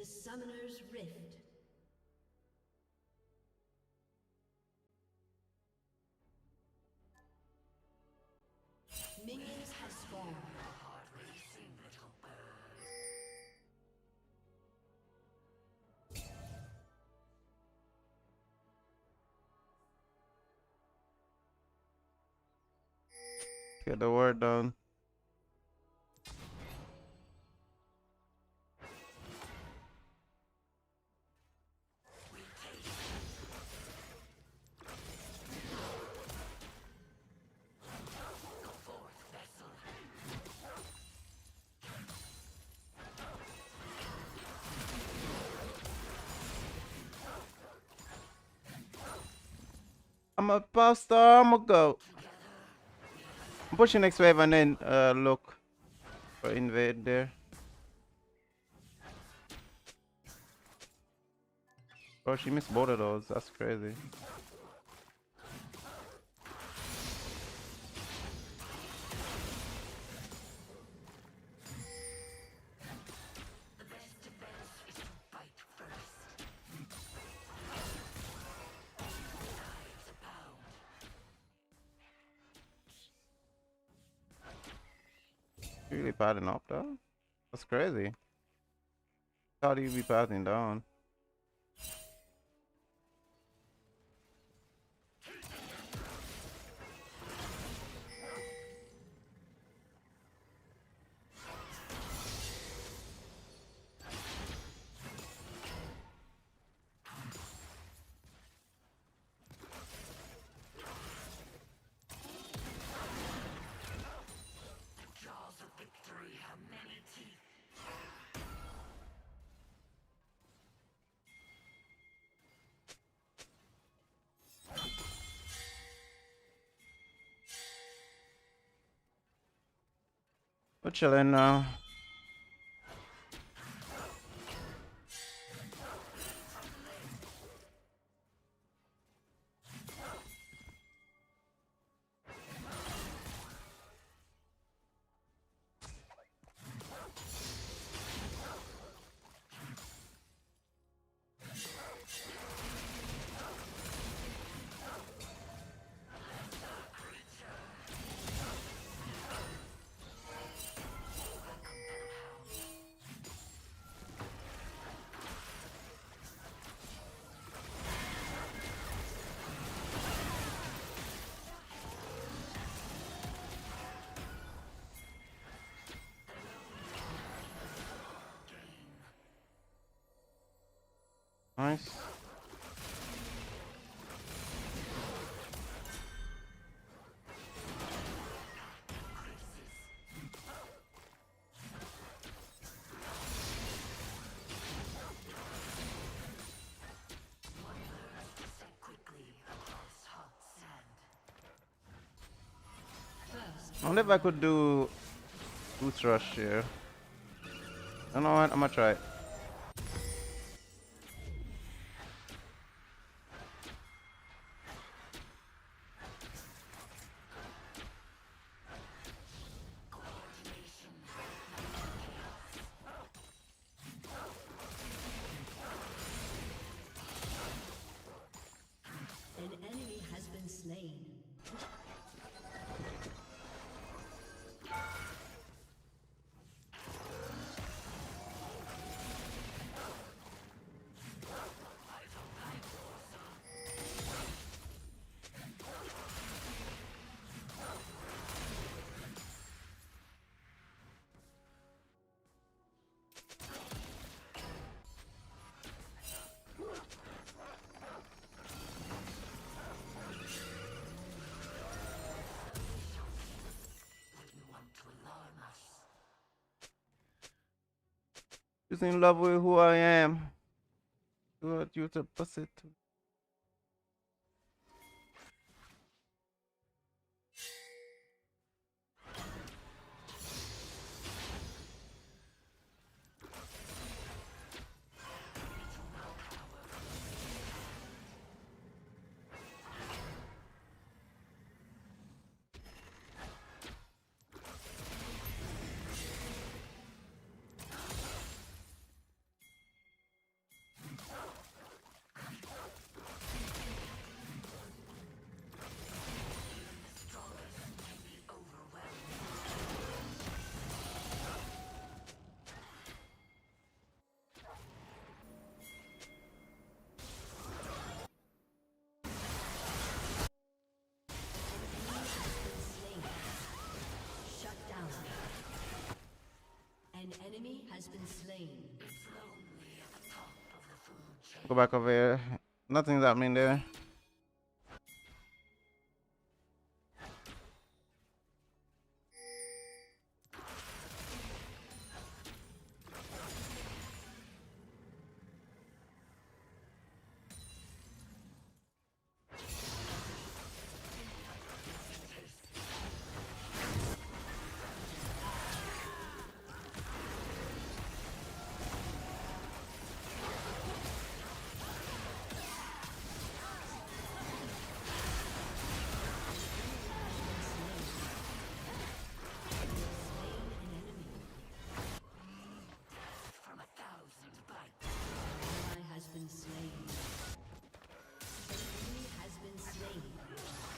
Summoner's Rift. Minions have spawned. Get the word done. I'm a pop star, I'm a go. I'm pushing next wave and then look for invade there. Bro, she missed both of those. That's crazy. You really padding up though? That's crazy. How do you be passing down? We're chilling now. Nice. I wonder if I could do boost rush here. You know what? I'm gonna try it. An enemy has been slain. Who's in love with who I am? What you to bust it? enemy has been slain. Go back over here. Nothing's happening there.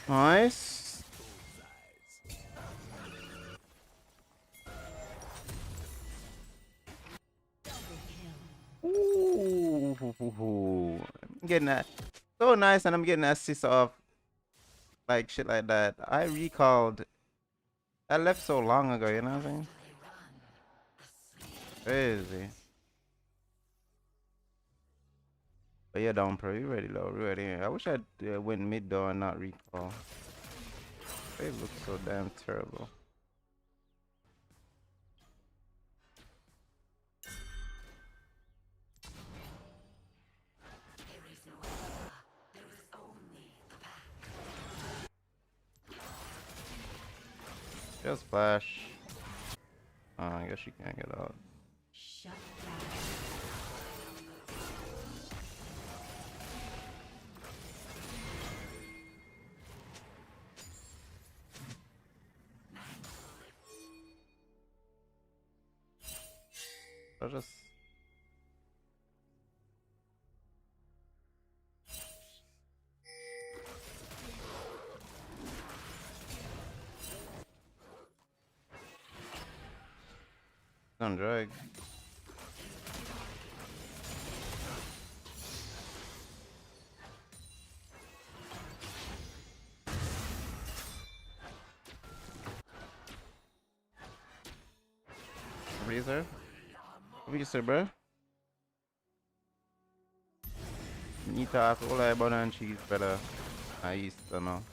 Nice. Ooh, I'm getting that so nice, and I'm getting assists off like shit like that. I recalled. I left so long ago, you know what I'm saying? Crazy. But yeah, down pro, you ready though? You ready? I wish I'd went mid though and not recall. They look so damn terrible. Just flash. I guess you can't get out. Shut down. I'll just. Don't drag. Razor. Razor, bro. Need to have all that butter and cheese better. I used to know.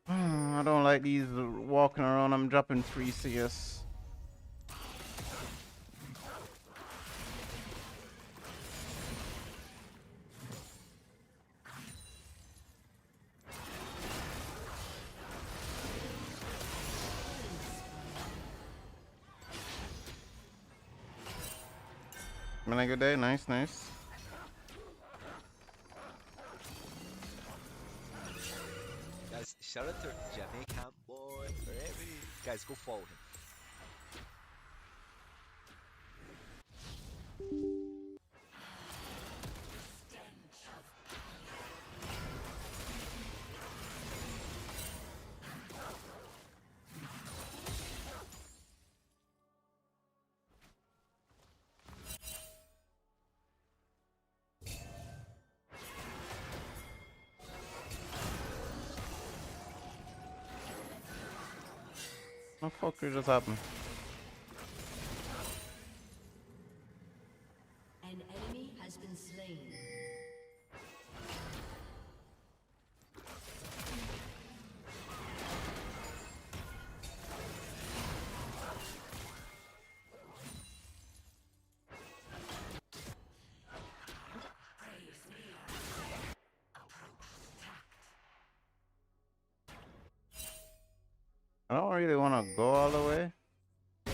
I don't like these walking around. I'm dropping 3 CS. Been a good day. Nice, nice. Guys, shout out to Jamaican boy forever. Guys, go follow him. What the fuck just happened? An enemy has been slain. I don't really want to go all the way. Okay.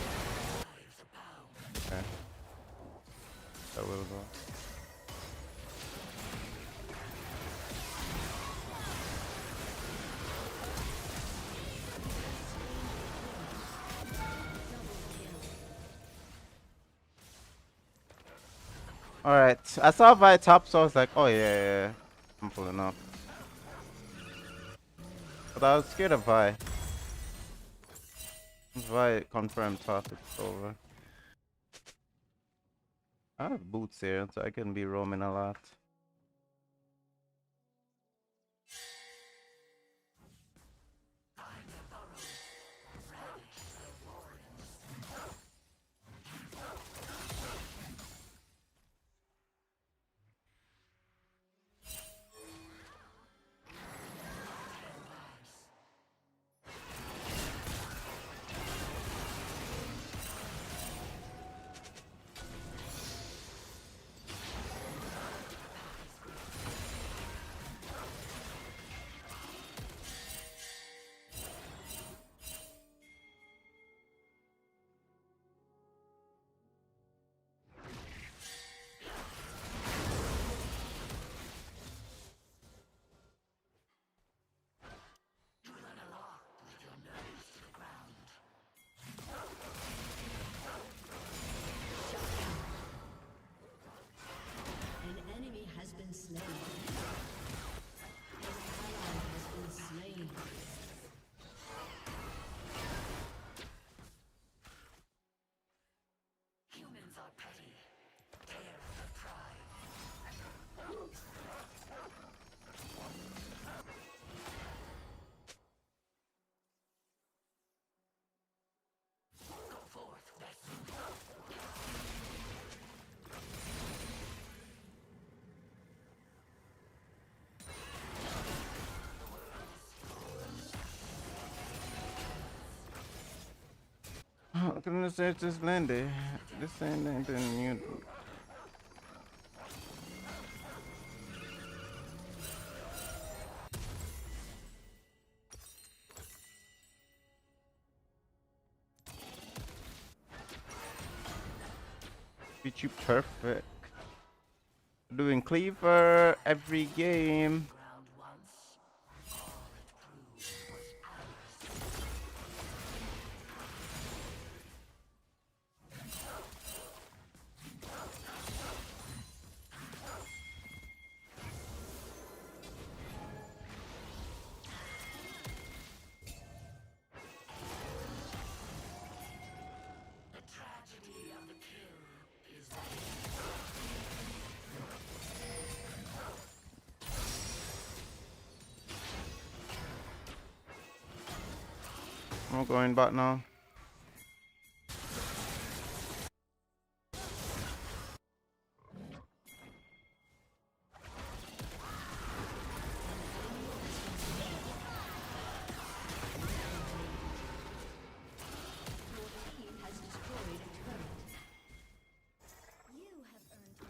I will go. Alright, I saw Vi top, so I was like, oh yeah, I'm pulling up. But I was scared of Vi. Once Vi confirmed top, it's over. I have boots here, so I can be roaming a lot. An enemy has been slain. An ally has been slain. Humans are petty. Dare to try. Go forth, vessel. Oh, goodness, there's this Lindy. This ain't anything new. Beat you perfect. Doing cleaver every game. Ground once. All it proved was ours. The tragedy of the kill is that I'm going back now. Your team has destroyed a turret. You have earned my favor.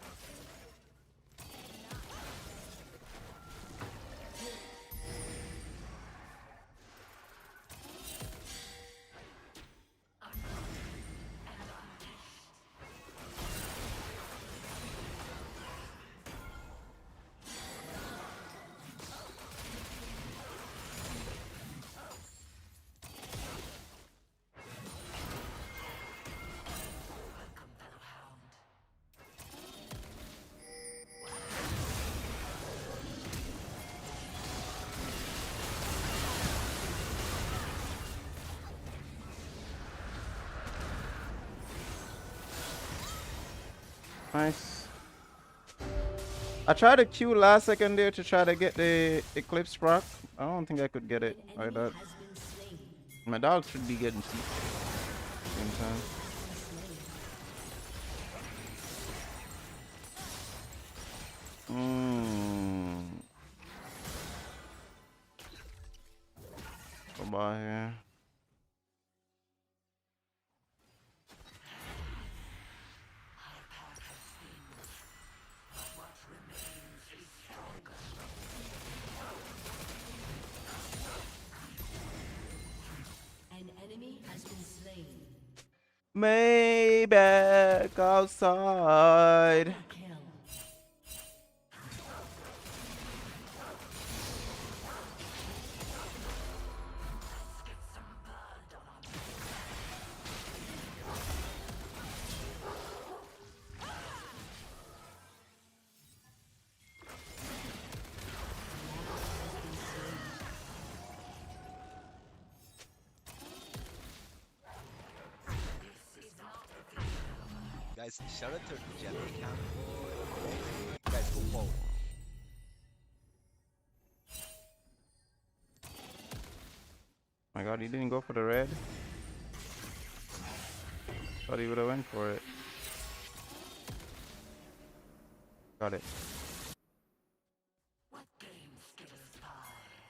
welcome, fellow hound. Nice. I tried to Q last second there to try to get the Eclipse proc. I don't think I could get it An like enemy that. has been slain. My dog should be getting teeth. Same time. Come by here. An enemy has been slain. Maybach outside. Kill. Guys, shout out to Jamaican boy. Guys, go forward. My god, he didn't go for the red. Thought he would have went for it. Got it. What games get a spy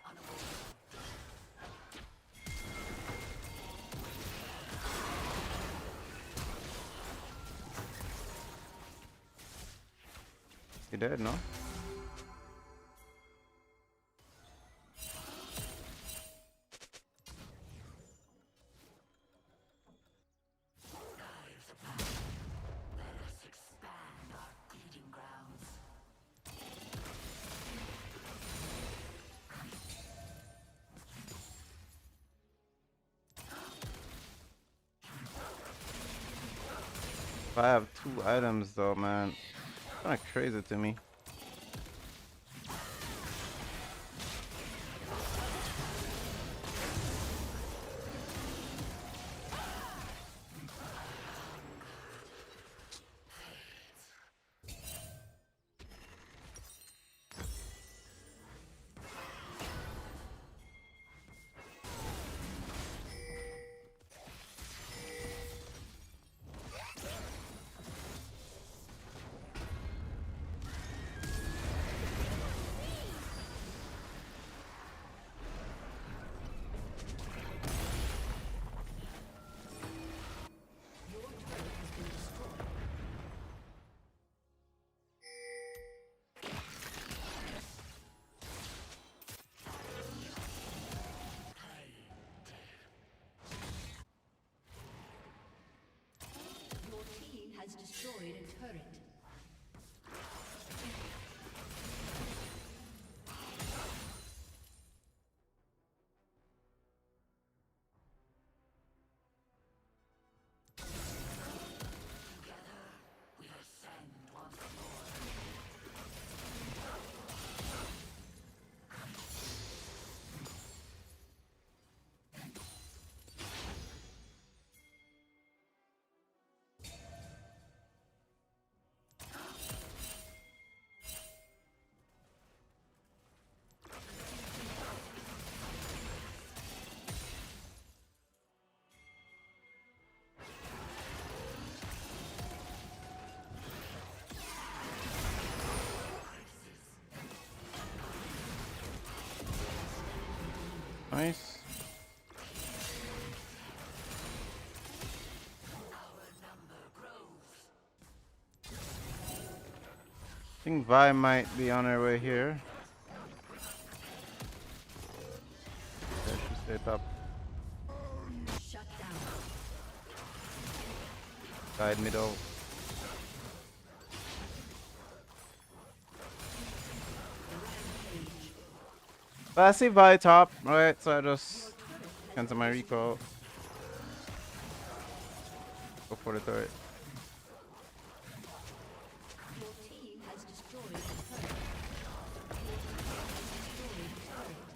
on a He dead, no? Let us expand our feeding grounds. If I have 2 items though, man. Kinda crazy to me. Your team has destroyed a turret. We ascend once more. Nice. I think Vi might be on her way here. Yeah, she stayed up. Shut down. Side middle. But I see Vi top, right? So I just cancel my recall. Go for the turret. Your team has destroyed a turret. Your team has destroyed a turret.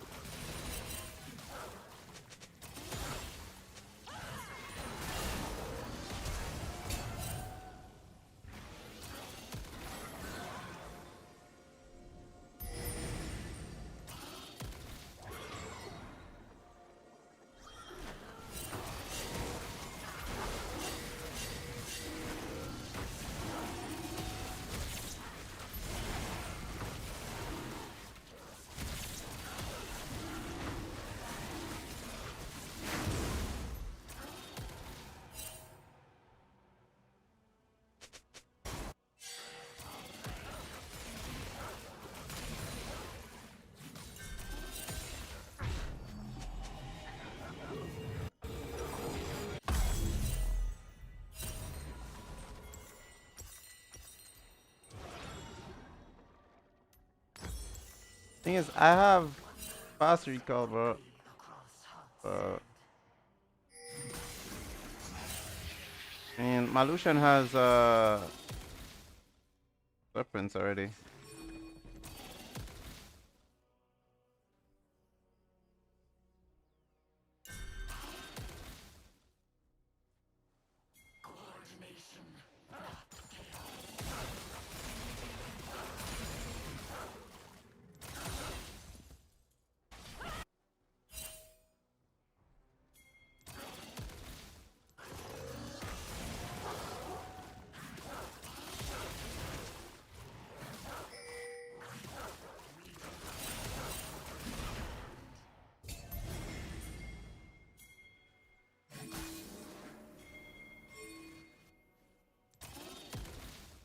Thing is, I have fast recall, bro. And my Lucian has weapons already.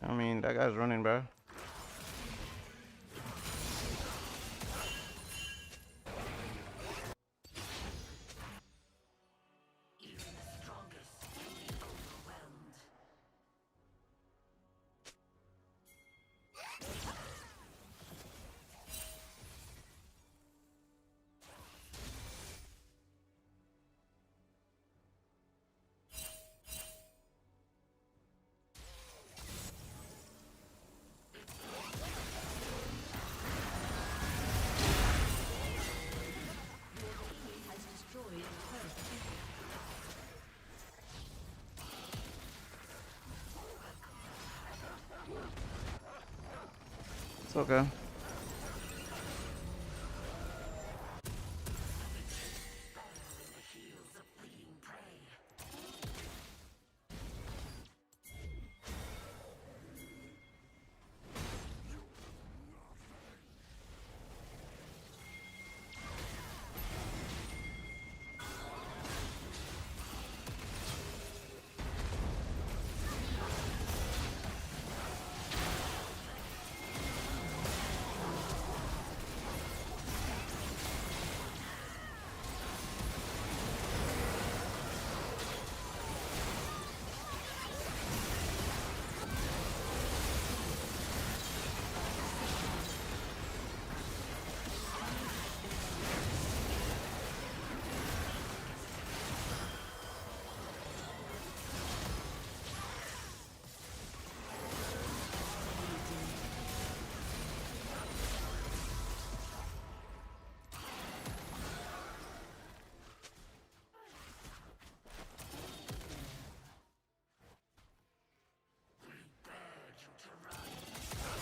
I mean, that guy's running, bro. Has destroyed a turret. It's okay.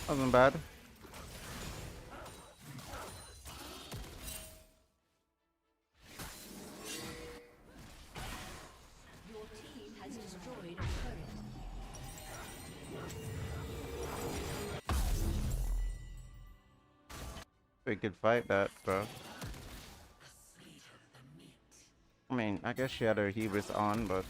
Wasn't bad. Your team has destroyed a turret. We could fight that, bro. I mean, I guess she had her Hebrews on, but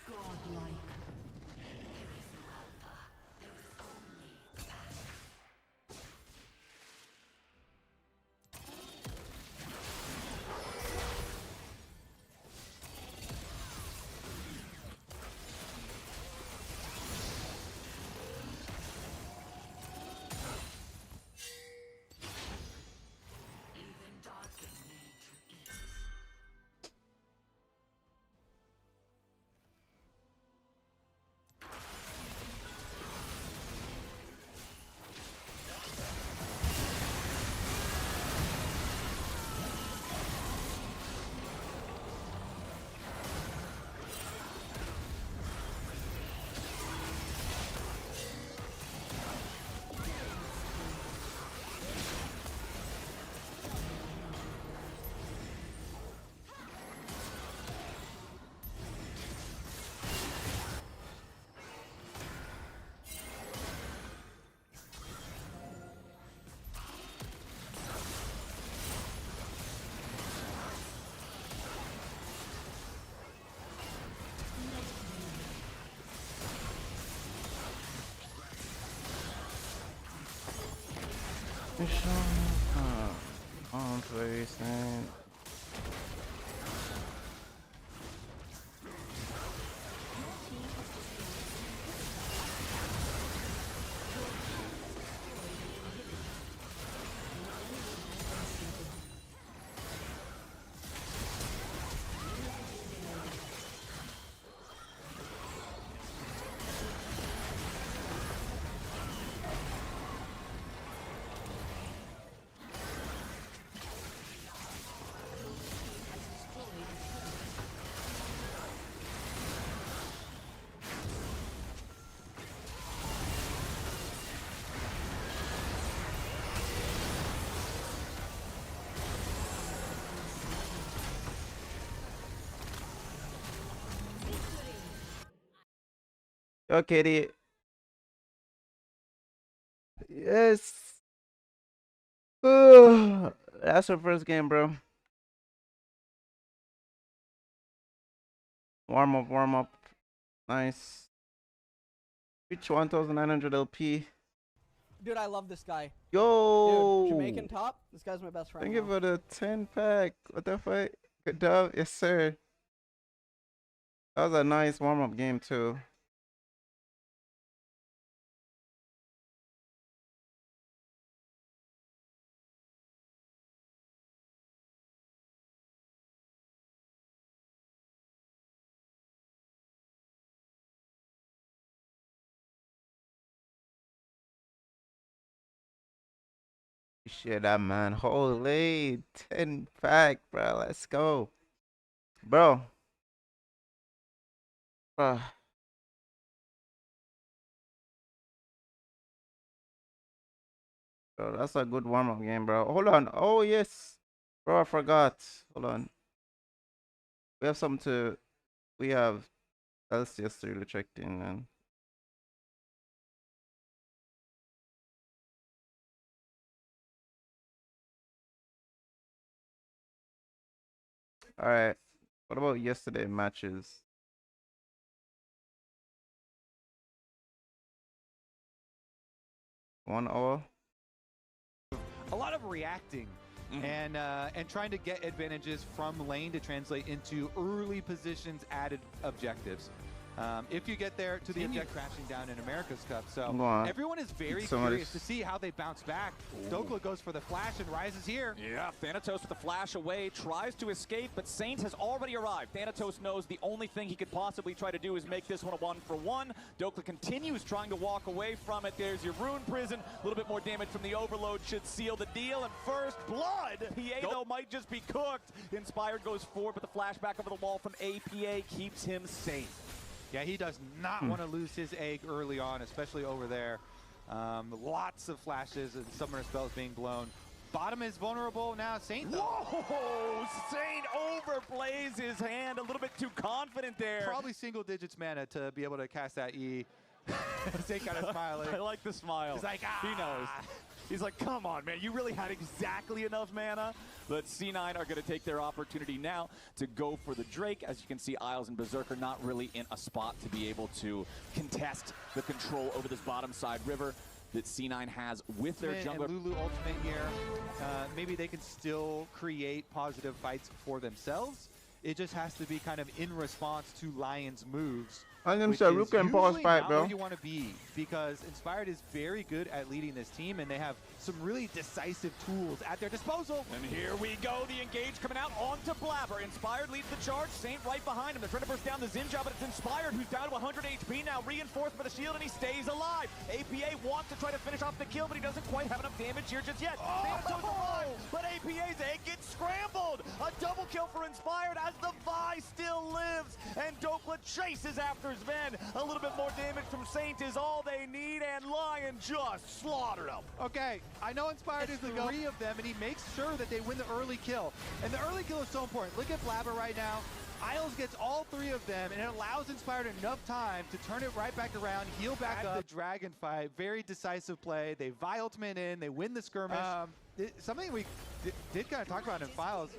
Godlike. uh, Naafiri, Saint. Yo, Katie. Yes. That's her first game, bro. Warm up, warm up. Nice. Reach 1,900 LP. Dude, I love this guy. Yo. Dude, Jamaican top. This guy's my best friend. Thank you now. for the 10 pack. What the fuck? Good job. Yes, sir. That was a nice warm up game, too. Shit, that man. Holy 10 pack, bro. Let's go. Bro. Bro. Bro, that's a good warm up game, bro. Hold on. Oh, yes. Bro, I forgot. Hold on. We have something to. We have LCS to really checked in, man. All right. What about yesterday matches? One hour. A lot of reacting and trying to get advantages from lane to translate into early positions added objectives. If you get there to the object crashing down in America's Cup. So everyone is very curious to see how they bounce back. Dokla goes for the flash and rises here. Yeah, Thanatos with the flash away, tries to escape, but Saint has already arrived. Thanatos knows the only thing he could possibly try to do is make this one a 1-for-1. Dokla continues trying to walk away from it. There's your Rune Prison. A little bit more damage from the Overload should seal the deal. And first blood! PA, though, might just be cooked. Inspired goes forward, but the flashback over the wall from APA keeps him safe. Yeah, he does not want to lose his egg early on, especially over there. Lots of flashes and summoner spells being blown. Bottom is vulnerable now. Saint, though. Whoa! Saint overplays his hand a little bit too confident there. Probably single digits mana to be able to cast that E. Saint kind of smiling. I like the smile. He's like, He knows. He's like, come on, man. You really had exactly enough mana. But C9 are going to take their opportunity now to go for the Drake. As you can see, Isles and Berserker not really in a spot to be able to contest the control over this bottom side river that C9 has with their jungler. And Lulu ultimate here. Maybe they can still create positive fights for themselves. It just has to be kind of in response to Lion's moves. I'm Which sure is Ruka and pause usually fight, not bro. where you want to be, because Inspired is very good at leading this team, and they have some really decisive tools at their disposal. And here we go, the engage coming out onto Blabber. Inspired leads the charge, Saint right behind him. They're trying to burst down the Zinja, but it's Inspired who's down to 100 HP now, reinforced by the shield, and he stays alive. APA wants to try to finish off the kill, but he doesn't quite have enough damage here just yet. Thanatos alive, but APA's egg gets scrambled. A double kill for Inspired as the Vi still lives, and Dokla chases after Sven. A little bit more damage from Saint is all they need, and Lion just slaughtered him. Okay, I know Inspired is the three of them, and he makes sure that they win the early kill. And the early kill is so important. Look at Blabber right now. Isles gets all three of them, and it allows Inspired enough time to turn it right back around, heal back up. The dragon fight, very decisive play. They Vi ultimate in, they win the skirmish. Something we did kind of talk about in Files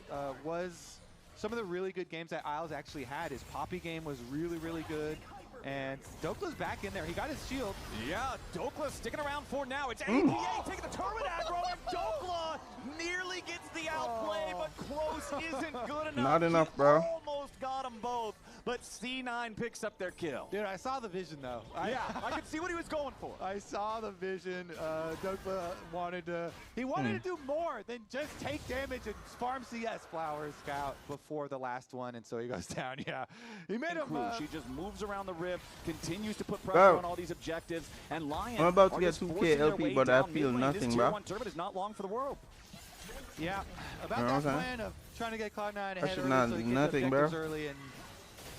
was some of the really good games that Isles actually had. His Poppy game was really, really good. And Dokla's back in there. He got his shield. Yeah, Dokla sticking around for now. It's APA taking the turret aggro, and Dokla nearly gets the outplay, but close isn't good enough. Not enough, He bro. Almost got them both, but C9 picks up their kill. Dude, I saw the vision, though. Yeah, I could see what he was going for. I saw the vision. Dokla wanted to to do more than just take damage and farm CS Flowers Scout before the last one, and so he goes down. Yeah, he made him. She just moves around the rift, continues to put pressure Bro. on all these objectives, and Lion I'm about to are get just 2K forcing their LP, way but I down feel mid lane. nothing, This bro. tier 1 tournament is not long for the world. Yeah, about You know that what I'm saying? plan of trying to get Cloud9 ahead That shit early not so he gets nothing, bro. objectives early and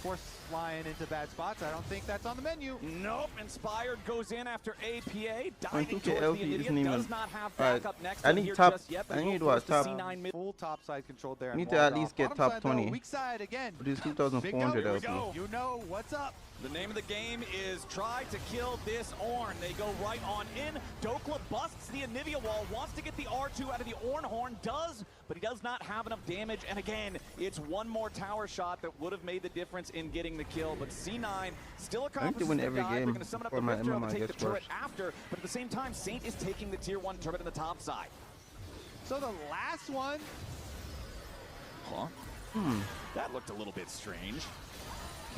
force Lion into bad spots. I don't think that's on the menu. Nope, Inspired goes in after APA, When diving 2K towards LP the isn't Idiot, even- does not have Alright, backup next I to need here top- just yet, but I will need force what, the top- C9 mid. Full top side controlled there. and Need to walled at least off. get Bottom top side, though, 20. weak side again. But it's 2,400 Here we LP. go. You know what's up. The name of the game is try to kill this Ornn. They go right on in. Dokla busts the Anivia wall, wants to get the R2 out of the Ornn horn, does, but he does not have enough damage. And again, it's one more tower shot that would have made the difference in getting the kill. But C9 still accomplishes win the every dive. They're game going to summon up the before my Rifter MMR to take the gets turret worse. after, but at the same time, Saint is taking the tier 1 turret on the top side. So the last one. Huh? That looked a little bit strange.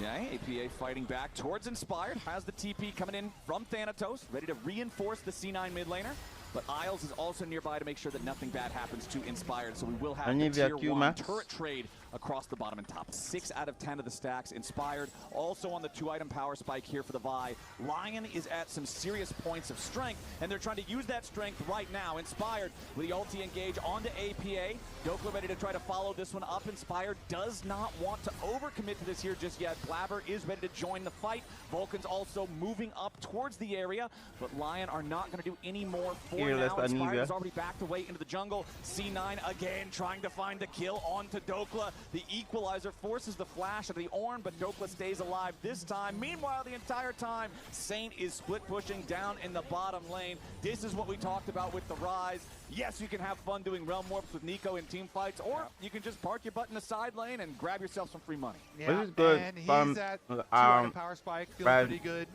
Okay, APA fighting back towards Inspired. Has the TP coming in from Thanatos, ready to reinforce the C9 mid laner. But Isles is also nearby to make sure that nothing bad happens to Inspired. So we will have the Anivia tier Q 1 max. turret trade across the bottom and top. 6 out of 10 of the stacks. Inspired also on the 2-item power spike here for the Vi. Lion is at some serious points of strength, and they're trying to use that strength right now. Inspired with the ulti engage onto APA. Dokla ready to try to follow this one up. Inspired does not want to overcommit to this here just yet. Blabber is ready to join the fight. Vulcan's also moving up towards the area, but Lion are not going to do any more for Here, now. let's Inspired Anivia. is already backed away into the jungle. C9 again trying to find the kill onto Dokla. The equalizer forces the flash of the Ornn, but Dokla stays alive this time. Meanwhile, the entire time, Saint is split pushing down in the bottom lane. This is what we talked about with the Rise. Yes, you can have fun doing realm warps with Nico in team fights, or you can just park your butt in the side lane and grab yourself some free money. Yeah, This is good. and he's at 2-item power spike, feeling Rise- pretty good.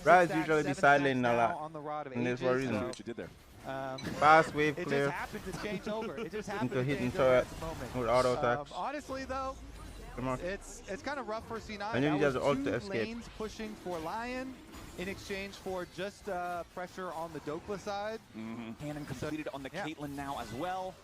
Rise 6 usually be stacks, 7 side laning stacks a now lot. on the Rod of And there's Ages, one reason. so, What you did there. Fast wave it clear. just happened to change over. It just happened Into to hitting change turret over at this moment. with auto attacks. Honestly, though, Come on. it's kind of rough for C9. And then he That does was the ult to 2 escape. lanes pushing for Lion in exchange for just pressure on the Dokla side. Cannon completed on the yeah. Caitlyn now as well.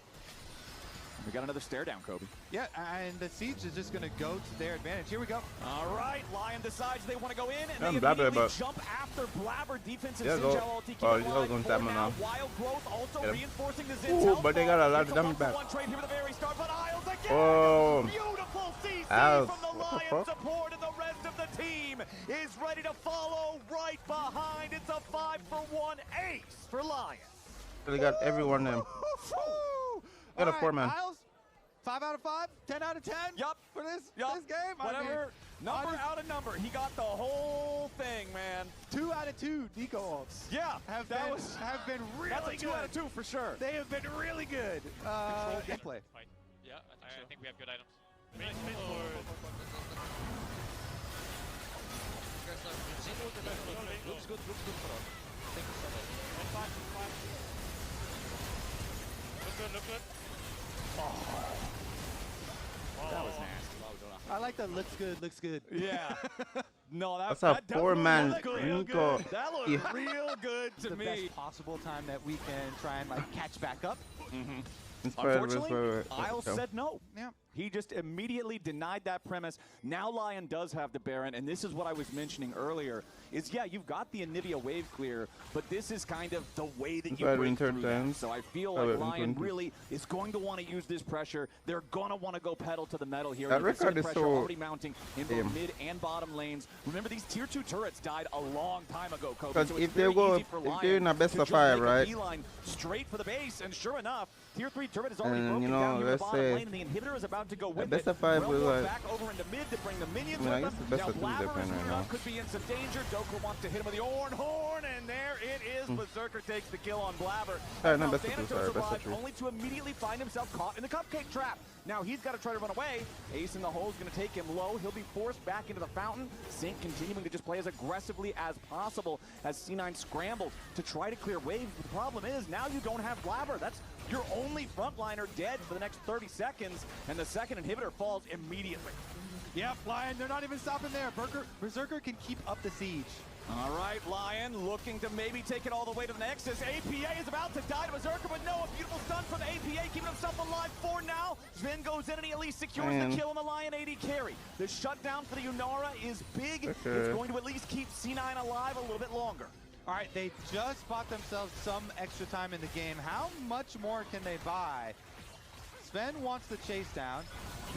We got another stare down, Kobe. Yeah, and the siege is just going to go to their advantage. Here we go. All right, Lion decides they want to go in, and I'm they Blabber, immediately but- jump after Blabber. Defensive Yeah, Xin go. Zhao ulti keep Oh, it he's alive going for Batman now. now. Wild Growth also Get him. reinforcing the Zin's Ooh, health but they bar. got a lot It's of a damage back. 1-for-1 trade here at the very start, but Isles again. Oh. Beautiful CC Ouch. from the What the Lion fuck? support, and the rest of the team is ready to follow right behind. It's a 5-for-1 ace for Lion. They got everyone them. Got a All 4-man. Isles, 5 out of 5, 10 out of 10 Yup. for this Yup. game. I mean, Whatever. Number out of number. He got the whole thing, man. 2 out of 2 Nico ults Yeah, have that been was really that's a good. 2 out of 2 for sure. They have been really good. Gameplay. Yeah, I think we have good items. Looks good for us. Thank you so much. Look good. That was nasty. I like that. Looks good. Yeah. No, That's that a definitely 4-man looked real Nico. good. That looked Yeah. real good to The me. best possible time that we can try and like catch back up. Inspired Unfortunately, with Isles said no. Yeah. He just immediately denied that premise. Now Lion does have the Baron, and this is what I was mentioning earlier, is yeah, you've got the Anivia wave clear, but this is kind of the way that you Inspired break in third through that. times. So I feel Oh, like in Lion 20. really is going to want to use this pressure. They're going to want to go pedal to the metal here. That You can see record the is pressure so already mounting in both damn. mid and bottom lanes. Remember, these tier 2 turrets died a long time ago, Kobe. Because So it's if they very go, easy for if Lion they're in a best to of just 5, make a right? beeline straight for the base, and sure enough, tier 3 turret is already And, broken you know, down here in the let's bottom say- lane, and the inhibitor is about around to go with best it. of 5 will, Relmore back over into mid to bring the minions I with guess them. the best Now of 2 Blabber they're playing right now. could be in some danger. Dokla wants to hit him with the horn, and there it is. Berserker takes the kill on Blabber. Sorry, Now not best of 2, Thanatos sorry, best of arrives 3. only to immediately find himself caught in the cupcake trap. Now he's got to try to run away. Ace in the hole is going to take him low. He'll be forced back into the fountain. Sync continuing to just play as aggressively as possible as C9 scrambles to try to clear waves. But the problem is now you don't have Blabber. That's your only frontliner dead for the next 30 seconds, and the second inhibitor falls immediately. Yep, Lion, they're not even stopping there. Berserker can keep up the siege. All right, Lion looking to maybe take it all the way to the Nexus. APA is about to die to Berserker, but no, a beautiful stun from APA, keeping himself alive for now. Sven goes in and he at least secures the kill on the Lion AD carry. The shutdown for the Yunara is big. It's going to at least keep C9 alive a little bit longer. All right, they just bought themselves some extra time in the game. How much more can they buy? Sven wants the chase down.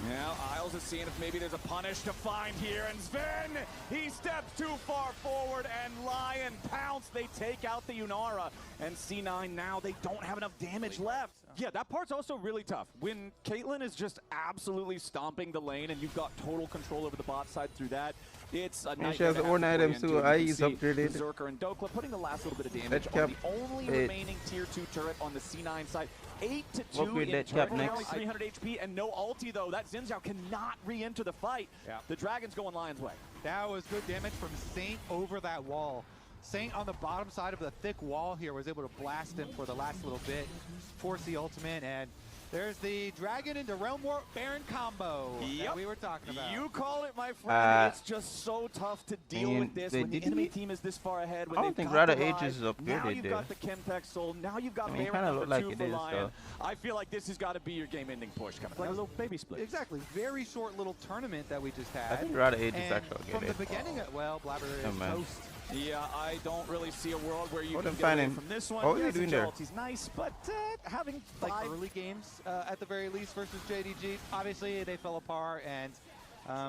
Now, Isles is seeing if maybe there's a punish to find here, and Sven, he steps too far forward, and Lion pounce. They take out the Yunara, and C9 now, they don't have enough damage left. Yeah, that part's also really tough. When Caitlyn is just absolutely stomping the lane, and you've got total control over the bot side through that, it's a nightmare. She has Orn items too. IE's upgraded. Berserker and Dokla putting the last little bit of damage on the only remaining tier 2 turret on the C9 side. 8-2 in turret, only 300 HP and no ulti though. That Xin Zhao cannot re-enter the fight. Yeah. The Dragon's going Lion's way. That was good damage from Saint over that wall. Saint on the bottom side of the thick wall here was able to blast him for the last little bit, force the ultimate, and there's the Dragon into Realm War Baron combo that we were talking about. You call it, my friend. It's just so tough to deal with this when the enemy team is this far ahead. When I don't think Rada Ages is upgraded there. Now you've got the Chemtech Soul. Now you've got Baron kinda look number 2 like for it is, Lion. though. I feel like this has got to be your game-ending push, kind of like a little baby split. Exactly. Very short little tournament that we just had. I think Rada Ages and actually from get the it. beginning, well, Blabber is toast. Yeah, I don't really see a world where you Hold can him, get find away him. from this one. Oh, what are you Yes, doing there? He's nice, but having Like 5 early games at the very least versus JDG. Obviously, they fell apart and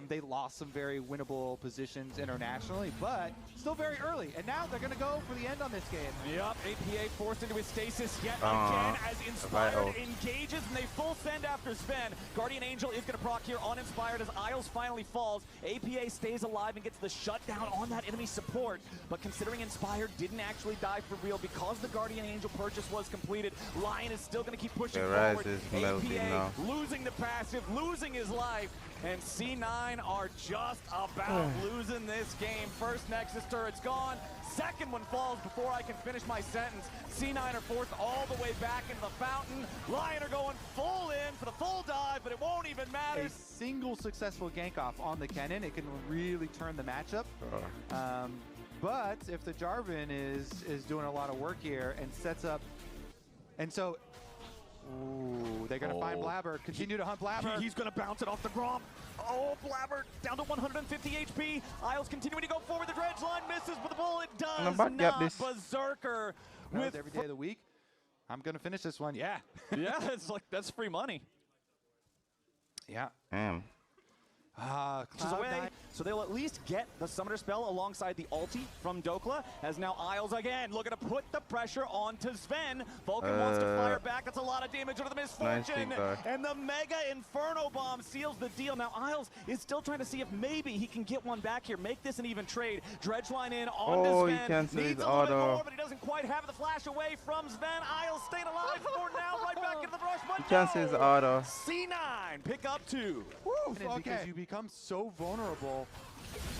they lost some very winnable positions internationally, but still very early. And now they're going to go for the end on this game. Yep, APA forced into his stasis yet again as Inspired engages and they full send after Sven. Guardian Angel is going to proc here on Inspired as Isles finally falls. APA stays alive and gets the shutdown on that enemy support. But considering Inspired didn't actually die for real because the Guardian Angel purchase was completed, Lion is still going to keep pushing forward. APA losing the passive, losing his life, and C9 are just about losing this game. First Nexus turret's gone. Second one falls before I can finish my sentence. C9 are forced all the way back into the fountain. Lion are going full in for the full dive, but it won't even matter. A single successful gank off on the Kennen, it can really turn the matchup. But if the Jarvan is doing a lot of work here and sets up, and so, they're going to find Blabber, continue to hunt Blabber. He's going to bounce it off the Grom. Oh, Blabber down to 150 HP. Isles continuing to go forward. The dredge line misses, but the bullet does not. Berserker with every day of the week. I'm going to finish this one. Yeah. Yeah, it's like, that's free money. Yeah. Damn. Away, so they'll at least get the Summoner spell alongside the ulti from Dokla, as now Isles again looking to put the pressure onto Sven. Vulcan wants to fire back. That's a lot of damage over the Misfortune. And the Mega Inferno Bomb seals the deal. Now Isles is still trying to see if maybe he can get one back here, make this an even trade. Dredge line in onto Sven. Needs a little bit more, but he doesn't quite have the flash away from Sven. Isles staying alive for now, right back into the brush, but Chances auto. C9 pick up 2. Because you become so vulnerable.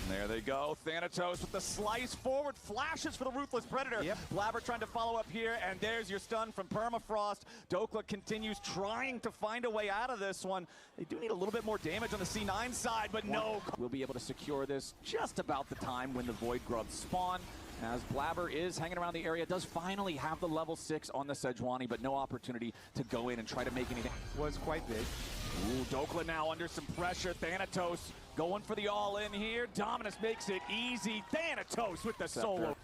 There they go. Thanatos with the slice forward. Flashes for the Ruthless Predator. Blabber trying to follow up here, and there's your stun from Permafrost. Dokla continues trying to find a way out of this one. They do need a little bit more damage on the C9 side, but no. We'll be able to secure this just about the time when the Void Grubs spawn. As Blabber is hanging around the area, does finally have the level 6 on the Sejuani, but no opportunity to go in and try to make anything. Was quite big. Ooh, Dokla now under some pressure. Thanatos going for the all-in here. Dominus makes it easy. Thanatos with the solo.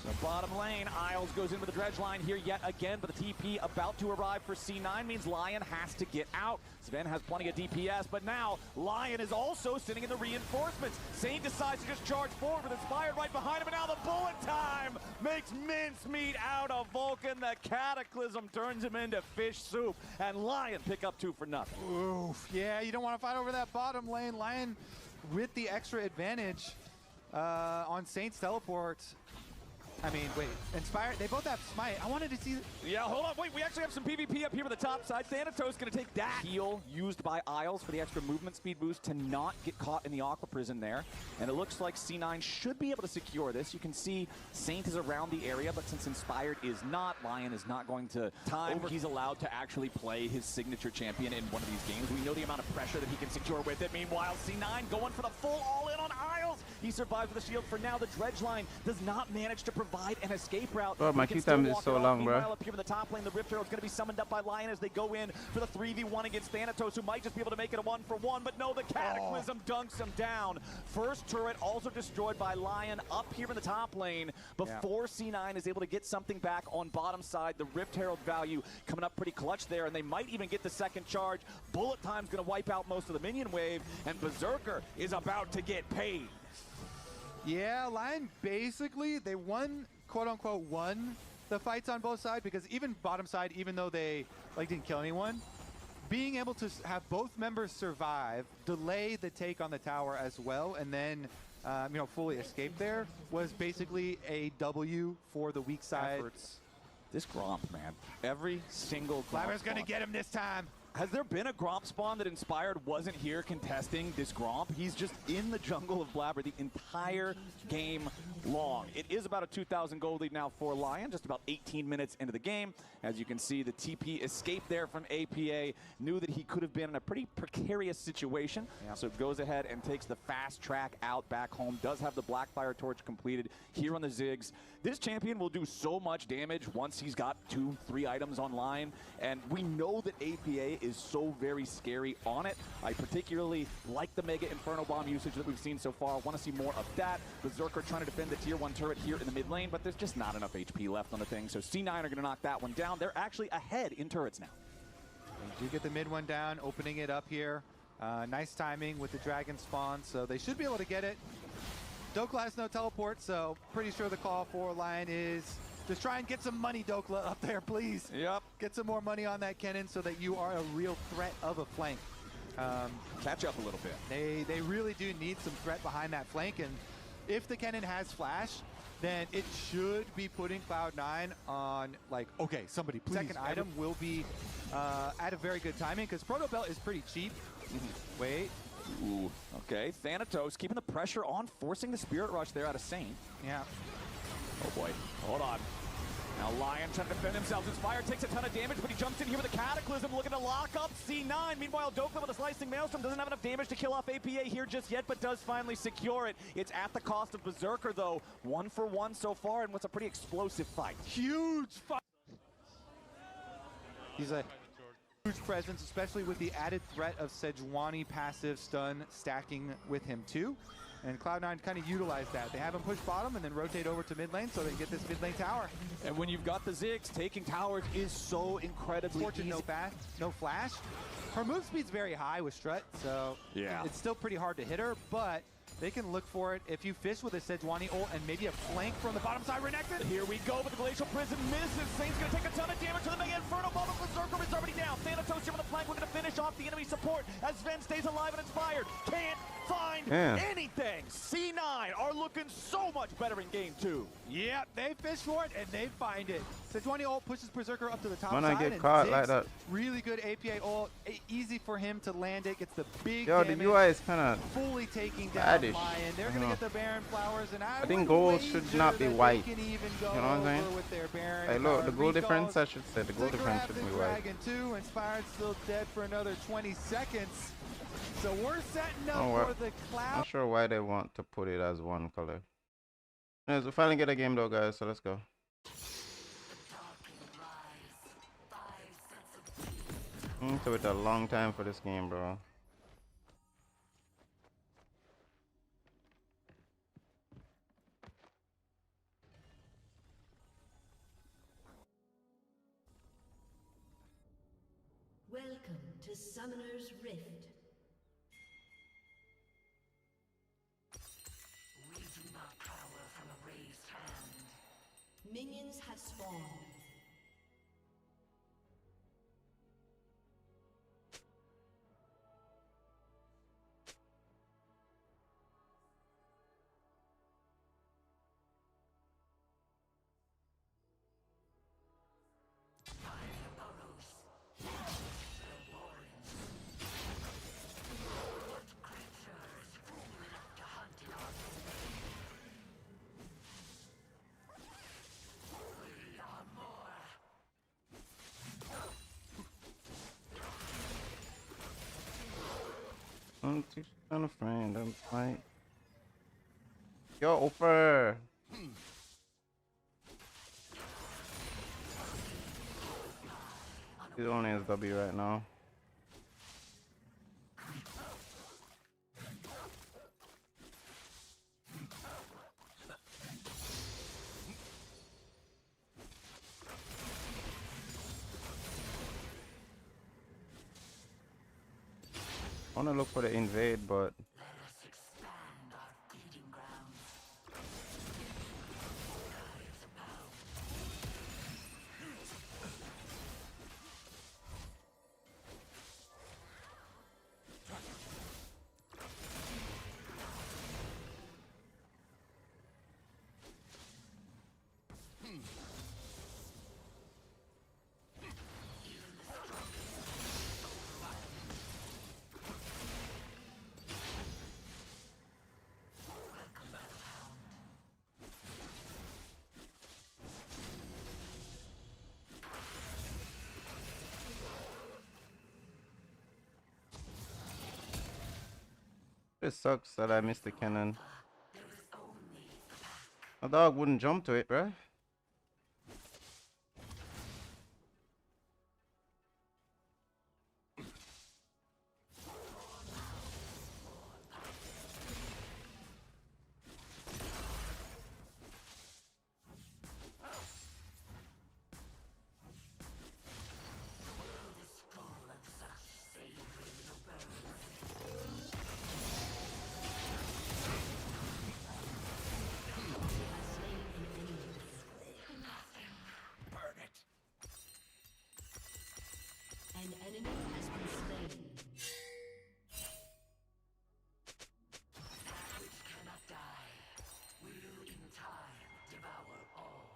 So bottom lane, Isles goes in with the dredge line here yet again, but the TP about to arrive for C9 means Lion has to get out. Sven has plenty of DPS, but now Lion is also sitting in the reinforcements. Saint decides to just charge forward with Inspired right behind him, and now the bullet time makes mincemeat out of Vulcan. The Cataclysm turns him into fish soup, and Lion pick up 2 for nothing. Oof, yeah, you don't want to fight over that bottom lane. Lion with the extra advantage on Saint's teleport. I mean, wait, Inspired, they both have Smite. I wanted to see... Yeah, hold on, wait, we actually have some PvP up here on the top side. Thanatos gonna take that heal used by Isles for the extra movement speed boost to not get caught in the Aqua Prison there. And it looks like C9 should be able to secure this. You can see Saint is around the area, but since Inspired is not, Lion is not going to time he's allowed to actually play his signature champion in one of these games. We know the amount of pressure that he can secure with it. Meanwhile, C9 going for the full all-in on Isles. He survives with a shield for now. The dredge line does not manage to provide an escape route. Bro, my queue time is so long, bro. Meanwhile, up here in the top lane, the Rift Herald is going to be summoned up by Lion as they go in for the 3v1 against Thanatos, who might just be able to make it a 1-for-1, but no, the Cataclysm dunks him down. First turret also destroyed by Lion up here in the top lane before C9 is able to get something back on bottom side. The Rift Herald value coming up pretty clutch there, and they might even get the second charge. Bullet time's going to wipe out most of the minion wave, and Berserker is about to get paid. Yeah, Lion basically, they won, quote-unquote, won the fights on both sides, because even bottom side, even though they didn't kill anyone, being able to have both members survive, delay the take on the tower as well, and then fully escape there was basically a W for the weak side. Efforts. This Gromp, man, every single Gromp Blabber's gonna get him this time. Has there been a Gromp spawn that Inspired wasn't here contesting this Gromp? He's just in the jungle of Blabber the entire game long. It is about a 2,000 gold lead now for Lion, just about 18 minutes into the game. As you can see, the TP escaped there from APA, knew that he could have been in a pretty precarious situation, so goes ahead and takes the fast track out back home, does have the Blackfire Torch completed here on the Ziggs. This champion will do so much damage once he's got 2-3 items online, and we know that APA is so very scary on it. I particularly like the Mega Inferno Bomb usage that we've seen so far. I want to see more of that. Berserker trying to defend the tier 1 turret here in the mid lane, but there's just not enough HP left on the thing, so C9 are going to knock that one down. They're actually ahead in turrets now. They do get the mid one down, opening it up here. Nice timing with the dragon spawn, so they should be able to get it. Dokla has no teleport, so pretty sure the call for Lion is just try and get some money, Dokla, up there, please. Yep. Get some more money on that cannon so that you are a real threat of a flank. Catch up a little bit. They really do need some threat behind that flank, and if the cannon has flash, then it should be putting Cloud9 on, like, okay, somebody please. Second item will be at a very good timing, because Proto Belt is pretty cheap. Wait. Ooh, okay. Thanatos keeping the pressure on, forcing the Spirit Rush there out of Saint. Yeah. Oh boy, hold on. Now Lion trying to defend himself. Inspire takes a ton of damage, but he jumps in here with a Cataclysm, looking to lock up C9. Meanwhile, Dokla with a Slicing Maelstrom doesn't have enough damage to kill off APA here just yet, but does finally secure it. It's at the cost of Berserker, though. 1-for-1 so far, and what's a pretty explosive fight. Huge fight. He's a huge presence, especially with the added threat of Sejuani passive stun stacking with him too. And Cloud9 kind of utilized that. They have him push bottom and then rotate over to mid lane so they can get this mid lane tower. And when you've got the Ziggs, taking towers is so incredibly easy. No flash. Her move speed's very high with Strut, so it's still pretty hard to hit her, but they can look for it. If you fish with a Sejuani ult and maybe a flank from the bottom side renekton. Here we go, but the Glacial Prison misses. Saint's gonna take a ton of damage to the Mega Inferno Bomb, but Berserker is already down. Thanatos here on the flank, looking to finish off the enemy support as Sven stays alive and inspired. Can't find anything. C9 are looking so much better in game 2. Yeah, they fish for it and they find it. Sejuani ult pushes Berserker up to the top When side. I get and caught Ziggs, like that. really good APA ult. Easy for him to land it. Gets the big Yo, damage. the UI is kind of fully taking down baddish. Lion. They're going to get the Baron Flowers, and I think would gold should wager not be that white. They can even go You know what I'm saying? over with their Baron. Hey, look, the goal recalls. difference, I should say, the goal difference should be white. Dragon 2, Inspired still dead for another 20 seconds. So we're setting up for the Cloud. Not sure why they want to put it as one color. Anyways, we finally get a game though, guys, so let's go. So it's a long time for this game, bro. to Summoner's Rift. We do not cower from a raised hand. Minions have spawned. I'm too kind of friend. I'm like, yo, offer. He's only his W right now. I wanna look for the invade, but Let us expand our feeding grounds. Lives abound. it sucks that I missed the cannon. There is only the pack. My dog wouldn't jump to it, bruh. This full of such savory little birds. Burn it. An enemy has been slain. That which cannot die will in time devour all.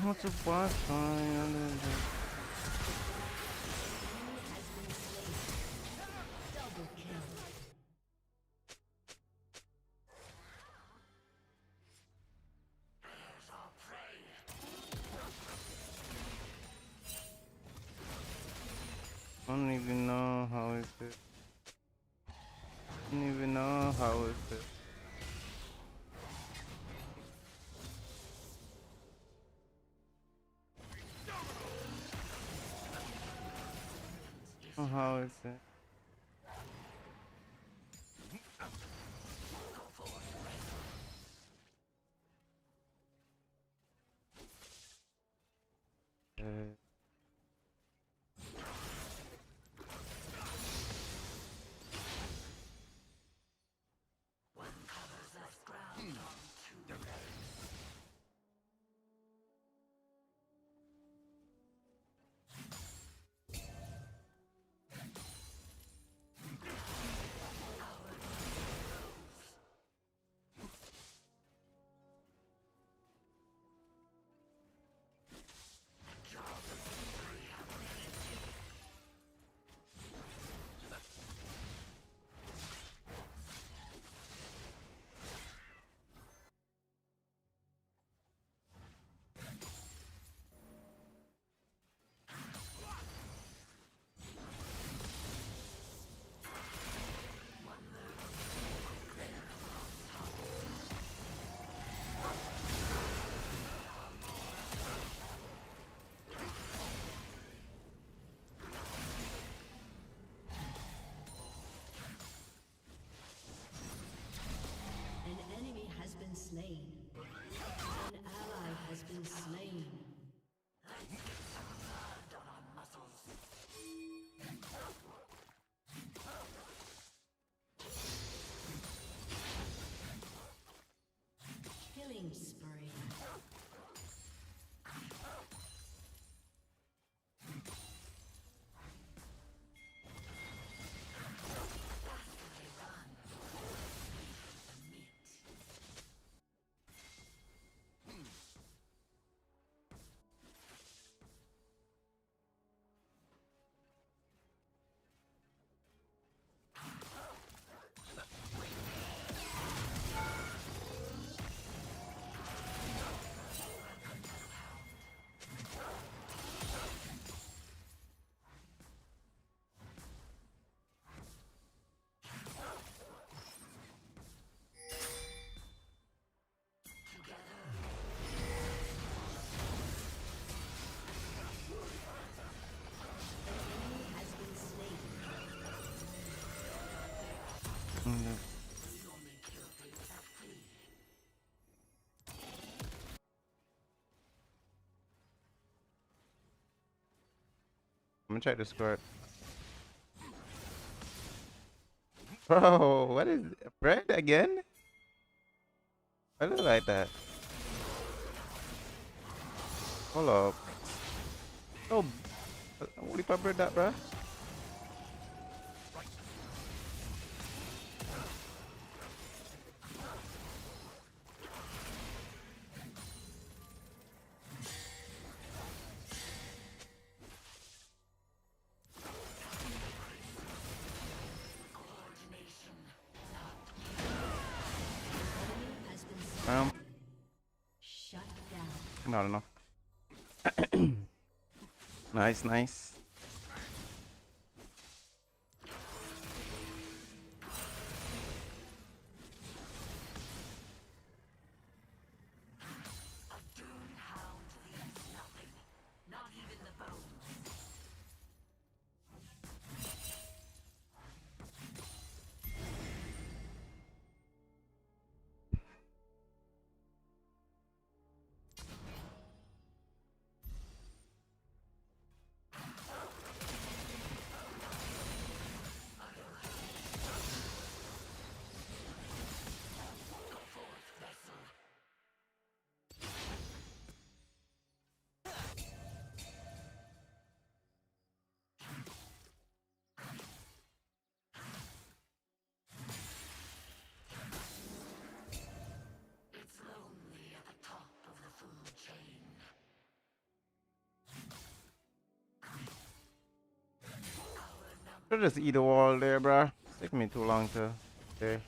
What's a boss fight? Enemy has been slain. Double kill. Bears our prey. I don't even know how is it. I don't even know how is it. Oh, how is it? One covers less ground on two. I'm gonna check the score. Bro, what is bread again? I look like that. Hold up. Oh, what if I bread that, bro? Shut down. Not enough. Nice, nice. Should just eat a wall there, bruh. It's taking me too long to stay.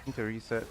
Need to reset.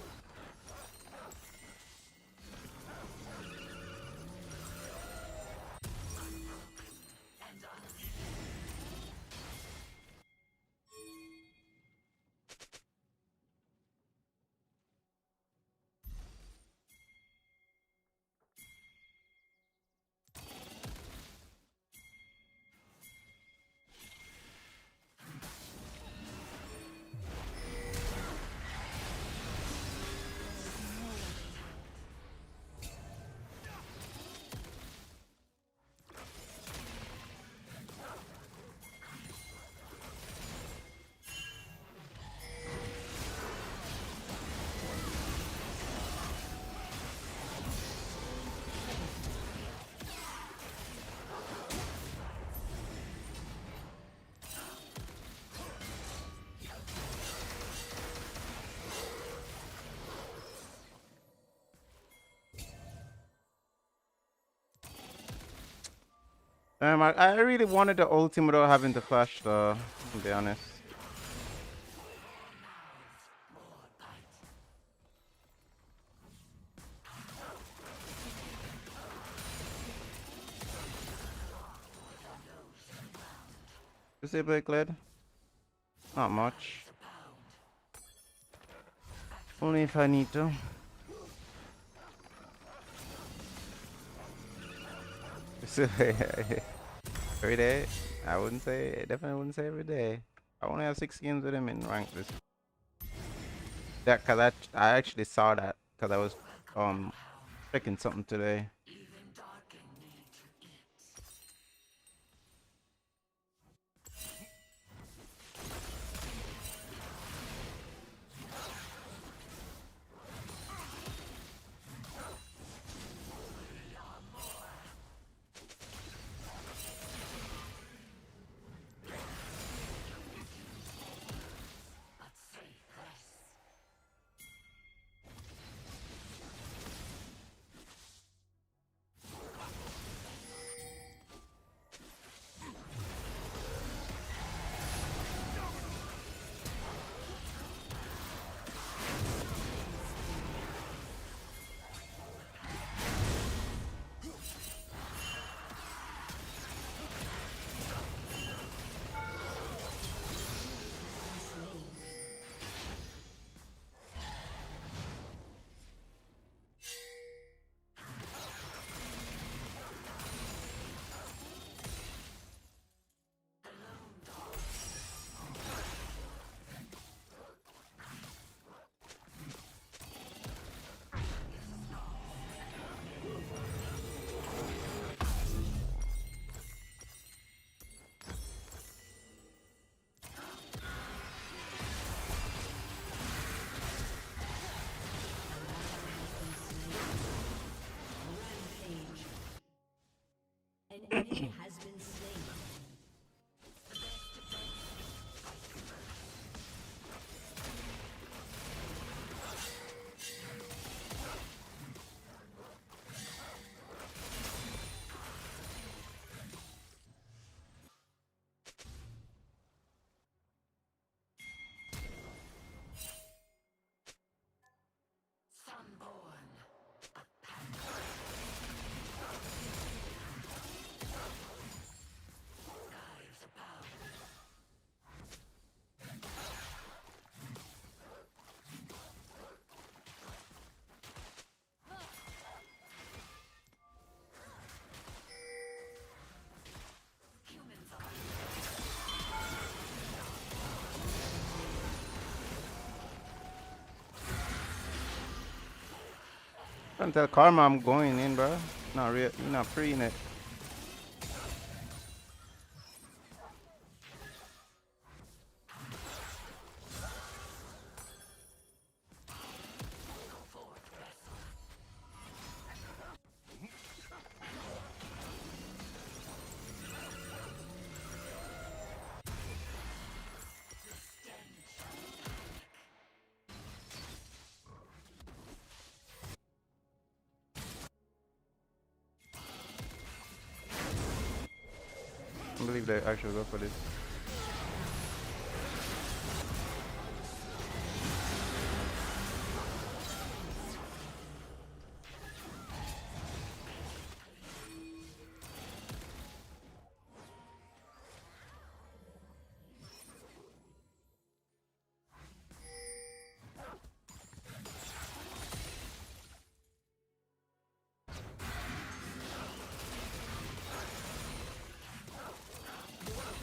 I really wanted the ultimate without having to flash though, to be honest. You say Blake led? Not much. Only if I need to. Every day? I wouldn't say, definitely wouldn't say every day. I only have 6 games with him in rank this. That, cause I actually saw that, cause I was checking something today. Trying to tell Karma I'm going in, bro. Not real. You're not freeing it. I believe they actually go for this.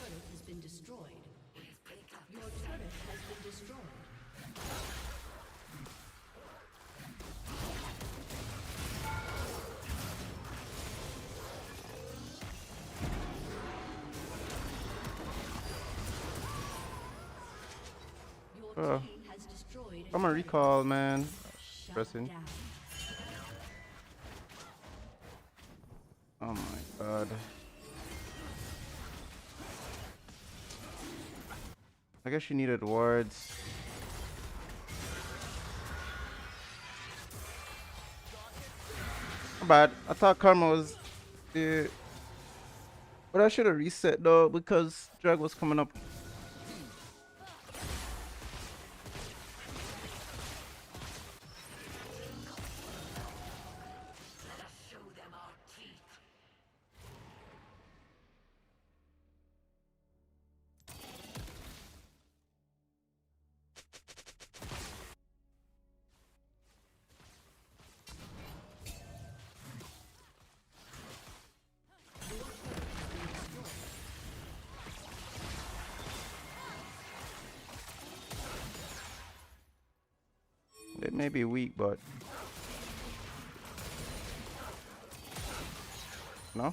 turret has been destroyed. Your turret has been destroyed. Your team has destroyed. I'm a recall, man. Shut Pressing. down. Oh my god. I guess she needed wards. My bad. I thought Karma was the. But I should have reset though because drag was coming up. It may be weak, but no.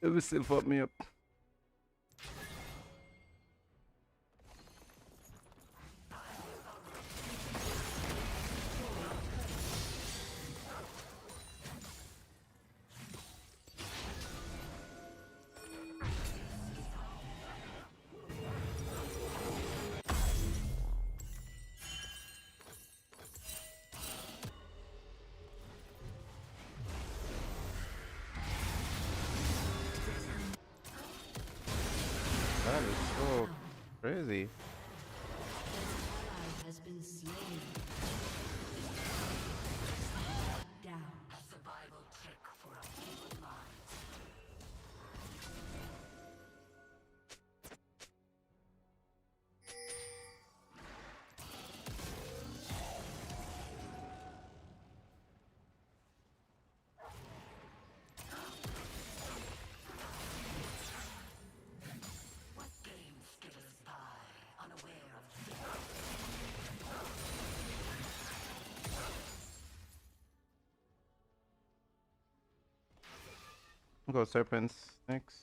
It will still fuck me up. That is so crazy. Ally has been slain. Down. I'll go serpents next.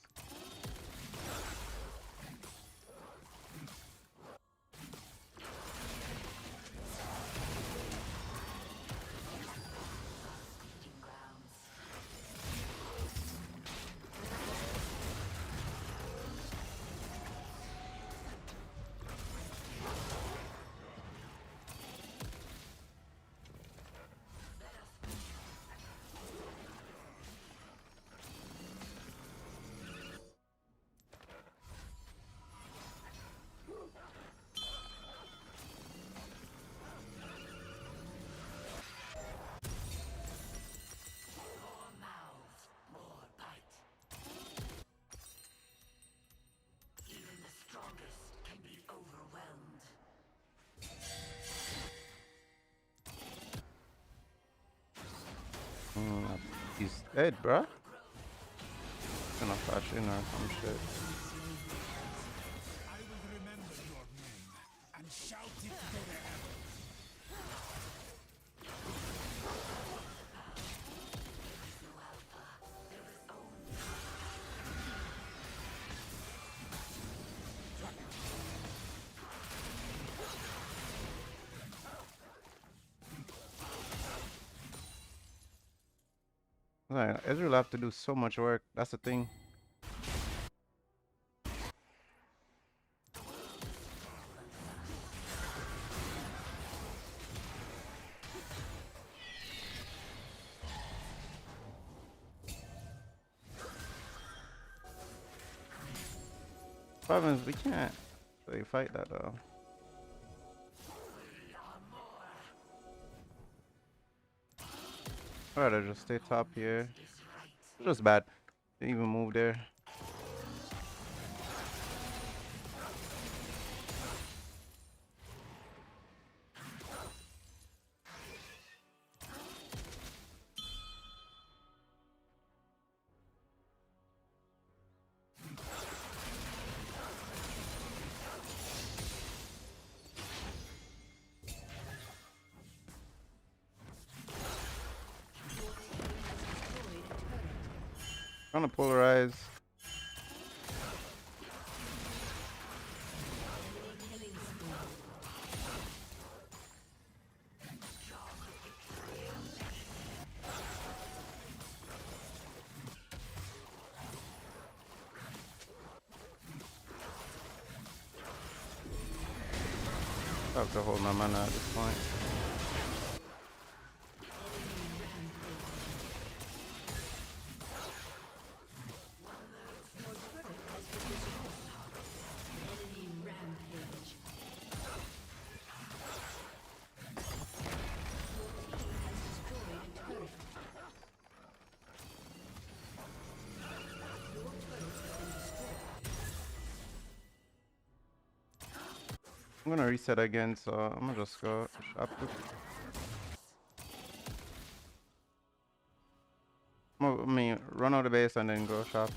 He's dead, bruh. Gonna flash in or some shit. I will remember your name and shout it to the heavens. Like, Ezreal have to do so much work. That's the thing. Problem is, we can't really fight that though. I'd rather just stay top here. Just bad. Didn't even move there. Trying to polarize. I have to hold my mana at this point. I'm gonna reset again, so I'm gonna just go shop. I mean, run out of base and then go shop.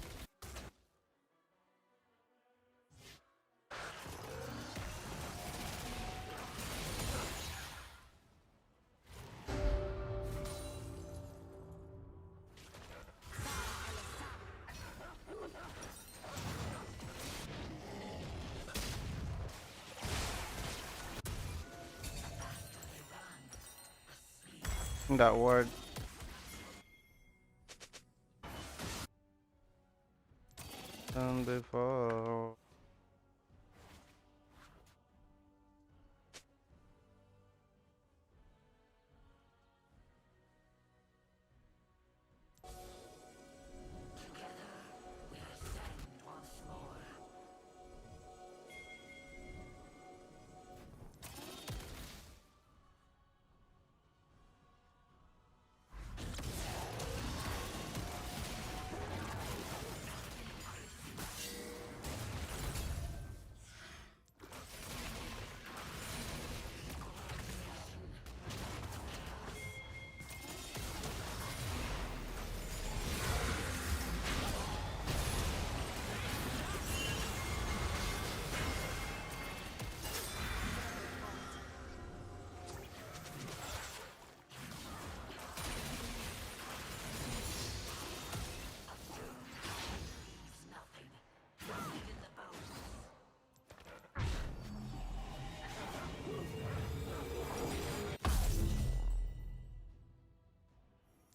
That ward. Done before.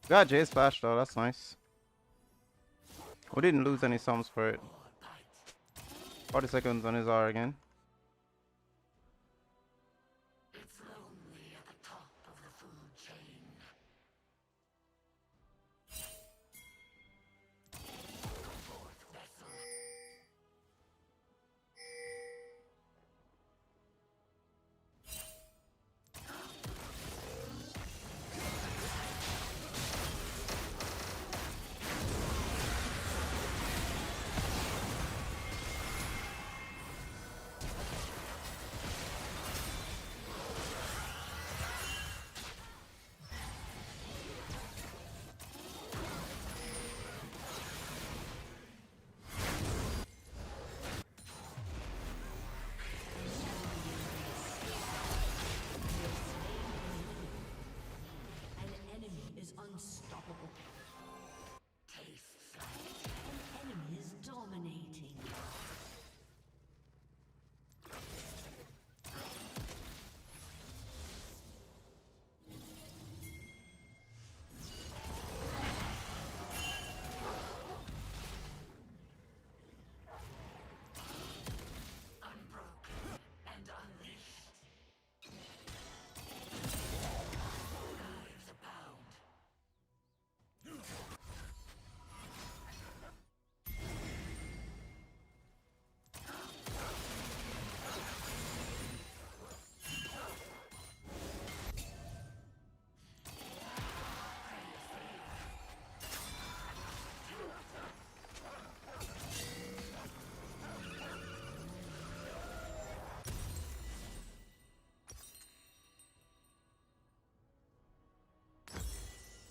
Got Jay's flash though, that's nice. We didn't lose any sums for it. 40 seconds on his R again. It's lonely at the top of the food chain. Fourth vessel.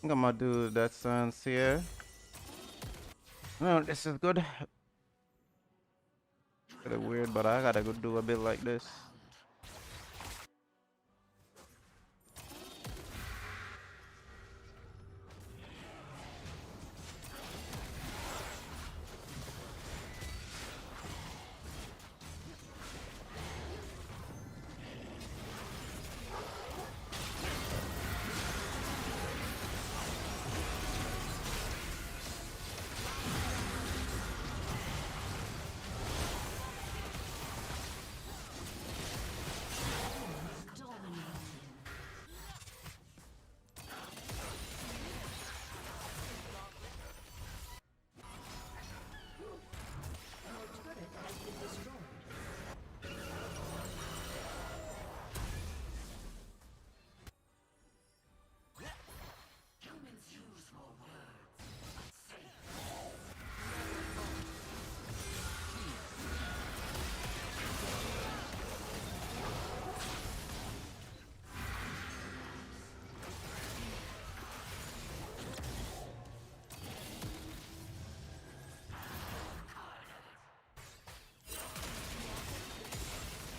think I'm gonna do that sense here. No, this is good. Kinda weird, but I gotta go do a bit like this.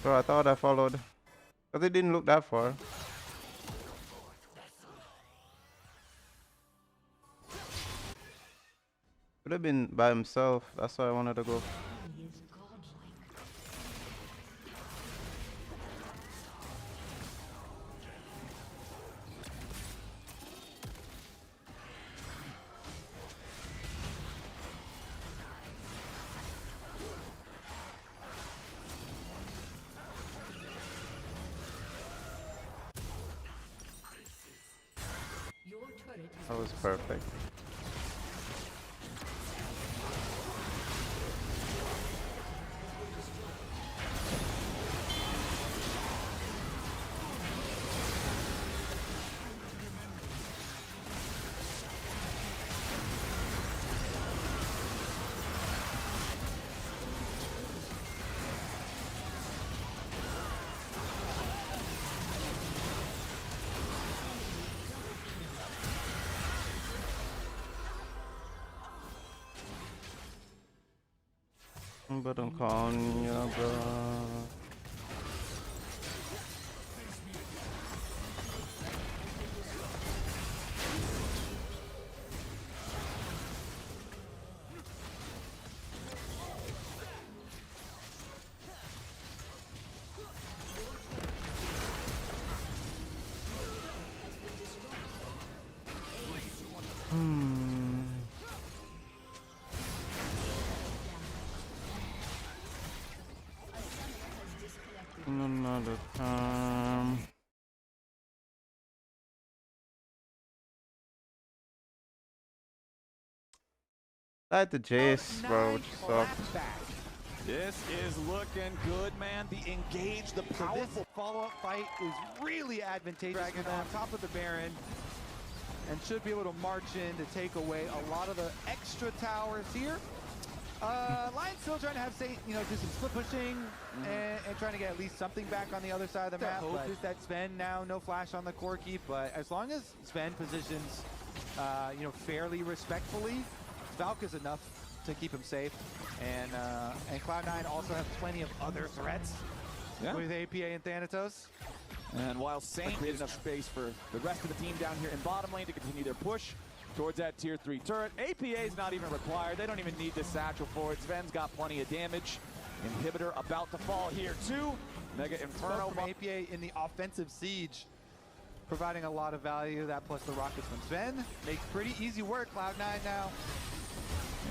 So I thought I followed, but it didn't look that far. Could have been by himself. That's why I wanted to go. He is godlike. Your turret has That was perfect. But I'm calling you, bro. Another time. I had the Jace, bro, which sucks. This is looking good, man. The engage, the So powerful. this follow-up fight is really advantageous for them on top of the Baron, and should be able to march in to take away a lot of the extra towers here. Lion's still trying to have, say, do some split pushing and trying to get at least something back on the other side of the map. Hope is that Sven now no flash on the Corki, but as long as Sven positions, fairly respectfully, Valk is enough to keep him safe. And Cloud9 also has plenty of other threats with APA and Thanatos. And while Saint is enough space for the rest of the team down here in bottom lane to continue their push towards that tier 3 turret. APA is not even required. They don't even need this satchel for it. Sven's got plenty of damage. Inhibitor about to fall here too. Mega Inferno from APA in the offensive siege, providing a lot of value. That plus the rockets from Sven makes pretty easy work. Cloud9 now.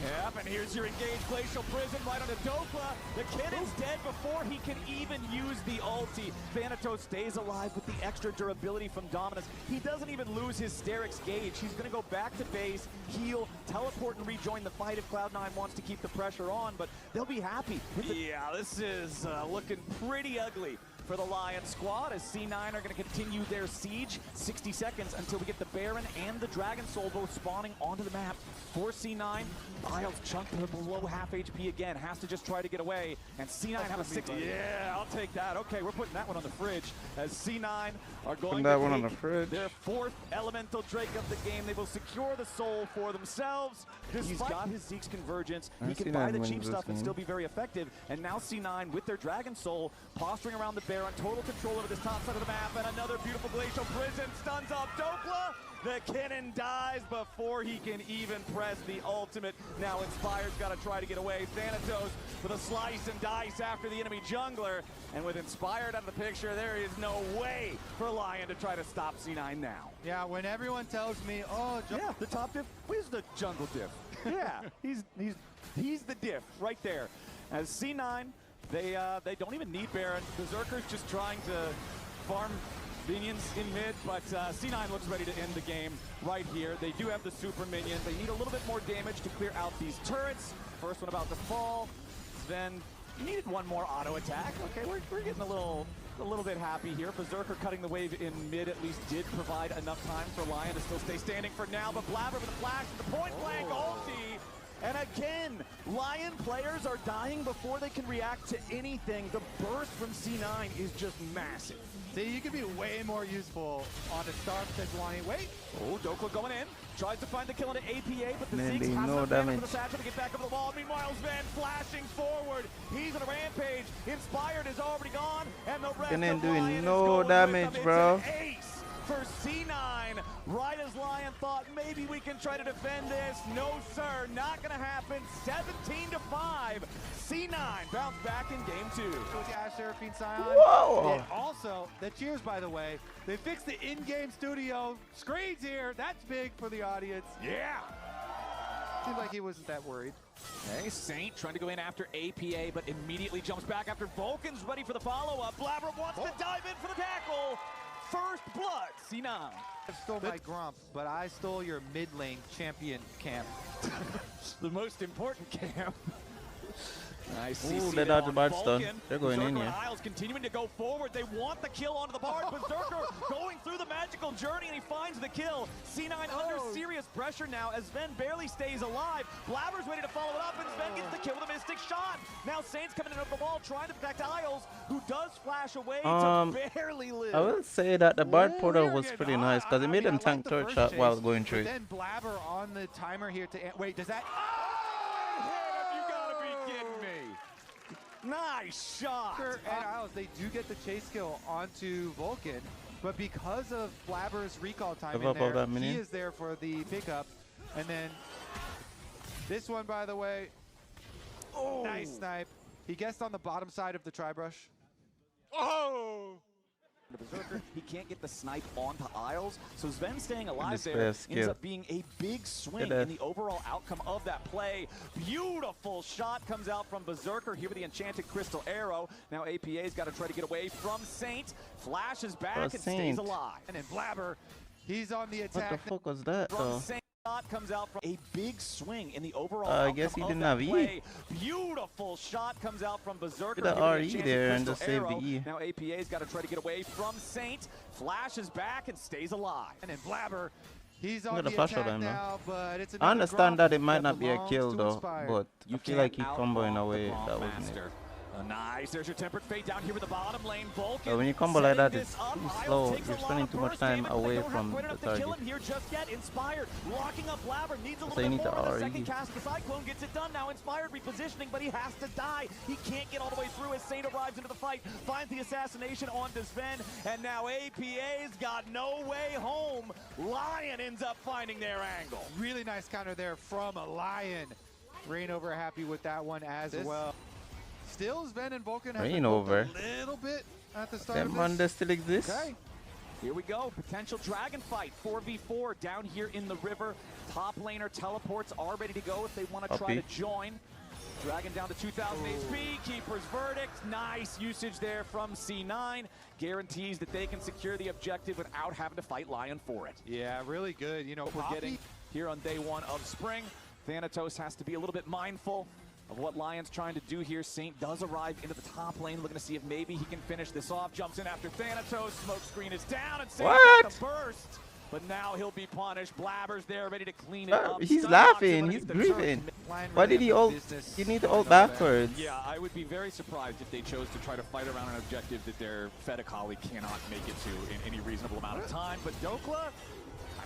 Yep, and here's your engaged Glacial Prison right on the Dokla. The kid is dead before he can even use the ulti. Thanatos stays alive with the extra durability from Dominus. He doesn't even lose his Sterix gauge. He's going to go back to base, heal, teleport, and rejoin the fight if Cloud9 wants to keep the pressure on, but they'll be happy. Yeah, this is looking pretty ugly for the Lion squad as C9 are going to continue their siege. 60 seconds until we get the Baron and the Dragon Soul both spawning onto the map for C9. Isles chunked to below half HP again, has to just try to get away, and C9 have a 60. Yeah, I'll take that. Okay, we're putting that one on the fridge as C9 are going that to one on take the fridge. their 4th elemental Drake of the game. They will secure the soul for themselves. He's got his Zeke's Convergence. He can buy the cheap stuff and still be very effective. And now C9 with their Dragon Soul posturing around the Baron, total control over this top side of the map, and another beautiful Glacial Prison stuns up Dokla. The cannon dies before he can even press the ultimate. Now Inspired's got to try to get away. Thanatos with a slice and dice after the enemy jungler. And with Inspired out of the picture, there is no way for Lion to try to stop C9 now. Yeah, when everyone tells me, oh, Yeah, the top diff. Where's the jungle diff? Yeah, he's the diff right there. As C9, they don't even need Baron. Berserker's just trying to farm minions in mid, but C9 looks ready to end the game right here. They do have the super minions. They need a little bit more damage to clear out these turrets. First one about to fall. Then needed one more auto attack. Okay, we're getting a little bit happy here. Berserker cutting the wave in mid at least did provide enough time for Lion to still stay standing for now, but Blabber with a flash, the point blank ulti. And again, Lion players are dying before they can react to anything. The burst from C9 is just massive. See, you can be way more useful on a Star Sejuani. Wait. Oh, Dokla going in. Tries to find the kill into APA, but the Man, Zeke's they has no enough damage damage. for the satchel to get back over the wall. Meanwhile, Sven flashing forward. He's on a rampage. Inspired is already gone, and the rest And then of doing Lion no is going damage, with them. bro. It's an ace for C9. Right as Lion thought maybe we can try to defend this. No, sir, not gonna happen. 17-5. C9 bounce back in game 2. With the Ash Seraphine Scion. Whoa! And also, the cheers, by the way, they fixed the in-game studio screens here. That's big for the audience. Yeah. Seems like he wasn't that worried. Okay, Saint trying to go in after APA, but immediately jumps back after Vulcan's ready for the follow-up. Blabber wants to dive in for the tackle. First blood, C9. I stole my Grump, but I stole your mid lane champion camp. The most important camp. Nice. Ooh, CC they there dodged the on bard stun. Vulcan. They're going in Berserker here. and Isles continuing to go forward. They want the kill onto the bard. Berserker going through the magical journey, and he finds the kill. C9 under serious pressure now as Sven barely stays alive. Blabber's ready to follow it up, and Sven gets the kill with a Mystic Shot. Now Saint's coming in over the wall, trying to protect Isles, who does flash away to barely live. I will say that the Bard Ooh, portal they're was getting pretty hot. nice because it I made mean, them I tank like the turret first shot chase, while going through but it. then Blabber on the timer here to wait, does that You gotta be kidding me. Nice shot. and Isles, they do get the chase kill onto Vulcan, but because of Blabber's recall time Give in up all there, that minion. he is there for the pickup. And then this one, by the way, nice snipe. He guessed on the bottom side of the tri-brush. Oh! The Berserker, he can't get the snipe onto Isles, so Sven staying alive This there fast ends skill. up being a big swing Good in the overall outcome of that play. Beautiful shot comes out from Berserker here with the Enchanted Crystal Arrow. Now APA's got to try to get away from Saint. Flashes back and stays Saint. alive. And then Blabber, he's on the What the Oh. attack. fuck was that From though? Saint shot comes out from a big swing in the overall I outcome guess he of didn't that have E. play. Beautiful shot comes out from Berserker. Did the here with RE Enchanted there and Crystal just saved the Arrow. E. Now APA's got to try to get away from Saint. Flashes back and stays alive. And then Blabber, he's I'm on gonna the flash attack out him now. now, but it's I another understand Grump that it might not be a belongs kill to though, Inspired. but I feel like he's comboing away. That wasn't it. Nice, there's your tempered fate down here with the bottom lane. Vulcan. But when you combo like that, setting it's this up. too Isles slow. takes a You're lot spending of too much burst time damage, but away they don't have from quite the enough to kill target. him here just yet. Inspired, locking up Blabber, needs a little So you bit need to more. The RE. second cast of the Cyclone gets it done. Now Inspired repositioning, but he has to die. He can't get all the way through as Saint arrives into the fight, finds the assassination onto Sven, and now APA's got no way home. Lion ends up finding their angle. Really nice counter there from a Lion. Reignover happy with that one as well. Still, Sven and Vulcan have been both Reignover. a little bit at the start That of one this. that still exists. Okay, here we go. Potential dragon fight, 4v4 down here in the river. Top laner teleports are ready to go if they want to try to Uppy. join. Dragon down to 2,000 HP. Keeper's verdict. Nice usage there from C9. Guarantees that they can secure the objective without having to fight Lion for it. Yeah, really good. You know, What we're Poppy, getting here on day one of spring. Thanatos has to be a little bit mindful of what Lion's trying to do here. Saint does arrive into the top lane, looking to see if maybe he can finish this off. Jumps in after Thanatos. Smoke screen is down, and Saint got the burst. But now he'll be punished. Blabber's there, ready to clean it up. He's Stun knocks him laughing. underneath He's the grieving. turret. Why did he ult? You need to ult backwards. Yeah, I would be very surprised if they chose to try to fight around an objective that their Fedakali cannot make it to in any reasonable amount of time. But Dokla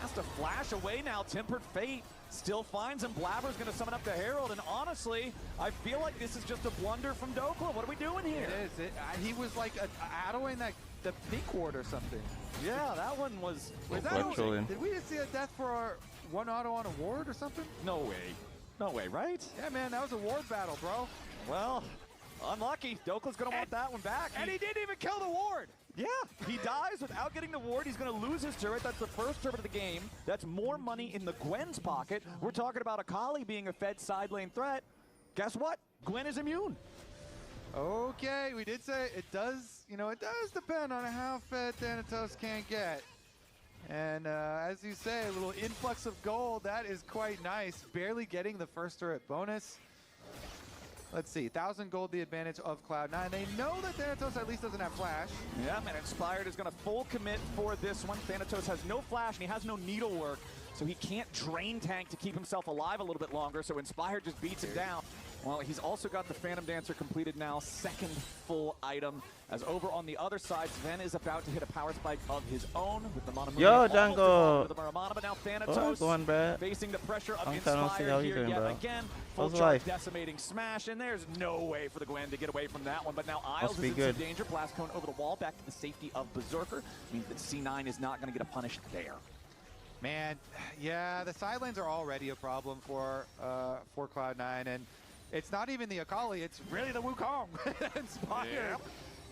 has to flash away now. Tempered Fate still finds him. Blabber's going to summon up the Herald, and honestly, I feel like this is just a blunder from Dokla. What are we doing here? It is. He was like shadowing the pink ward or something. Yeah, that one was... Did we just see a death for our one auto on a ward or something? No way. No way, right? Yeah, man, that was a ward battle, bro. Well, unlucky. Dokla's going to want that one back. And he didn't even kill the ward. Yeah, he dies without getting the ward. He's going to lose his turret. That's the first turret of the game. That's more money in the Gwen's pocket. We're talking about Akali being a fed side lane threat. Guess what? Gwen is immune. Okay, we did say it does, it does depend on how fed Thanatos can get. And as you say, a little influx of gold, that is quite nice. Barely getting the first turret bonus. Let's see, 1,000 gold the advantage of Cloud9. They know that Thanatos at least doesn't have flash. Yeah, and Inspired is going to full commit for this one. Thanatos has no flash and he has no needlework, so he can't drain tank to keep himself alive a little bit longer, so Inspired just beats him down. Well, he's also got the Phantom Dancer completed now, second full item. As over on the other side, Sven is about to hit a power spike of his own with the Mono. Yo, Django! But now Thanatos facing the pressure of Inspired here yet again. Full charge decimating smash, and there's no way for the Gwen to get away from that one. But now Isles is in some danger. Blast Cone over the wall, back to the safety of Berserker. Means that C9 is not going to get a punish there. Man, yeah, the side lanes are already a problem for Cloud9, and it's not even the Akali, it's really the Wukong.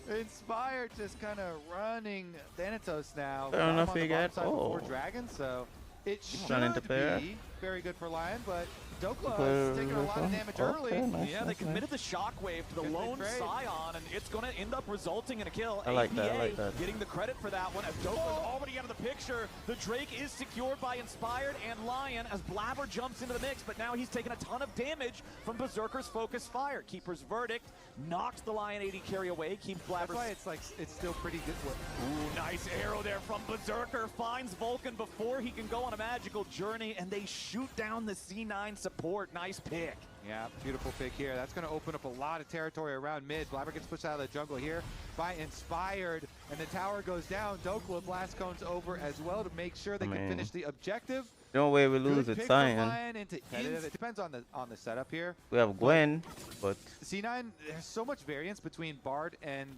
Inspired just kind of running Thanatos now. I don't know if he got four dragons, so it should be very good for Lion, but Dokla is taking a lot of damage early. Yeah, they committed the shockwave to the lone Scion, and it's going to end up resulting in a kill. I like that. Getting the credit for that one as Dokla's already out of the picture. The Drake is secured by Inspired and Lion as Blabber jumps into the mix, but now he's taken a ton of damage from Berserker's focus fire. Keeper's Verdict knocks the Lion 80 carry away, keeps Blabber. That's why it's still pretty good. Ooh, nice arrow there from Berserker. Finds Vulcan before he can go on a magical journey, and they shoot down the C9 support. Nice pick. Yeah, beautiful pick here. That's going to open up a lot of territory around mid. Blabber gets pushed out of the jungle here by Inspired, and the tower goes down. Dokla blast cones over as well to make sure they can finish the objective. No way we lose it, Cyan. It depends on the setup here. We have Gwen, but C9, there's so much variance between Bard and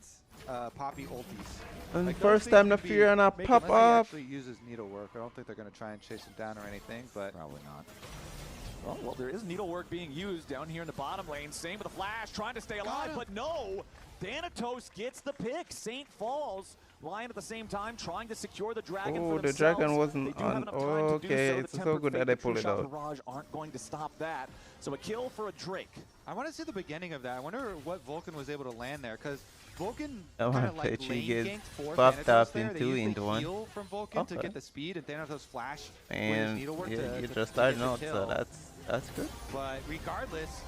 Poppy ultis. And like first time Naafiri and I pop up. He actually uses needlework. I don't think they're going to try and chase him down or anything, but probably not. Oh, well, there is needlework being used down here in the bottom lane. Same with the flash, trying to stay alive, but no! Thanatos gets the pick. Saint falls. Lion at the same time trying to secure the dragon for themselves. The dragon wasn't on. Okay, it's so good that they pulled it out. Barrage aren't going to stop that. So a kill for a Drake. I want to see the beginning of that. I wonder what Vulcan was able to land there, because Vulcan I kind of like lane ganked for Thanatos there. They used the heal from Vulcan to get the speed, and Thanatos flash and you just started out, so that's good. But regardless,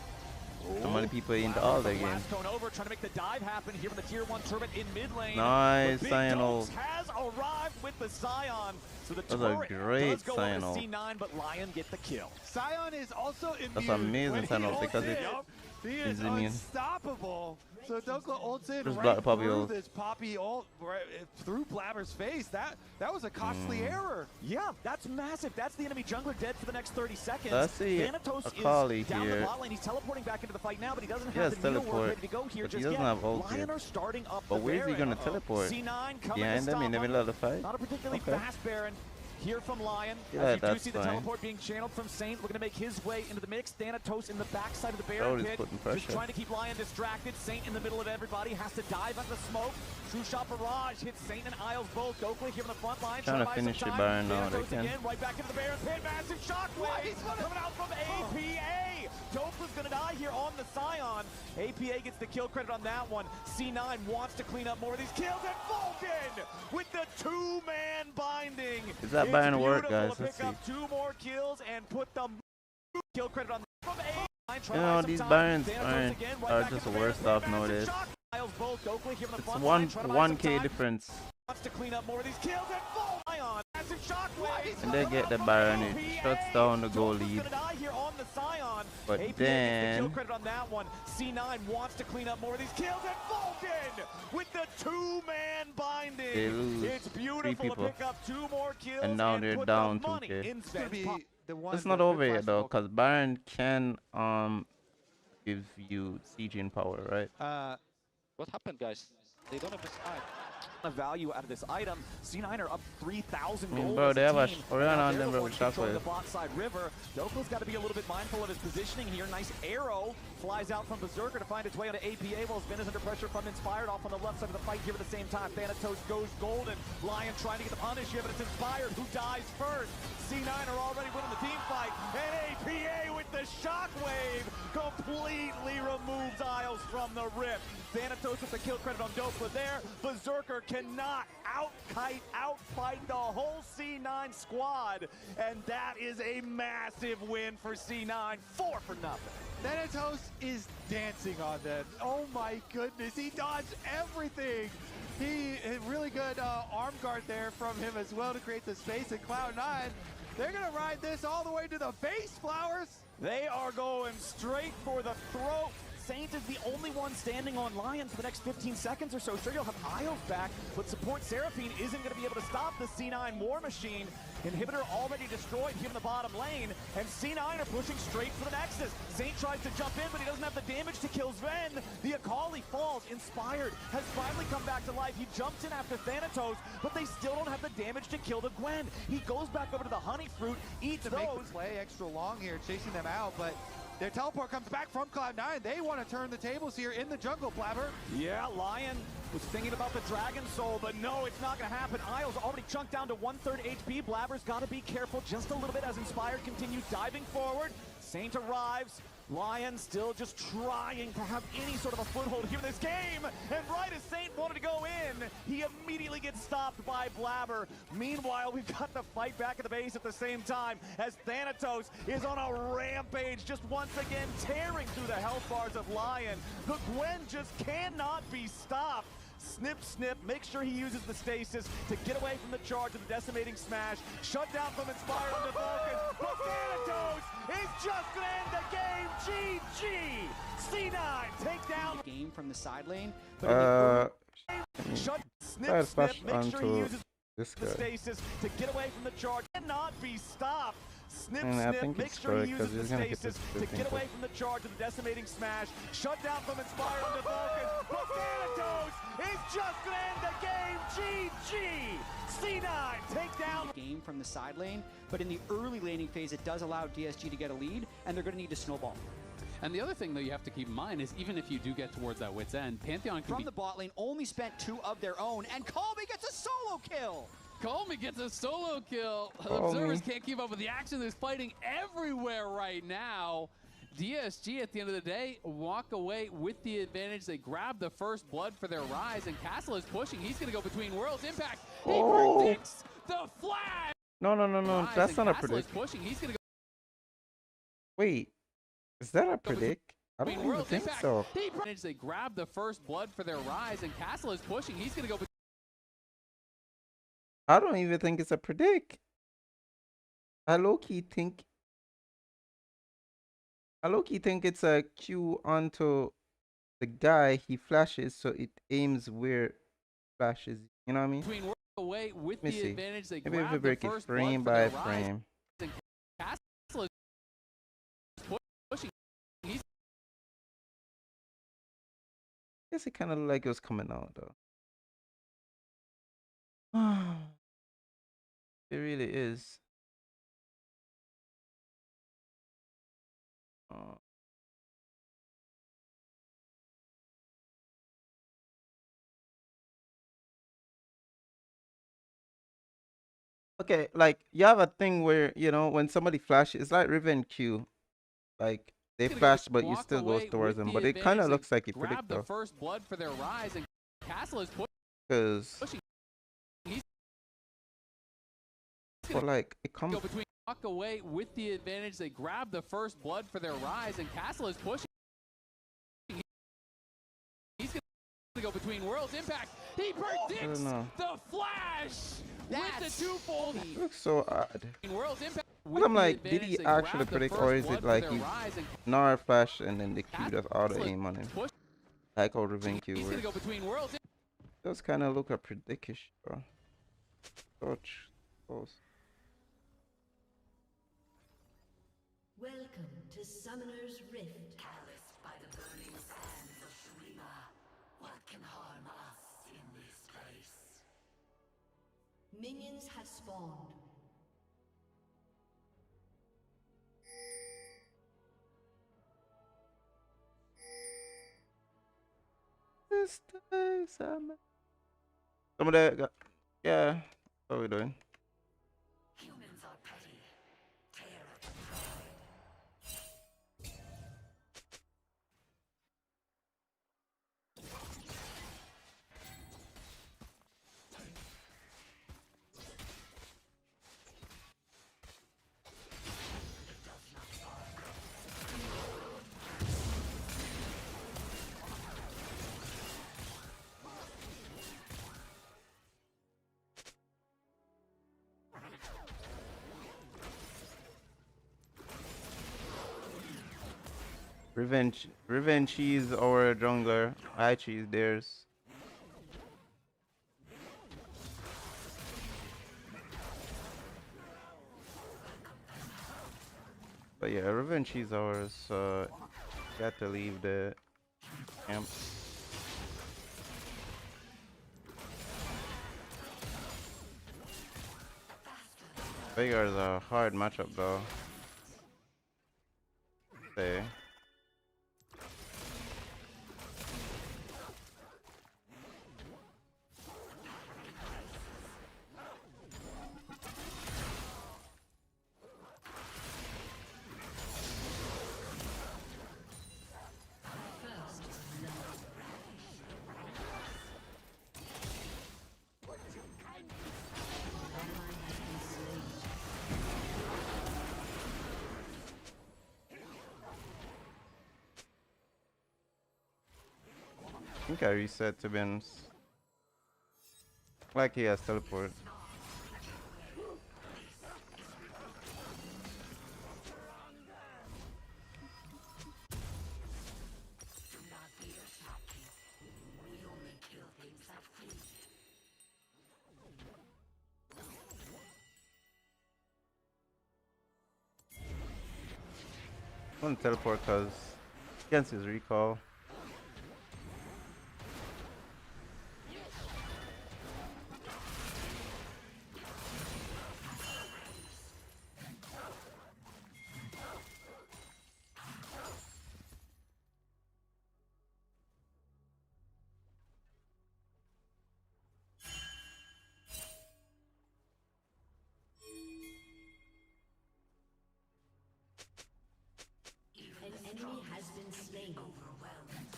so many people in all the game. Over, trying to make the dive happen here from the tier 1 turret in mid lane. Nice Scion ult. Has arrived with the Scion. So the turret does go over to C9, but Lion get the kill. Scion is also immune. That's amazing Scion ult because it is immune. Unstoppable. So Dokla ults in Just right through this Poppy ult, through Blabber's face. That was a costly error. Yeah, that's massive. That's the enemy jungler dead for the next 30 seconds. Let's see Thanatos Akali is down here. the bot lane. He's teleporting back into the fight now, but he doesn't have the needlework ready to go here just yet. Lion are starting up but the where's Baron. he going to teleport? C9 coming behind them in the middle of the fight? Not a particularly fast Baron. Here from Lion, yeah, as you do see the teleport being channeled from Saint, looking to make his way into the mix. Thanatos in the backside of the Baron pit, just trying to keep Lion distracted. Saint in the middle of everybody, has to dive under the smoke. True shot barrage hits Saint and Isles both. Dokla here on the front line, trying to finish your Baron now. Again, right back into the Baron pit, massive shockwave coming out from APA. Dokla's gonna die here on the Scion. APA gets the kill credit on that one. C9 wants to clean up more of these kills, and Vulcan with the two-man binding. Is that Baron work, guys? Let's pick up 2 more kills and put the kill credit on from A. You know, these Barons are just worse off nowadays. It's 1K difference. Wants to clean up more of these kills and full Ion. Massive shockwave. And they get the Baron, it shuts down the goal lead. But APA then gets the kill credit on that one. C9 wants to clean up more of these kills and Vulcan with the two-man binding. they lose It's 3 beautiful to people. pick up 2 more kills And now they're put down the money 2K. in It's gonna Sven's be the one. It's not over yet though, because Baron can give you sieging power, right? What happened, guys? They don't have the side. value out of this item. C9 are up 3,000 I mean, gold. bro, as they have a team. Orianna Now on they're them the with ones controlling Shockwave. the bot side river. Doko's got to be a little bit mindful of his positioning here. Nice arrow flies out from Berserker to find its way onto APA while Sven is under pressure from Inspired off on the left side of the fight here at the same time. Thanatos goes golden. Lion trying to get the punish here, but it's Inspired who dies first. C9 are already winning the team fight, and APA with the shockwave completely removes Isles from the rip. Thanatos with the kill credit on Dopa there. Berserker cannot outfight the whole C9 squad, and that is a massive win for C9, 4 for nothing. Thanatos is dancing on them. Oh my goodness, he dodged everything. He had really good arm guard there from him as well to create the space in Cloud9. They're gonna ride this all the way to the base, Flowers. They are going straight for the throat. Saint is the only one standing on Lion for the next 15 seconds or so. Sure, you'll have Isles back, but support Seraphine isn't going to be able to stop the C9 War Machine. Inhibitor already destroyed here in the bottom lane, and C9 are pushing straight for the Nexus. Saint tries to jump in, but he doesn't have the damage to kill Sven. The Akali falls. Inspired has finally come back to life. He jumps in after Thanatos, but they still don't have the damage to kill the Gwen. He goes back over to the Honey Fruit, eats To those. make the play extra long here, chasing them out, but their teleport comes back from Cloud9. They want to turn the tables here in the jungle, Blabber. Yeah, Lion was thinking about the Dragon Soul, but no, it's not going to happen. Isles already chunked down to 1/3 HP. Blabber's got to be careful just a little bit as Inspired continues diving forward. Saint arrives. Lion still just trying to have any sort of a foothold here in this game. And right as Saint wanted to go in, he immediately gets stopped by Blabber. Meanwhile, we've got the fight back at the base at the same time as Thanatos is on a rampage, just once again tearing through the health bars of Lion. The Gwen just cannot be stopped. Snip, snip, make sure he uses the stasis to get away from the charge of the decimating smash. Shut down from Inspired on the Vulcan, but Thanatos is just gonna end the game. GG! C9 take down game from the side lane. Shut, snip, Let's snip, flash make sure he onto uses this the guy. stasis to get away from the charge. Cannot be stopped. Snip, And I snip, think make it's sure he correct, 'cause uses he's the gonna hit stasis this to get away from the charge of the decimating smash. Shut down from Inspired on the Vulcan, but Thanatos is just gonna end the game. GG! C9 take down. Game from the side lane, but in the early laning phase, it does allow DSG to get a lead, and they're going to need to snowball. And the other thing, though, you have to keep in mind is even if you do get towards that wit's end, Pantheon can From the bot lane, only spent 2 of their own, and Colby gets a solo kill! Coleman gets a solo kill. The Colby. observers can't keep up with the action. There's fighting everywhere right now. DSG, at the end of the day, walk away with the advantage. They grab the first blood for their rise, and Castle is pushing. He's going to go between worlds. Impact. He predicts the flash. No, Rise, that's and not a Castle is predict. pushing. He's going to go Wait, is that a predict? I don't between even worlds. think Impact. so. He predicts. They grab the first blood for their rise, and Castle is pushing. He's going to go I don't even think it's a predict. I low-key think it's a Q onto the guy. He flashes, so it aims where flashes. You know what I mean? between worlds away with Let me the see. advantage. They Maybe if we grab the break it first frame blood for by their rise. frame. Castle is pushing. He's Guess it kind of looked like it was coming out though. It really is. Okay, like you have a thing where you know when somebody flashes, it's like Riven Q, like they gonna flash but you walk still goes away towards with them, the but it kind of advantage. looks like They he predict grab the though, first blood for their rise, and Castle is because pushing. He's but like it go comes between walk away with the advantage. They grab the first blood for their rise, and Castle is pushing. He's going to go between worlds. Impact. He predicts the flash with the twofold. It looks so odd. Worlds Impact. But I'm like, did he actually predict, or is it like he Nara flash and then the Q does auto aim on him? Like how Riven Q He's going to works. go between worlds. Does kind of look a predictish, bro. Such close. Welcome to Summoner's Rift. Calloused by the burning sands of Shurima, what can harm us in this place? Minions have spawned. Some of that got, yeah. What are we doing? Humans are petty. Tear at the pride. Revenge cheese our jungler. I cheese theirs. But yeah, revenge cheese ours. So got to leave the camp. Veigar is a hard matchup though. Say. I think I reset, to be honest. Like he has teleport. Do not fear, shopkeep. We only kill things that feed. I want to teleport because against his recall. An enemy has been slain. Overwhelmed.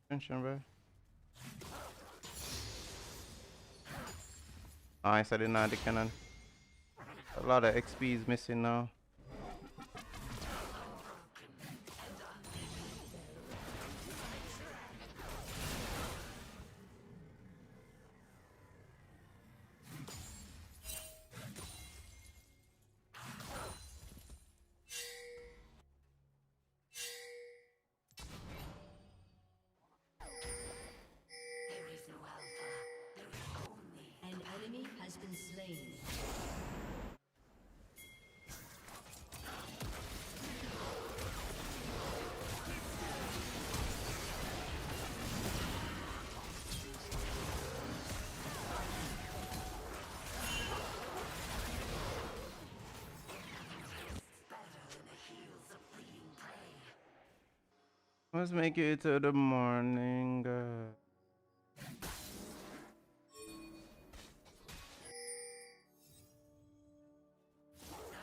Attention, bro. Nice, I didn't know the cannon. A lot of XP is missing now. There is no alpha. There is only An enemy has been slain. better than the heels of fleeing prey. Let's make it to the morning.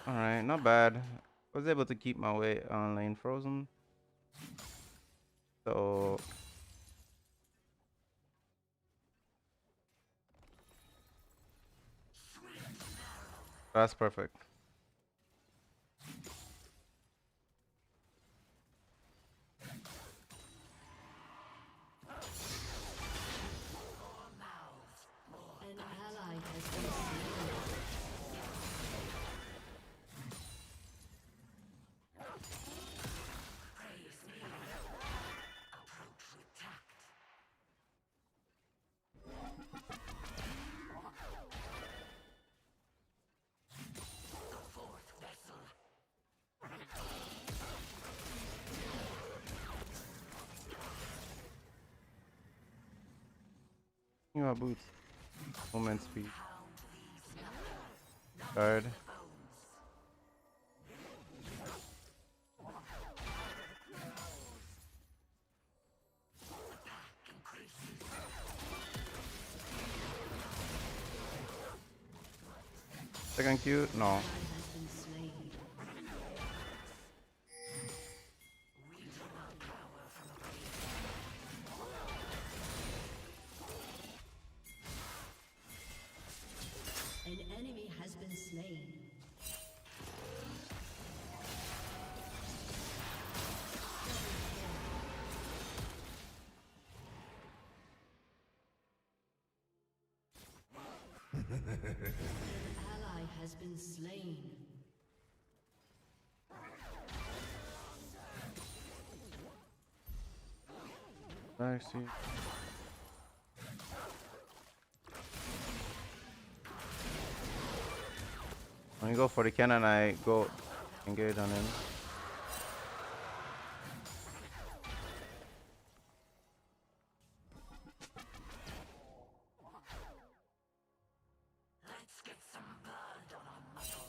Alright, not bad. Was able to keep my way on lane frozen. So That's perfect. An ally has been slain. You know, boots. Movement speed. Guard. Second Q? No. Has been slain. An enemy has been slain. An ally has been slain. I see. When you go for the cannon, I go engage on him. Let's get some blood on our muscles.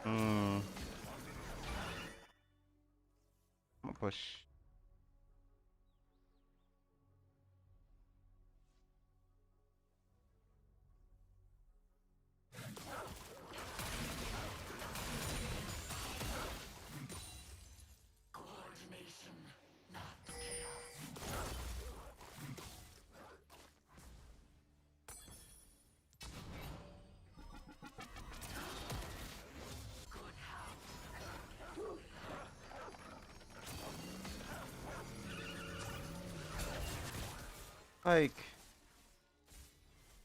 I'm gonna push. Coordination, not chaos. Good help. Like,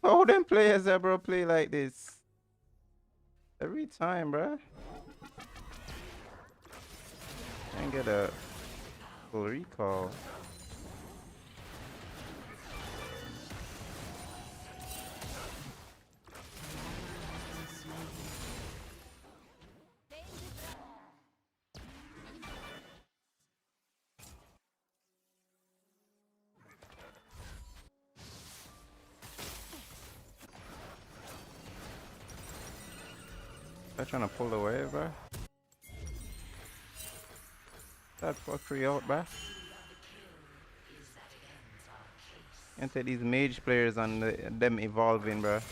oh, them players that bro play like this every time, bruh. And get a full recall. They're trying to pull away, bruh. That fuckery out, bruh. Can't take these mage players on them evolving, bruh.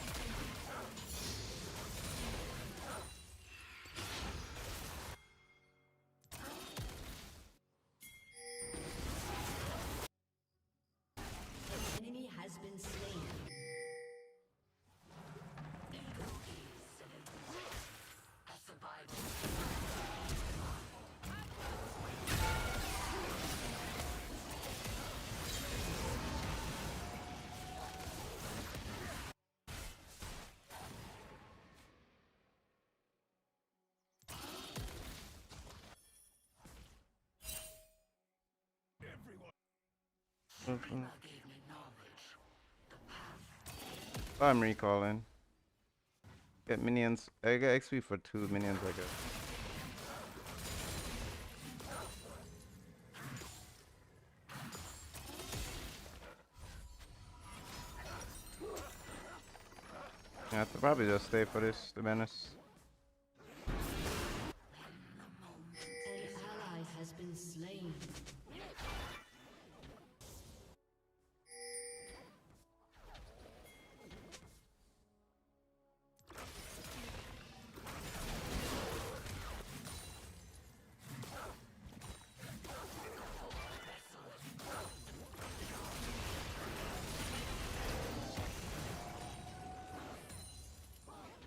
An enemy has been slain. A survivor. Gave me knowledge. I'm recalling. Get minions. I get XP for 2 minions, I guess. I have to probably just stay for this, to be honest. An ally has been slain.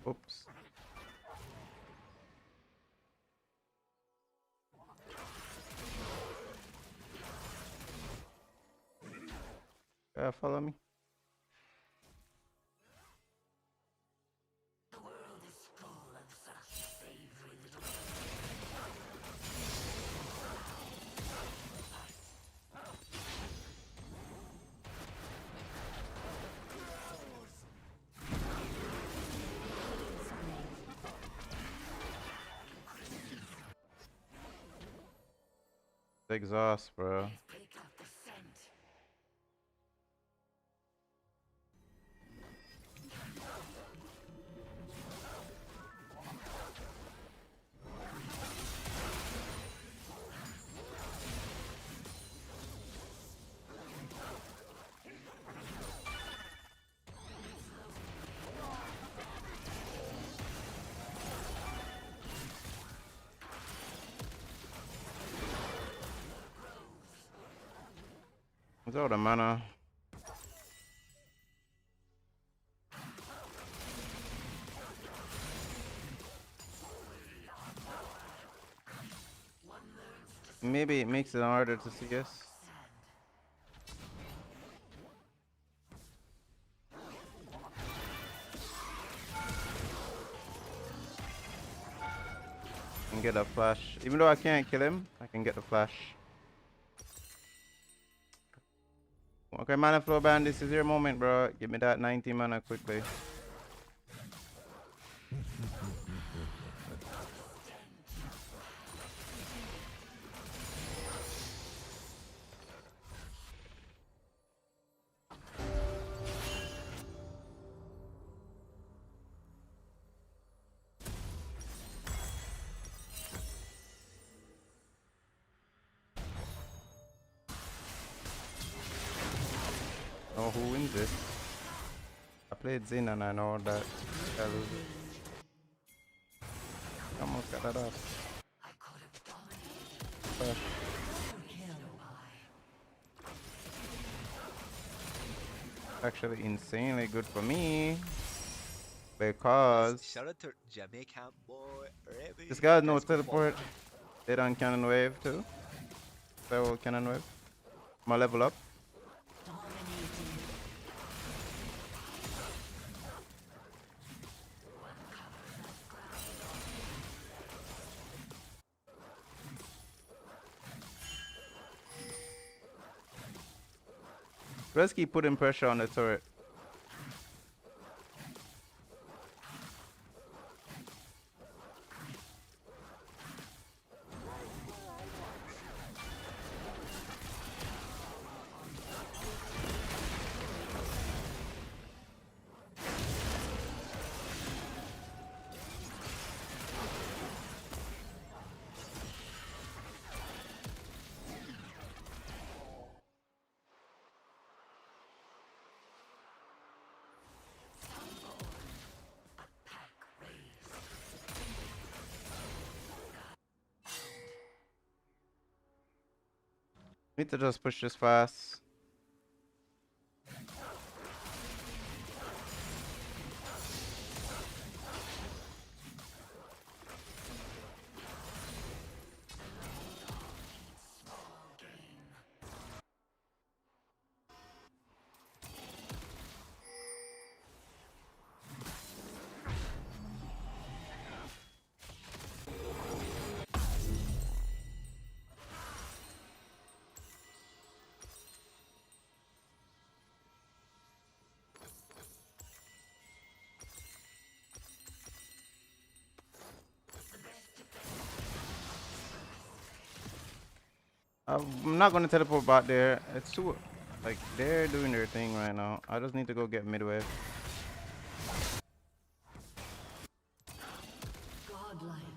Oops. Follow me. The world is full of such savory little Exhaust, bro. pick up the scent. What's all the mana? Maybe it makes it harder to see us. Can get a flash. Even though I can't kill him, I can get the flash. Okay, mana flow band, this is your moment, bro. Give me that 90 mana quickly. Oh, who wins this? I played Zin and I know that I lose it. Almost got that off. Flash. Actually insanely good for me because Shout out to Jamaican boy. Raveydemon. this guy has no Guys, go teleport. They done cannon wave too. They will cannon wave. I'm gonna level up. Let's keep putting pressure on the turret. Need to just push this fast. I'm not gonna teleport back there. It's too like they're doing their thing right now. I just need to go get midway. Godlike.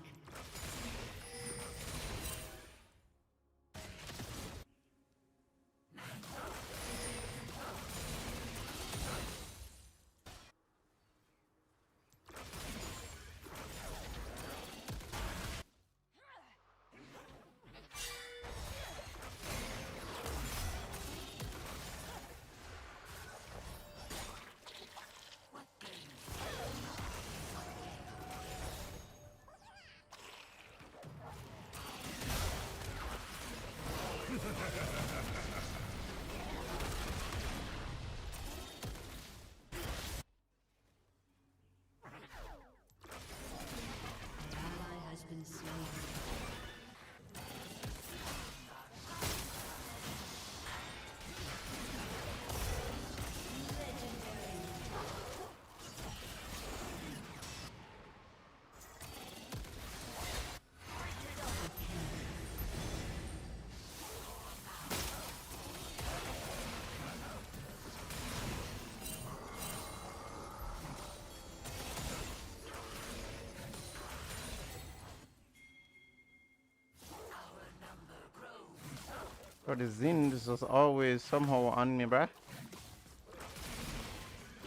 But the Zin is just always somehow on me, bruh.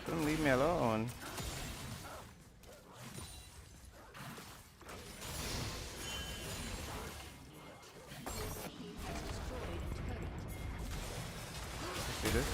Don't leave me alone. See this?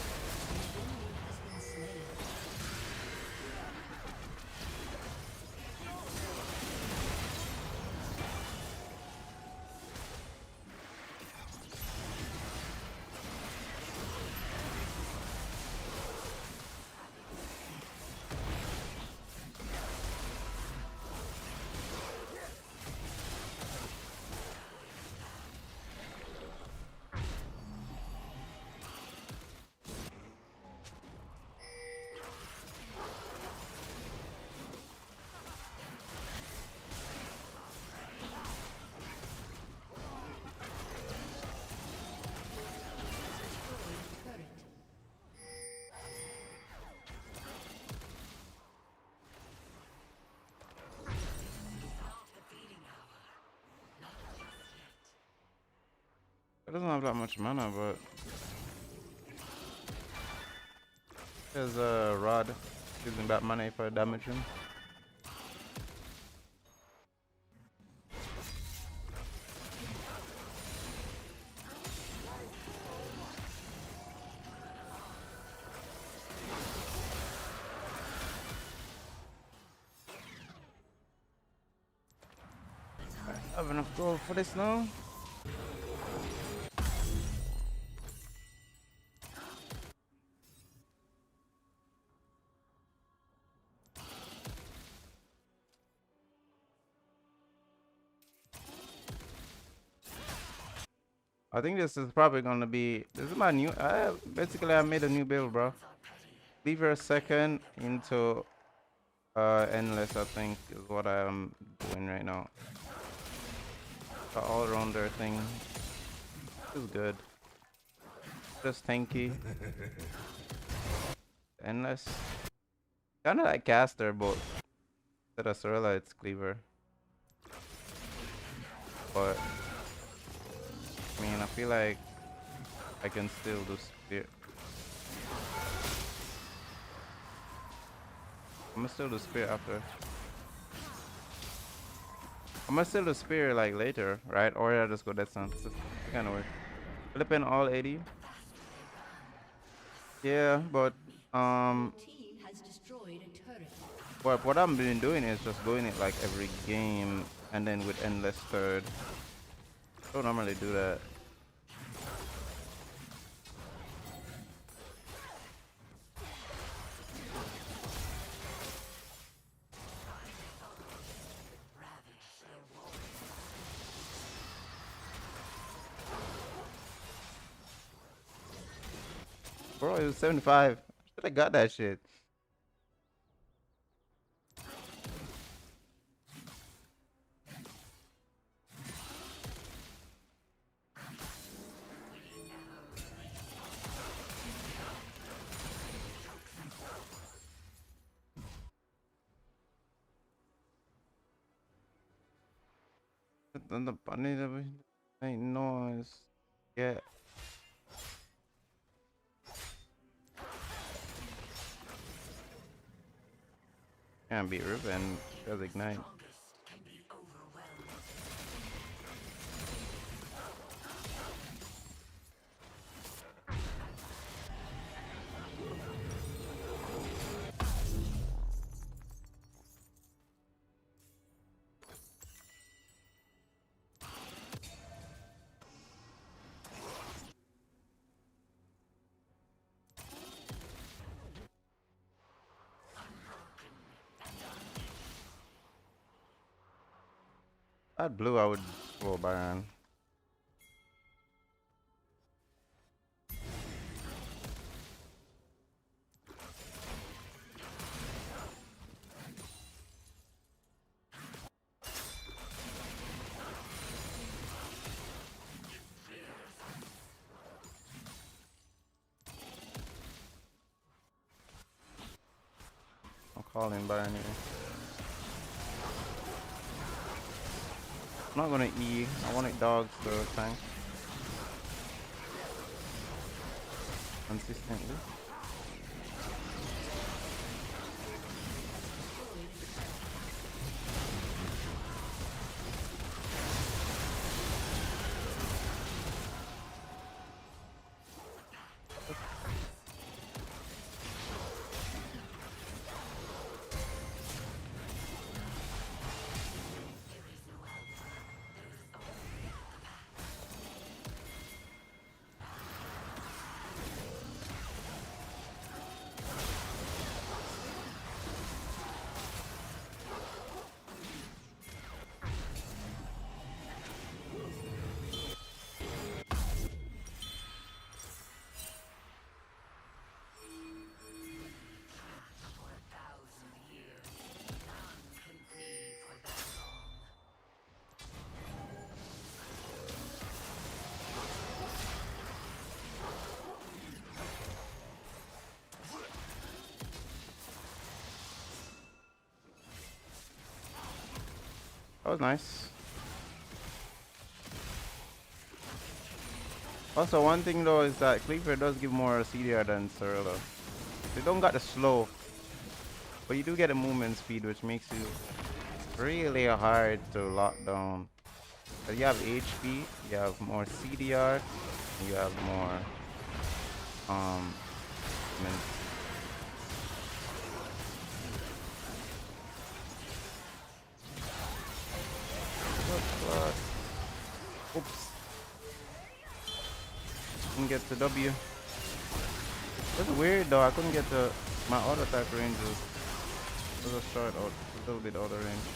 It doesn't have that much mana, but there's a rod using that mana if I damage him. I have enough gold for this now. I think this is probably gonna be. This is my new. Basically, I made a new build, bro. Leave her a second into endless. I think is what I'm doing right now. The all-rounder thing is good. Just tanky. Endless. Kind of like caster, but instead of Sorella, it's cleaver. But I mean, I feel like I can still do spear. I'm gonna still do spear after. I'm gonna still do spear like later, right? Or I just go death stance. It's kind of weird. Flipping all 80. Yeah, but Team has destroyed a turret. what I'm been doing is just going it like every game, and then with endless third. Don't normally do that. Bro, it was 75. Should have got that shit. Then the bunny that we ain't noise. Yeah. Can't beat Riven. Does ignite. At blue, I would go Baron. I'm calling Baron here. I'm not gonna E. I want it dogs to tank. consistently. That was nice. Also, one thing though is that Cleaver does give more CDR than Cirilla. They don't got the slow, but you do get a movement speed, which makes you really hard to lock down. But you have HP, you have more CDR, and you have more movement. Oops. Couldn't get the W. That's weird though, I couldn't get my auto attack range was a short out, a little bit out of range.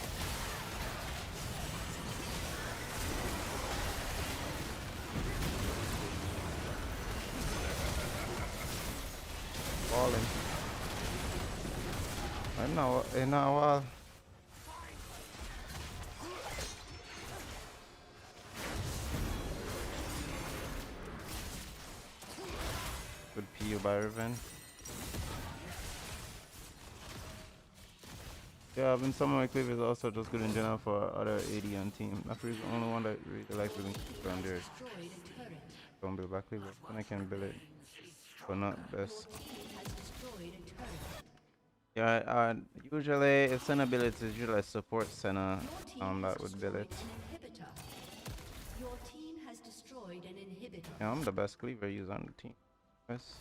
Falling. I know, in a while. Good PU by Riven. Yeah, I've been some of my Cleaver is also just good in general for other AD on team. Naafiri's the only one that really likes building Cleaver on there. Don't build back Cleaver. Then I can build it, but not best. Yeah, usually if Senna ability is usually a support Senna, that would build it. Your team has destroyed an inhibitor. Yeah, I'm the best Cleaver user on the team. Yes.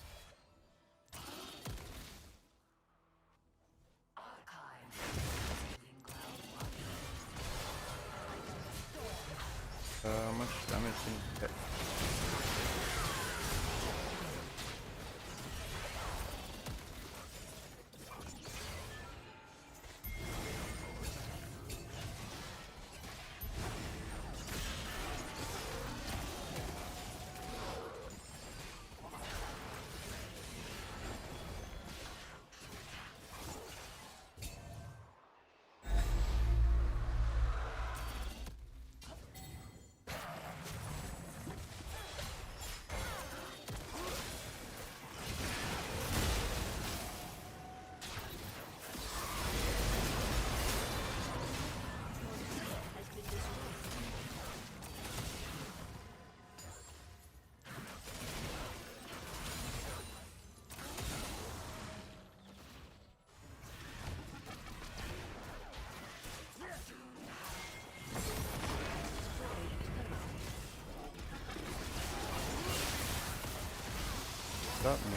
How much damage can you get? Got me.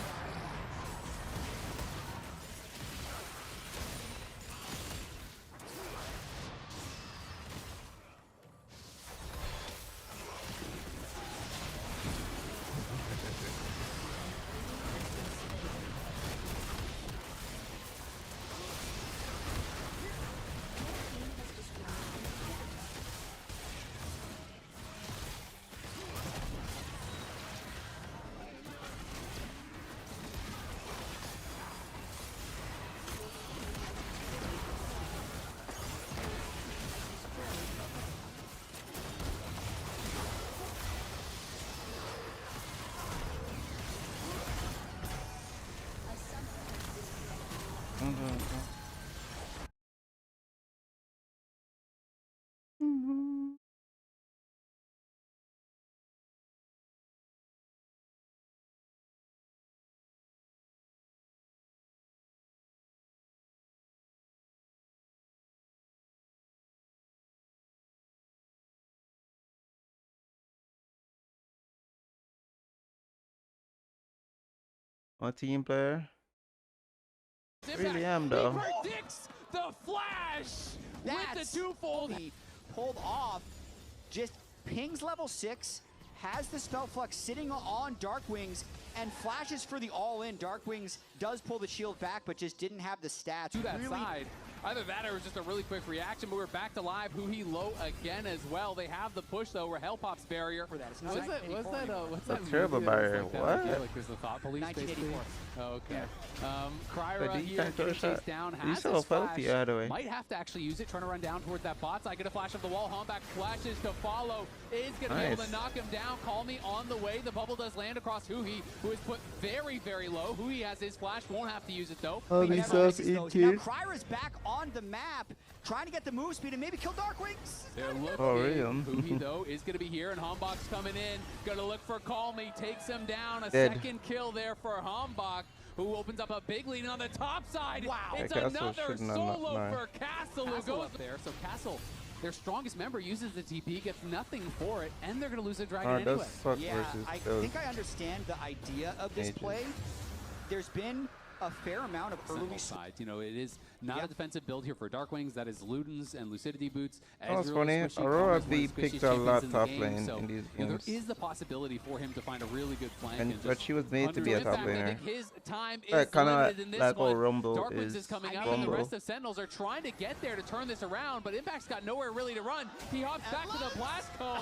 I'm a team player. Impact, Really am he though. predicts the flash with That's the twofold. he pulled off. Just pings level 6, has the spell flux sitting on Darkwings, and flashes for the all-in. Darkwings does pull the shield back, but just didn't have the stats. To that Really side. Either that or it was just a really quick reaction, but we're back to live. Huhi low again as well. They have the push though. Rahel pops barrier. for that. It's What's not that? What's that? What's That's that? terrible movie that was barrier. like that? What? Yeah, like there's the thought police. 1984. Oh, okay. But Kryra he here can't throw a getting shot. chased down. He's Has so his filthy flash. out of the way. Might have to actually use it. Trying to run down towards that bot side. Get a flash of the wall. Homback flashes to follow. Is going to be able to Nice. knock him down. Call me on the way. The bubble does land across Huhi, who is put very, very low. Huhi has his flash. Won't have to use it though. Oh, He he's never so misses those. Now ET. Kryra's back on the map, trying to get the move speed and maybe kill Darkwings. They're looking. Oh, real? Huhi, though, is going to be here, and Hombach's coming in. Going to look for Call Me. Takes him down. A Dead. second kill there for Hombach, who opens up a big lead on the top side. Wow. It's Yeah, Castle another shouldn't have solo knocked for Castle, who goes up there. So Castle, their strongest member, uses the TP, gets nothing for it, and they're going to lose the dragon Oh, anyway. does suck Yeah, versus I those. think I understand the idea of this Ages. play. There's been a fair amount of early Sentinel side. You know, it is not Yep. a defensive build here for Darkwings. That is Ludens and Lucidity boots. That was Ezreal, funny. squishy, Aurora Karma's one of B the squishy picked a champions lot in the top game, lane so, in these you know, games. there is the possibility for him to find a really good flank. And- And but just she was made to be a under top impact. I laner. think his time is Kinda limited in this like how one. Rumble Darkwings is coming up, Rumble. and the rest of Sentinels are trying to get there to turn this around, but Impact's got nowhere really to run. He hops back to the blast cone.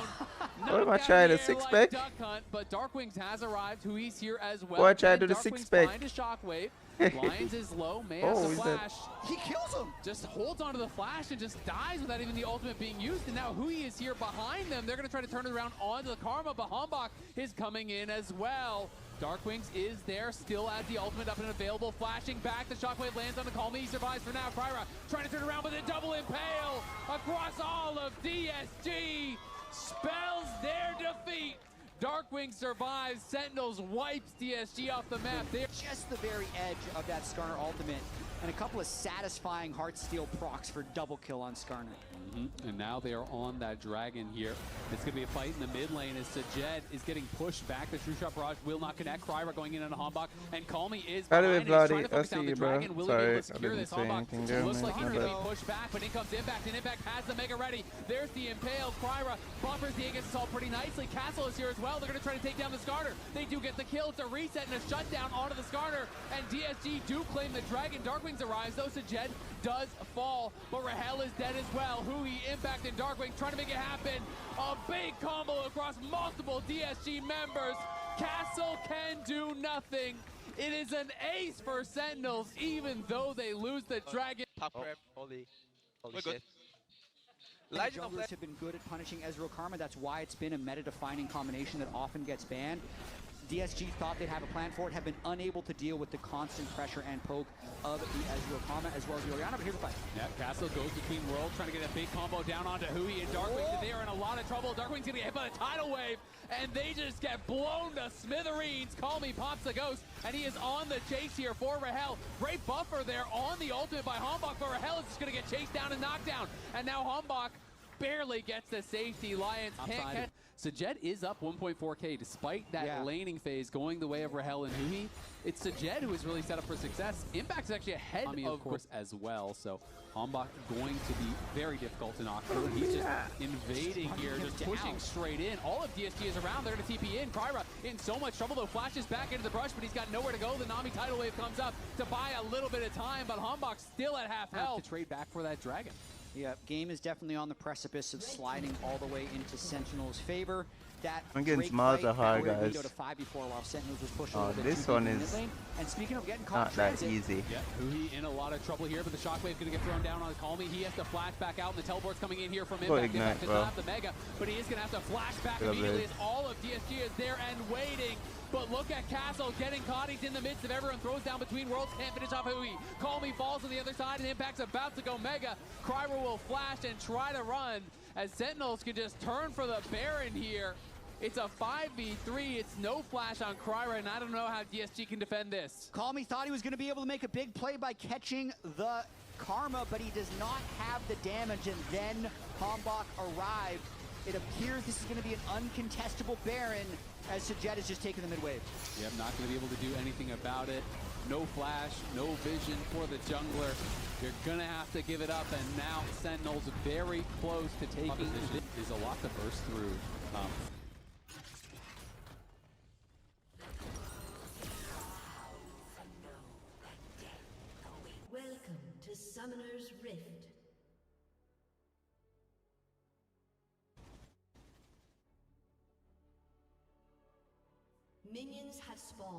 What am I knocked trying out to in the air six like pack? Duck Hunt, but Darkwings has arrived, who he's here as well. What I try to And do the Darkwings six pack? Find a shockwave. Lions is low, may have Oh, the he's dead. flash. He kills him. Just holds onto the flash and just dies without even the ultimate being used. And now Hui is here behind them. They're going to try to turn it around onto the Karma, but Hombach is coming in as well. Darkwings is there, still as the ultimate up and available. Flashing back, the shockwave lands on the Call Me. He survives for now. Kryra trying to turn around with a double impale across all of DSG. Spells their defeat. Darkwing survives. Sentinels wipes DSG off the map. They're Just the very edge of that Skarner ultimate, and a couple of satisfying Heartsteel procs for double kill on Skarner. And now they are on that dragon here. It's going to be a fight in the mid lane as Sajed is getting pushed back. The True Shot Barrage will not connect. Kryra going in on a Hombach, and Call Me is By the way, behind. He's trying Bloody, to I focus see down the you, bro. dragon. Will he be Sorry, able I to secure didn't this say Hombach? anything there, Looks man. like he's My going to bad. be pushed back, but in comes Impact, and Impact has the Mega ready. There's the Impale. Kryra buffers the Aegis Assault pretty nicely. Castle is here as well. They're going to try to take down the Skarner. They do get the kill. It's a reset and a shutdown onto the Skarner, and DSG do claim the dragon. Darkwings arrives, though Sajed does fall, but Rahel is dead as well. Hui, Impact, and Darkwing trying to make it happen. A big combo across multiple DSG members. Castle can do nothing. It is an ace for Sentinels, even though they lose the dragon. Top rep, holy We're shit. good. The Legend of junglers have been good at punishing Ezreal Karma. That's why it's been a meta-defining combination that often gets banned. DSG thought they'd have a plan for it, have been unable to deal with the constant pressure and poke of the Ezreal Karma as well as the Orianna, but here's the fight. Yeah, Castle goes between worlds, trying to get a big combo down onto Hui and Darkwing. Oh. They are in a lot of trouble. Darkwing's gonna get hit by a tidal wave, and they just get blown to smithereens. Call Me pops the ghost, and he is on the chase here for Rahel. Great buffer there on the ultimate by Hombach, but Rahel is just gonna get chased down and knocked down. And now Hombach barely gets the safety. Lions can't catch. Sajed is up 1.4k despite that laning phase going the way of Rahel and Hui. It's Sajed who is really set up for success. Impact's actually ahead of course as well, so Hombach going to be very difficult to knock through. And he's just invading here, just pushing straight in. All of DSG is around. They're going to TP in. Kryra in so much trouble, though. Flashes back into the brush, but he's got nowhere to go. The Nami tidal wave comes up to buy a little bit of time, but Hombach still at half health to trade back for that dragon. Yeah, game is definitely on the precipice of sliding all the way into Sentinel's favor. That I'm getting Drake smiles fight at hard, powered guys. Vito to 5 before while Sentinels was pushing Oh, a little bit this too one deep in is mid lane. And speaking of getting caught Not in that transit, easy. Yeah, Hui in a lot of trouble here, but the shockwave's going to get thrown down on Call Me. He has to flash back out, and the teleport's coming in here from Go Impact. Ignite, Impact does bro. not have the Mega, but he is going to have to flash back Good immediately bit. as all of DSG is there and waiting. But look at Castle getting caught. He's in the midst of everyone. Throws down between worlds. Can't finish off Hui. Call Me falls on the other side, and Impact's about to go Mega. Kryra will flash and try to run as Sentinels can just turn for the Baron here. It's a 5v3. It's no flash on Kryra, and I don't know how DSG can defend this. Call Me thought he was going to be able to make a big play by catching the Karma, but he does not have the damage, and then Hombach arrived. It appears this is going to be an uncontestable Baron as Sajet is just taking the mid wave. Yep, not going to be able to do anything about it. No flash, no vision for the jungler. You're going to have to give it up, and now Sentinel's very close to taking position. Is a lot to burst through. Welcome to Summoner's Rift. Minions have spawned.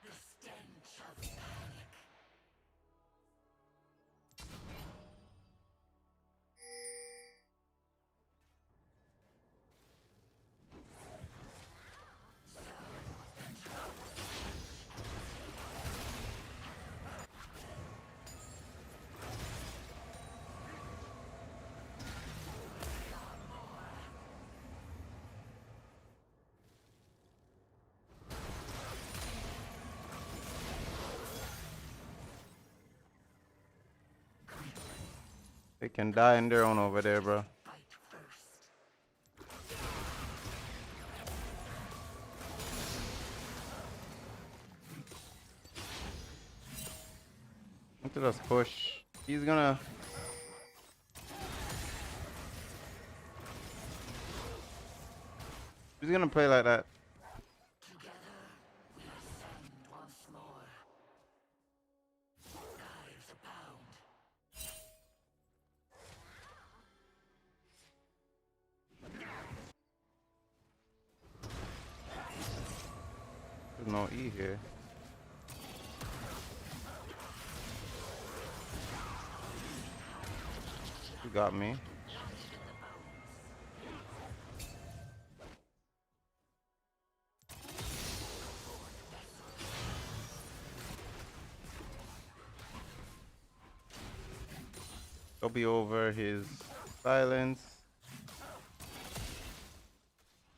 The stench of panic. They can die in their own over there, bro. Need to just push. He's gonna. He's gonna play like that. Together we ascend once more. Knives abound. There's no E here. You got me. He'll be over his silence.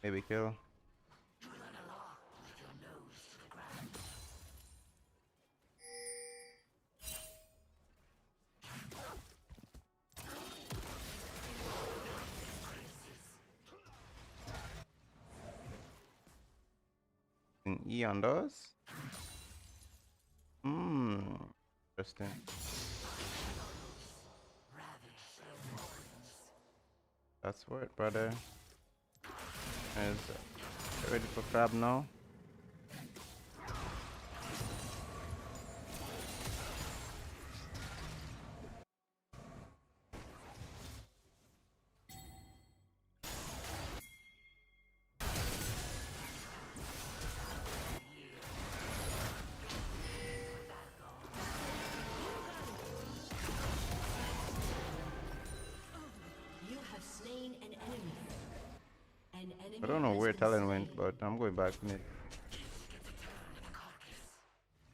Maybe kill. An E on those? Interesting. That's it, brother. Get ready for crab now. You have slain an enemy. An enemy I don't know has where been Talon slain. went, but I'm going back mid.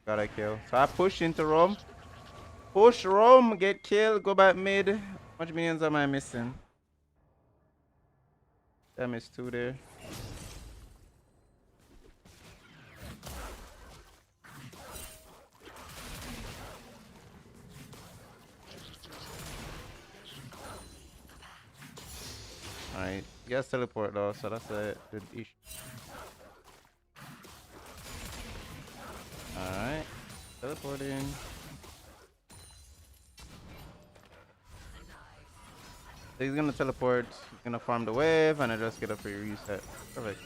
Gotta kill. So I push into Rome. Push Rome, get killed, go back mid. How much minions am I missing? I missed 2 there. Alright, you guys teleport though, so that's a good issue. Alright, teleporting. So he's gonna teleport, he's gonna farm the wave, and I just get a free reset. Perfect.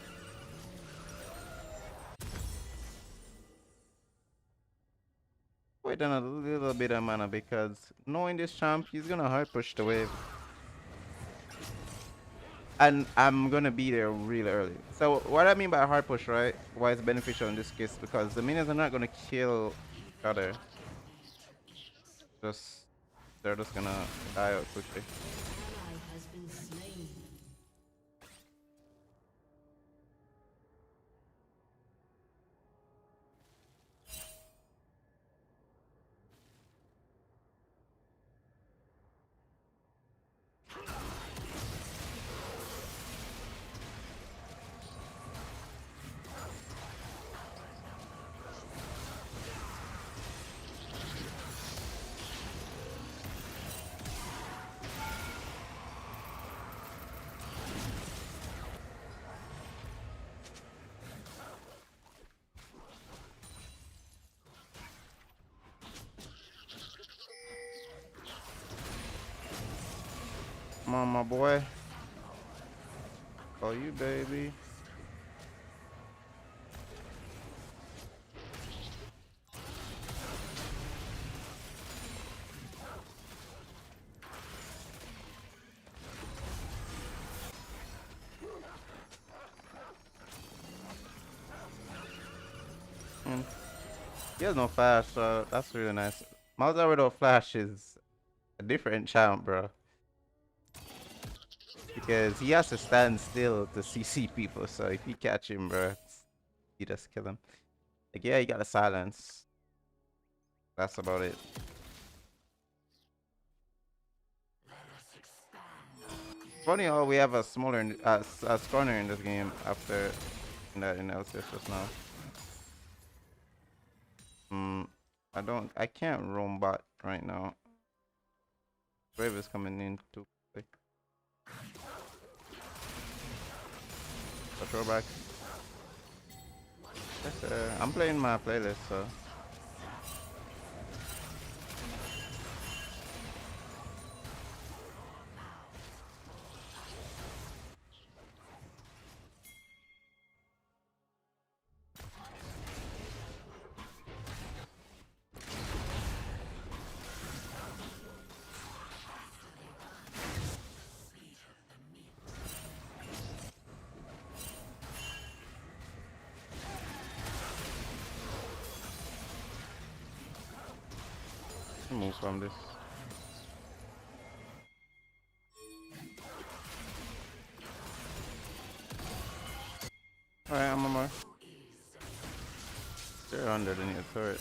Wait down a little bit of mana because knowing this champ, he's gonna hard push the wave. And I'm gonna be there really early. So what I mean by hard push, right? Why it's beneficial in this case? Because the minions are not gonna kill each other. They're just gonna die out quickly. Ally has been slain. Come on, my boy. Call you, baby. He has no flash, so that's really nice. Malzahar without flash is a different champ, bro. Because he has to stand still to CC people, so if you catch him, bro, you just kill him. Like, yeah, he got a silence. That's about it. Funny how we have a smaller, a corner in this game after that in LCS just now. I can't roam bot right now. Brave is coming in too quick. Control back. Yes, I'm playing my playlist, so. Move from this. Alright, I'm on more. They're under the new turret.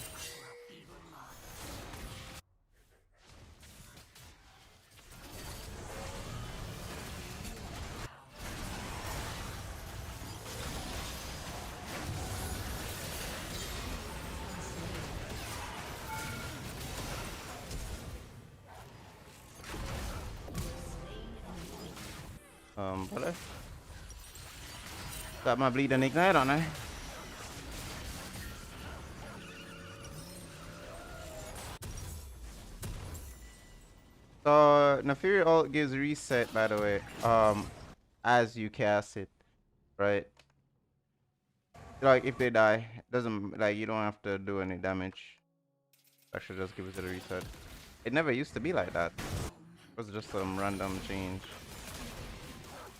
Boleh. Got my bleeding ignite on there. So Naafiri ult gives reset, by the way. As you cast it, right? Like if they die, doesn't like you don't have to do any damage. Actually, just gives it a reset. It never used to be like that. It was just some random change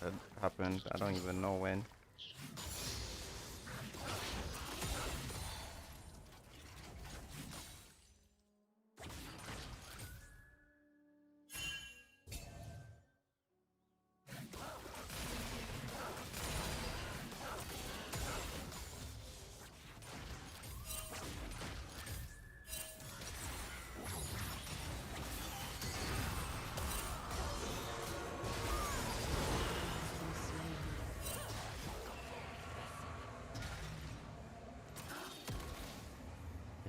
that happened. I don't even know when.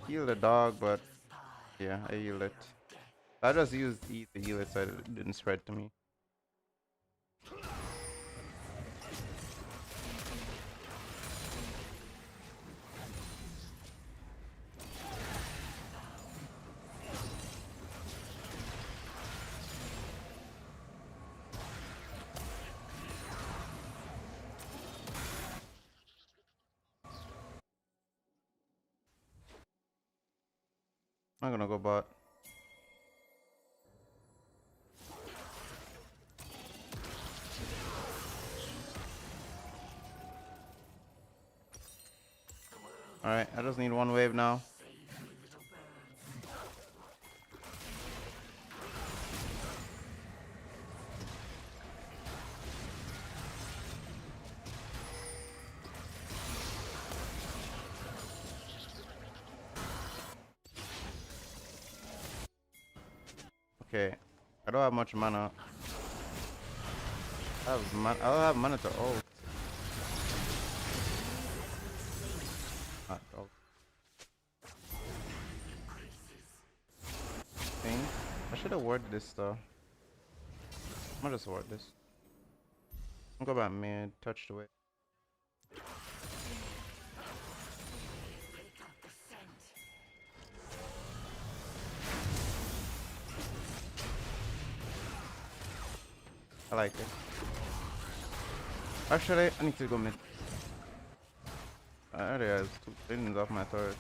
Heal the dog, but yeah, I healed it. I just used E to heal it so it didn't spread to me. I'm gonna go bot. Alright, I just need one wave now. Okay, I don't have much mana. I don't have mana to ult. Not ult. Thing. I should have warded this though. I'm gonna just ward this. I'm gonna go back mid, touch the way. I like it. Actually, I need to go mid. I already has 2 billions off my turret.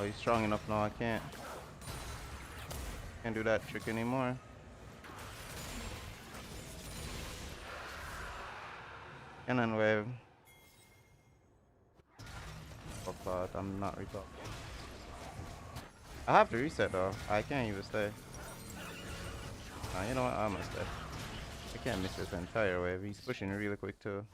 Oh, he's strong enough now. I can't do that trick anymore. Cannon wave. Oh god, I'm not recall. I have to reset though. I can't even stay. Nah, you know what? I must stay. I can't miss this entire wave. He's pushing really quick too.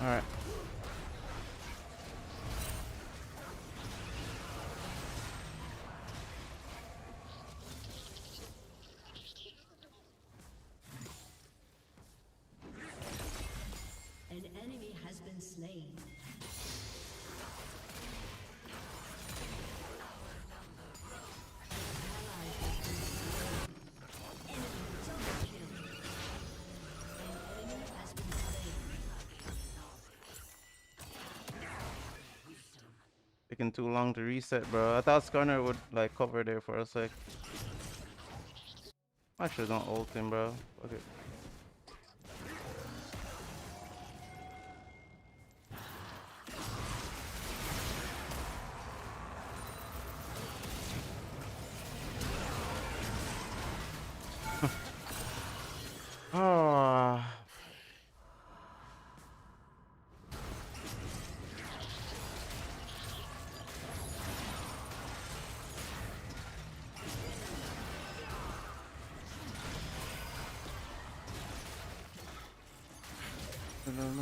Alright. An enemy has been slain. Taking too long to reset, bro. I thought Skarner would like cover there for a sec. Actually, don't ult him, bro. Fuck it. Oh.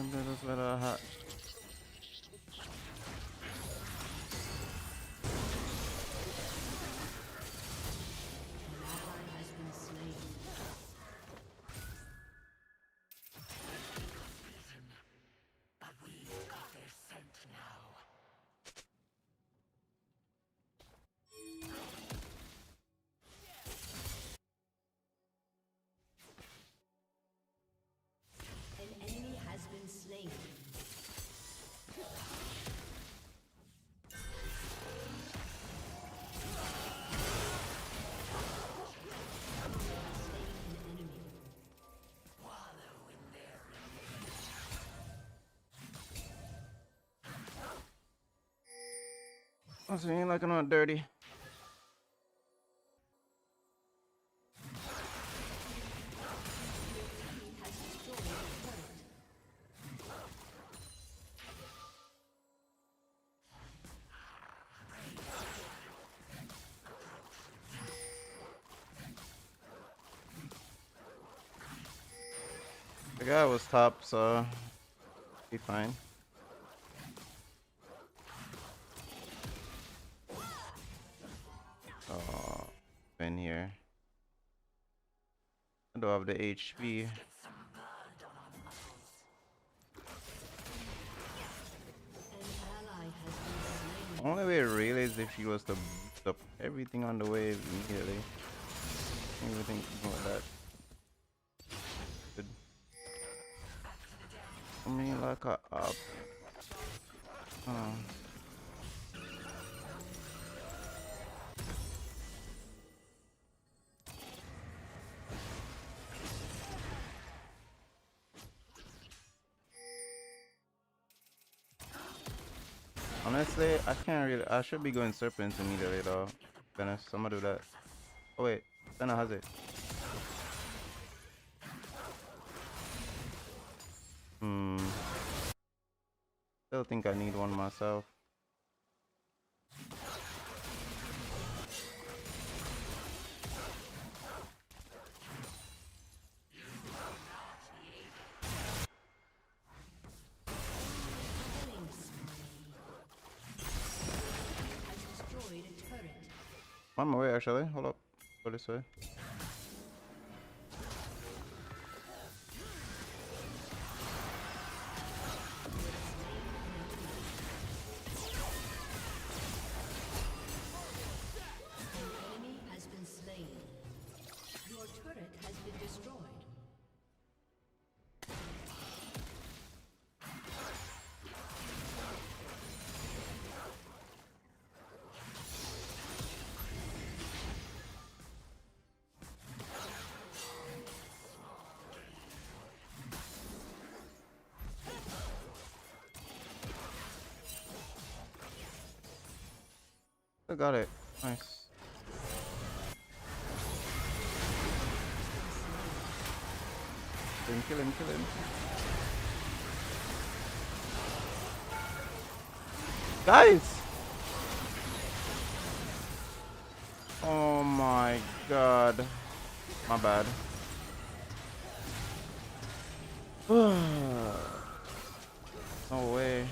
That's what I had. But we've got their scent now. An enemy has been slain. Oh, so you ain't like I'm not dirty. The guy was top, so be fine. Oh, in here. I don't have the HP. Only way really is if she was to boost up everything on the wave immediately. Everything about that. Good. I mean, like a up. Oh. Honestly, I can't really. I should be going Serpent immediately though. Dennis, I'm gonna do that. Oh wait, Senna has it. Still think I need one myself. I'm away actually. Hold up. Go this way. I got it. Nice. Kill him, kill him. Guys! Oh my god. My bad. No way.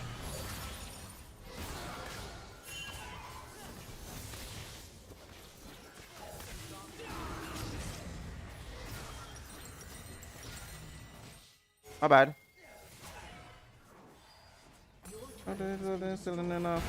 My bad. Still enough.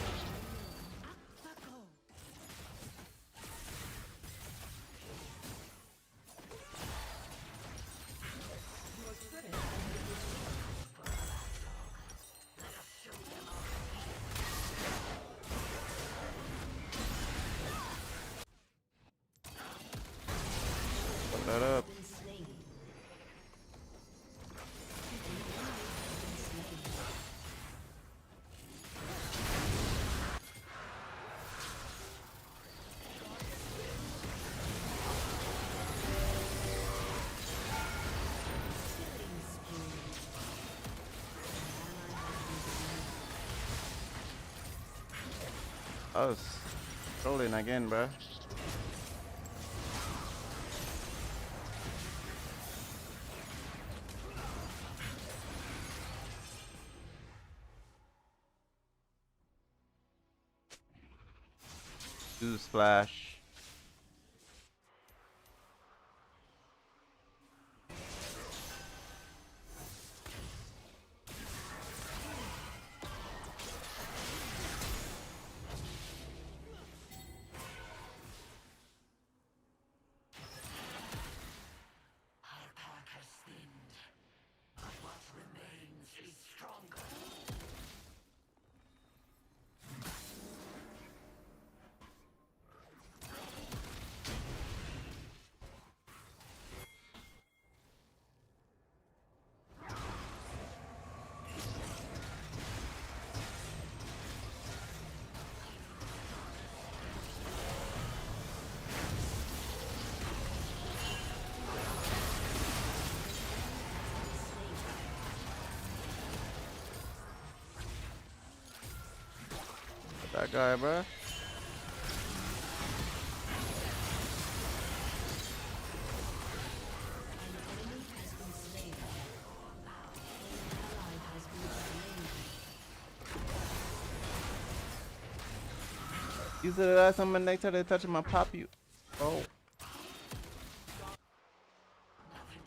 Put that up. I was trolling again, bro. Do splash. Our pack has thinned, but what remains is stronger. That guy, bro. You said the last time my neck started touching my pop you. Oh.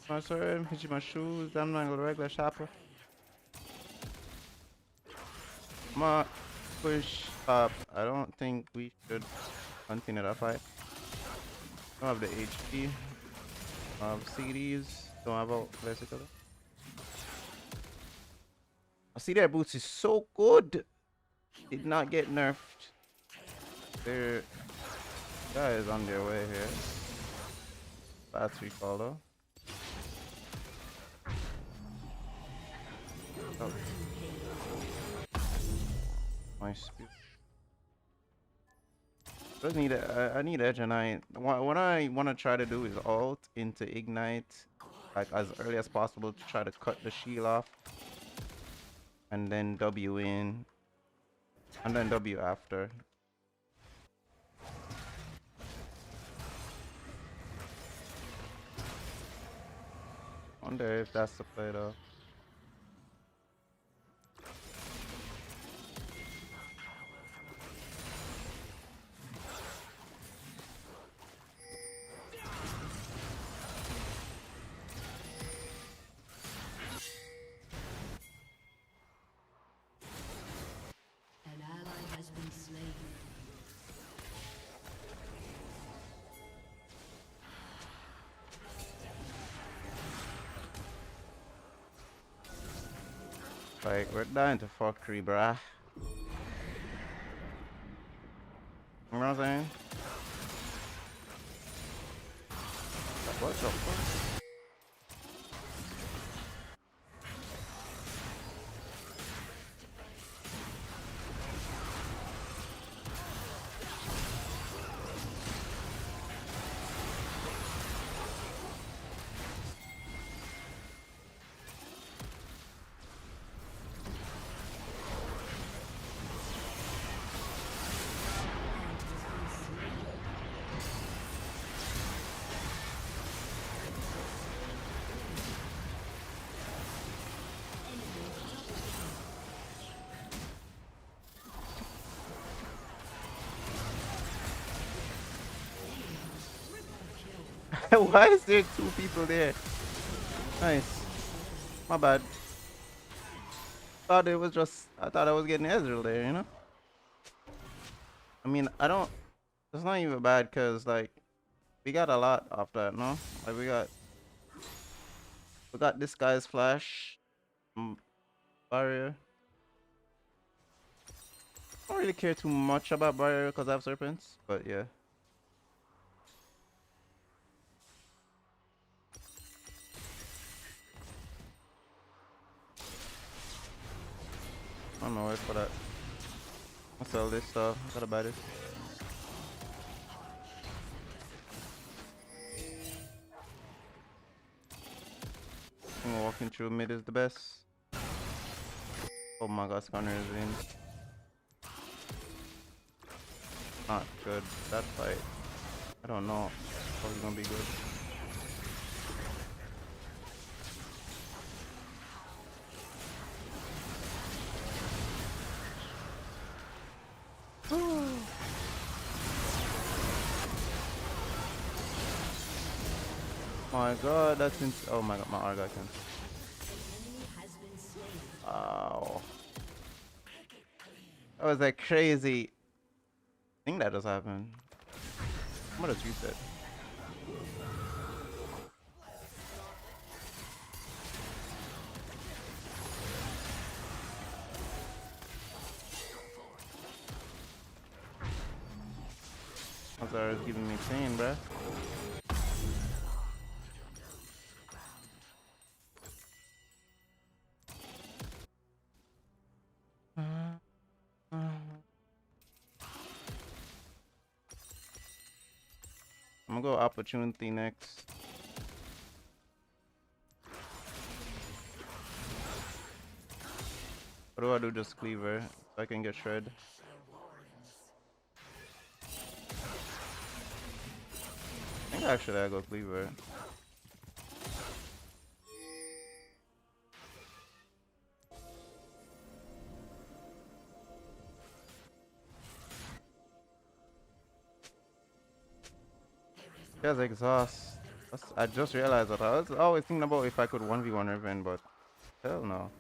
My shirt, hitching my shoes. I'm not a regular shopper. I'm gonna push up. I don't think we should continue that fight. Don't have the HP. CDs. Don't have out basically. I see their boots is so good. Did not get nerfed. Their guy is on their way here. That's recall though. Oh. Nice. Just need I need edge, and what I want to try to do is ult into ignite like as early as possible to try to cut the shield off, and then W in, and then W after. Wonder if that's the play though. An ally has been slain. Like, we're dying to fuckery, bruh. You know what I'm saying? What the fuck? Why is there two people there? Nice. My bad. Thought it was just. I thought I was getting Ezreal there, you know? I mean, I don't. It's not even bad because, like, we got a lot off that, no? Like, we got this guy's flash. Barrier. I don't really care too much about barrier because I have serpents, but yeah. I'm not worried for that. I'll sell this stuff. I gotta buy this. I think walking through mid is the best. Oh my god, Scanner is in. Not good. That fight. I don't know. Probably gonna be good. My god, that's oh my god, my R got cancelled. Wow. That was like crazy. I think that just happened. I'm gonna reset. Azar is giving me pain, bruh. I'm gonna go opportunity next. What do I do? Just cleaver so I can get shred. I think actually I go cleaver. Guys, exhaust. I just realized that I was always thinking about if I could 1v1 Riven, but hell no.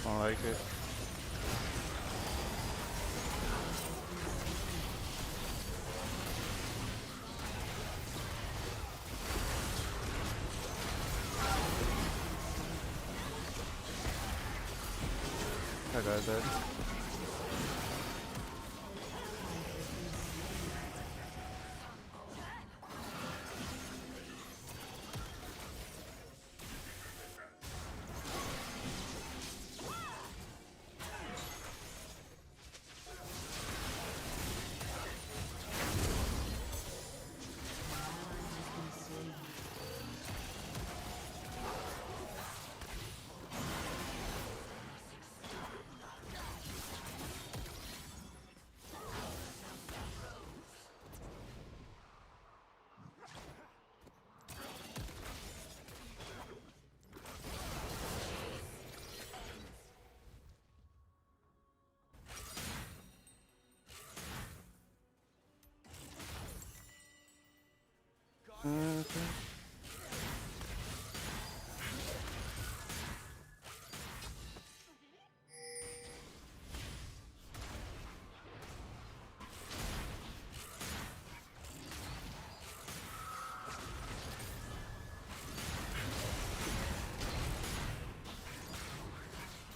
Don't like it. That guy's dead.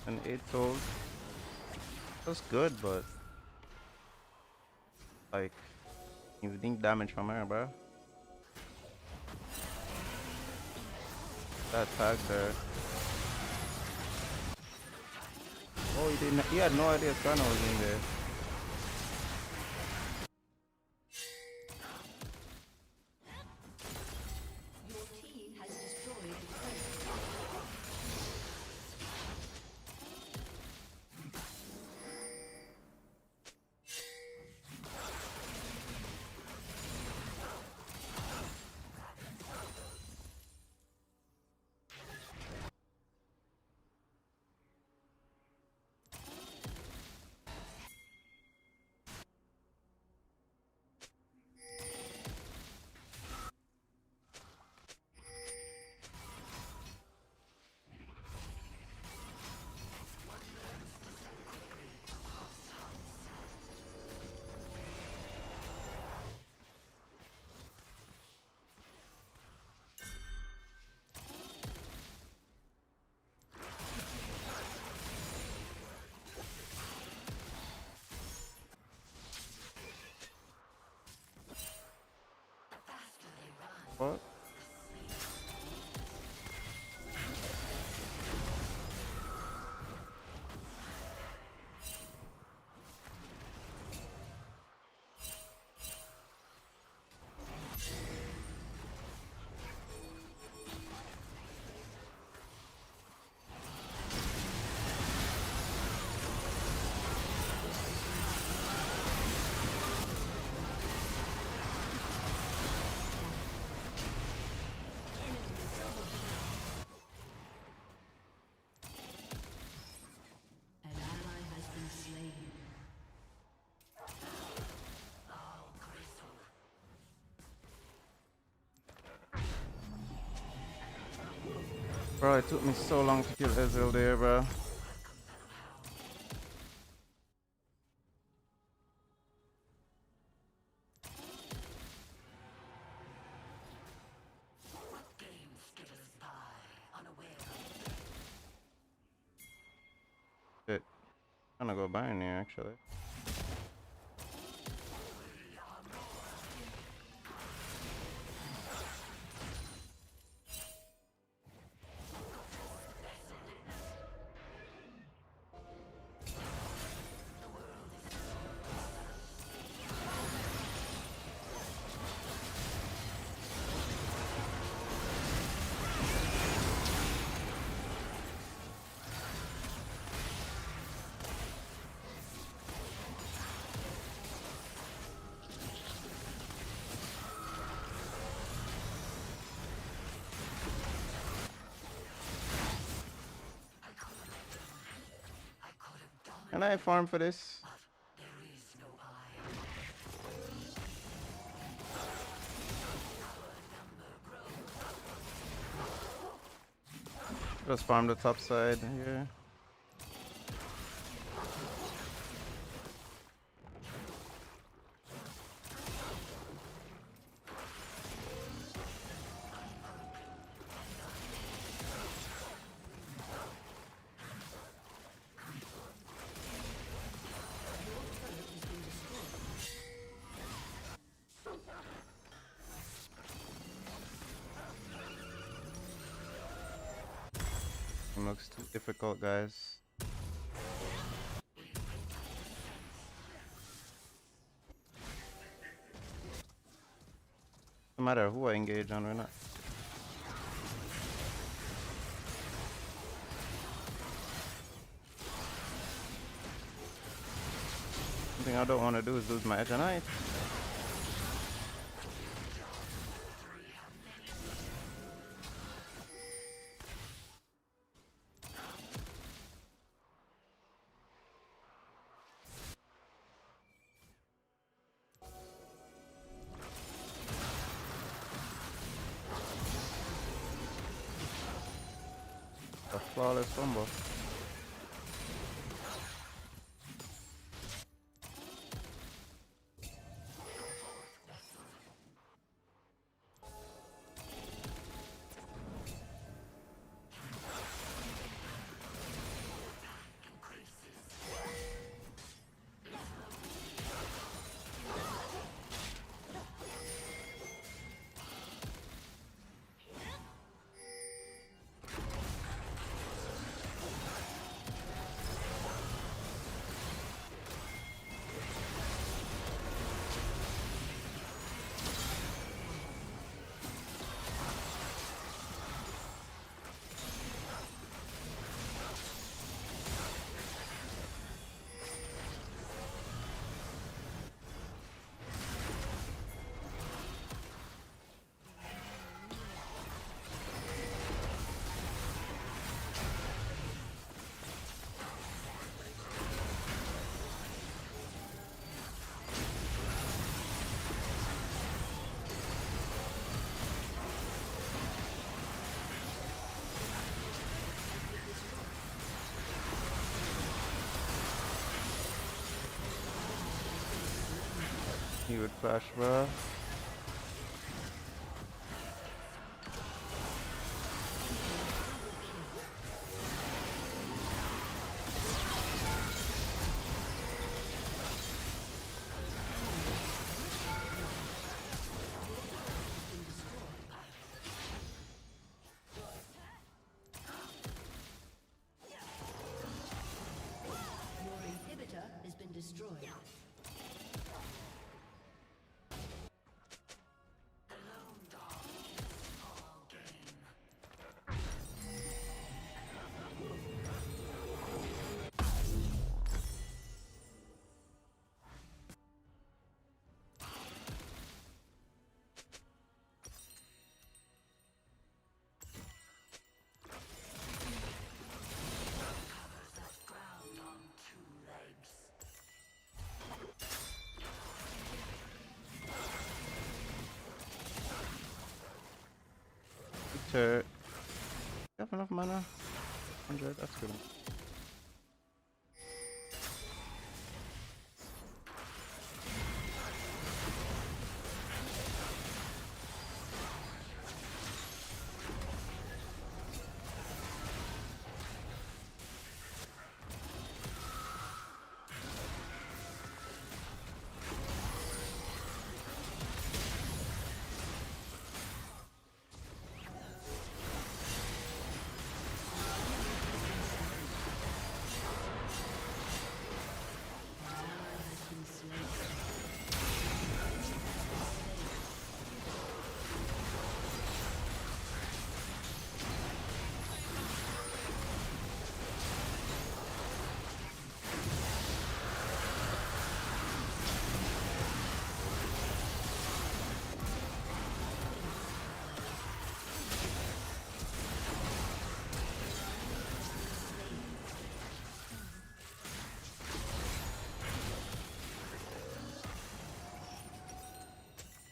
An 8 gold. That's good, but like you think damage from her, bro. That tag there. Oh, he didn't. He had no idea Sana was in there. Your team has destroyed the turret. What? An ally has been slain. Bro, it took me so long to kill Ezreal there, bro. Shit. I'm gonna go Bayern here, actually. Can I farm for this? Just farm the top side here. It looks too difficult, guys. No matter who I engage on or not. One thing I don't want to do is lose my edge of night. A flawless combo. He would flash, bro. Your inhibitor has been destroyed. Victor. You have enough mana? 100, that's good.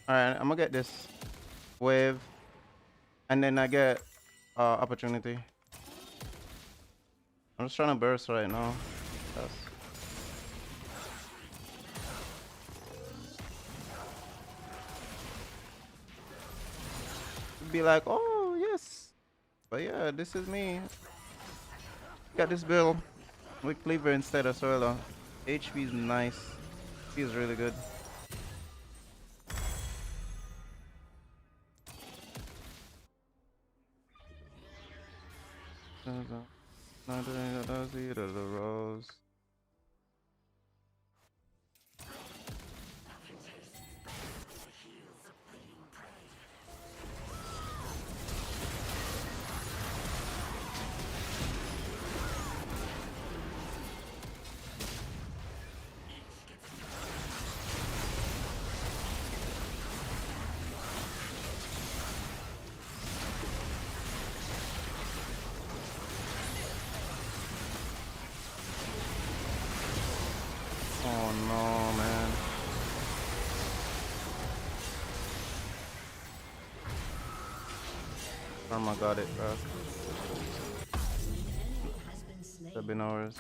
Alright, I'm gonna get this wave, and then I get opportunity. I'm just trying to burst right now. Be like, oh yes, but yeah, this is me. Got this build with Cleaver instead of Solar. HP is nice. He's really good. The rose. Oh no, man. Karma got it, bro. Have been ours.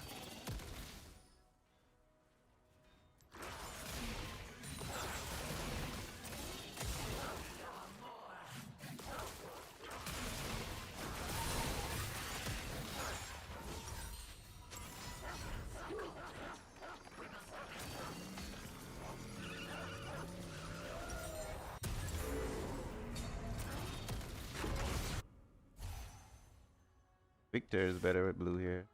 Victor is better with blue here.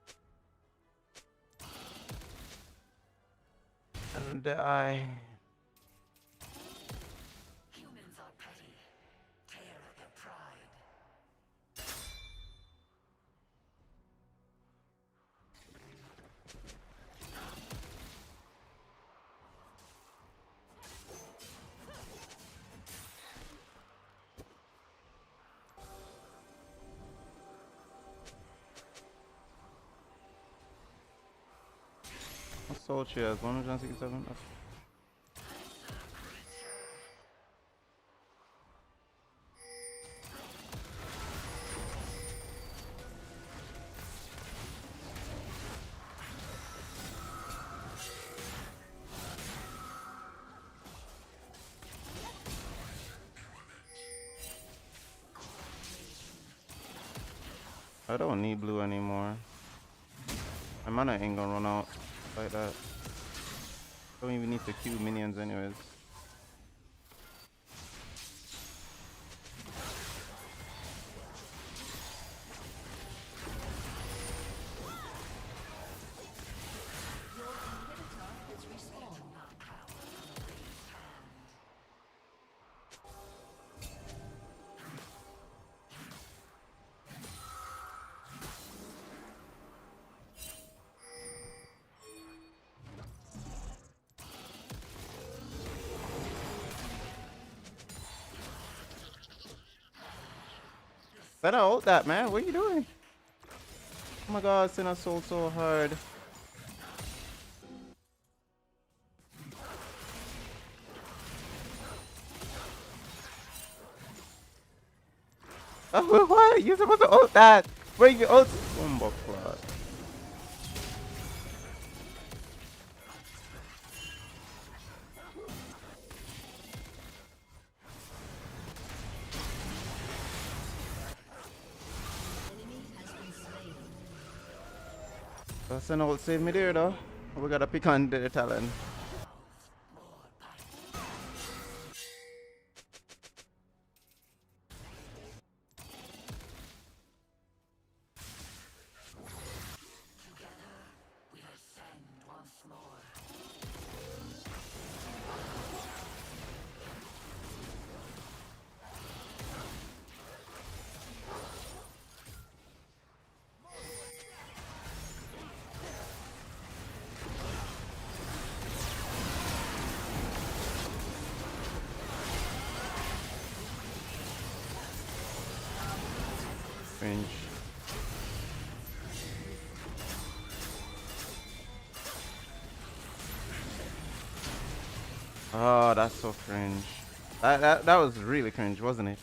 And I. Humans are petty. Tear at their pride. What soul she has? 167? I don't need blue anymore. My mana ain't gonna run out like that. Don't even need to queue minions anyways. Your inhibitor has respawned. Better ult that, man. What are you doing? Oh my god, Sinner sold so hard. Oh, what? You're supposed to ult that. Bring your ult. Bombo clock. Enemy has been slain. That's an ult save me there though. We gotta pick on the talent. we ascend once more. Cringe. Oh, that's so cringe. That was really cringe, wasn't it?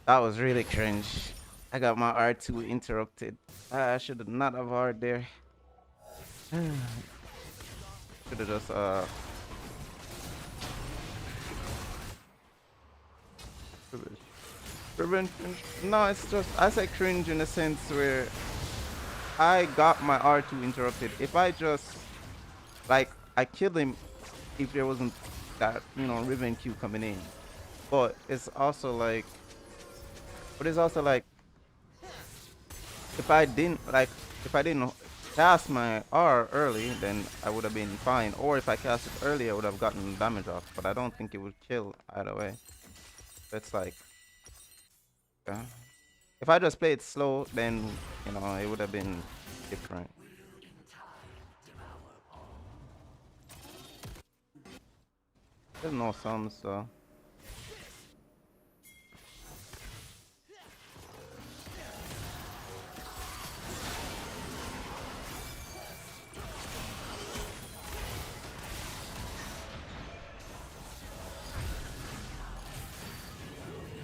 That was really cringe. I got my R2 interrupted. I should not have hard there. Should have just prevent cringe. No, it's just I say cringe in the sense where I got my R2 interrupted. If I just like I killed him if there wasn't that, you know, Riven Q coming in. But it's also like if I didn't cast my R early, then I would have been fine. Or if I cast it early, I would have gotten damage off. But I don't think it would kill either way. It's like, yeah. If I just played slow, then you know it would have been different. There's no sums, so.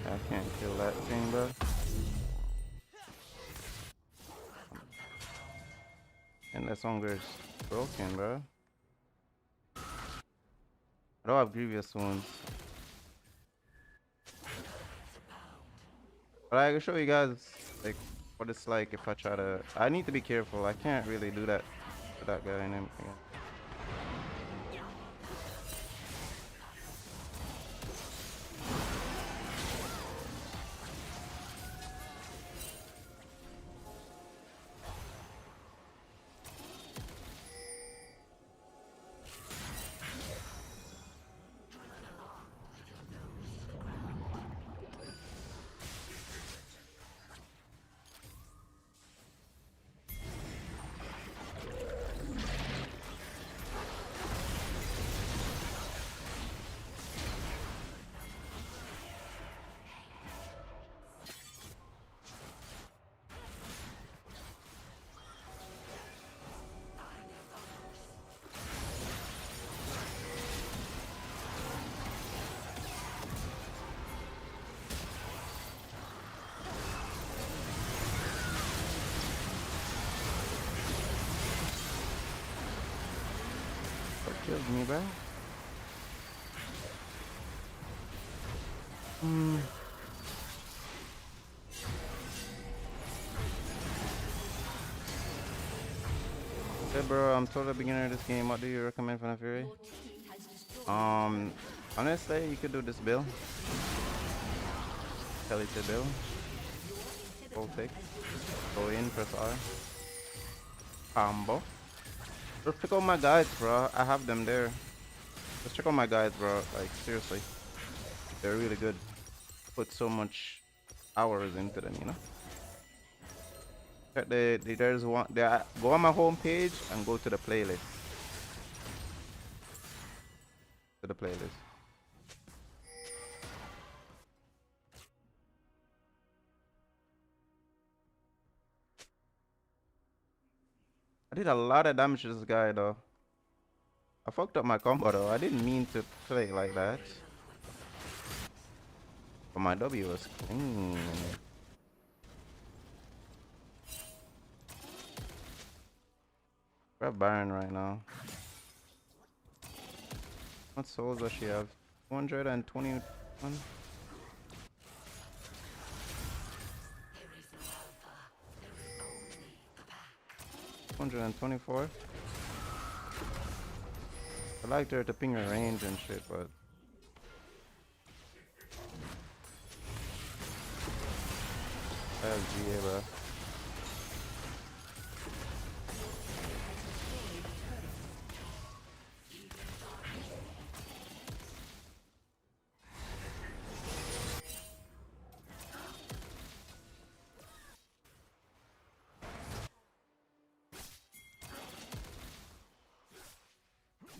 I can't kill that thing, bro. And this hunger's broken, bro. I don't have grievous wounds. But I can show you guys like what it's like if I try to. I need to be careful. I can't really do that to that guy and him again. What killed me, bro? Hey bro, I'm totally beginner of this game. What do you recommend for Naafiri? Your team has destroyed Honestly, you could do this build. Kelly to build. Full tick. Go in, press R. Combo. Just check out my guides, bro. I have them there. Just check out my guides, bro. Like, seriously. They're really good. Put so much hours into them, you know? Check there's one. Go on my home page and go to the playlist. To the playlist. I did a lot of damage to this guy, though. I fucked up my combo, though. I didn't mean to play like that. But my W was clean. Grab Baron right now. What souls does she have? 221? 124. I liked her to ping her range and shit, but that's GA, bro.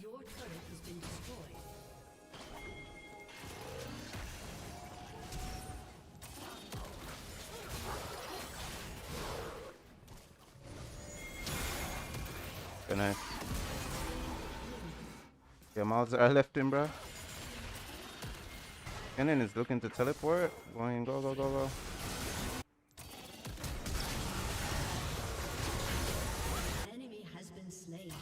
your turret has been destroyed. Good nice. Yeah, Miles, I left him, bro. Kennen is looking to teleport. Going, go, go, go, go. Enemy has been slain.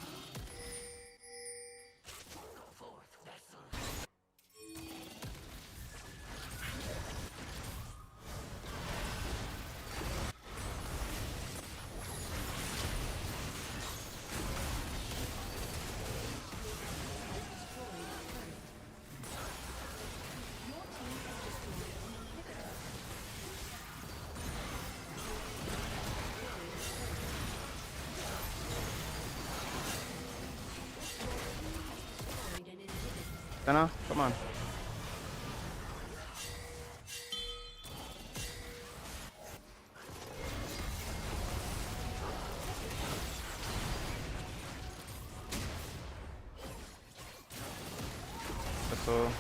Senna, come on. So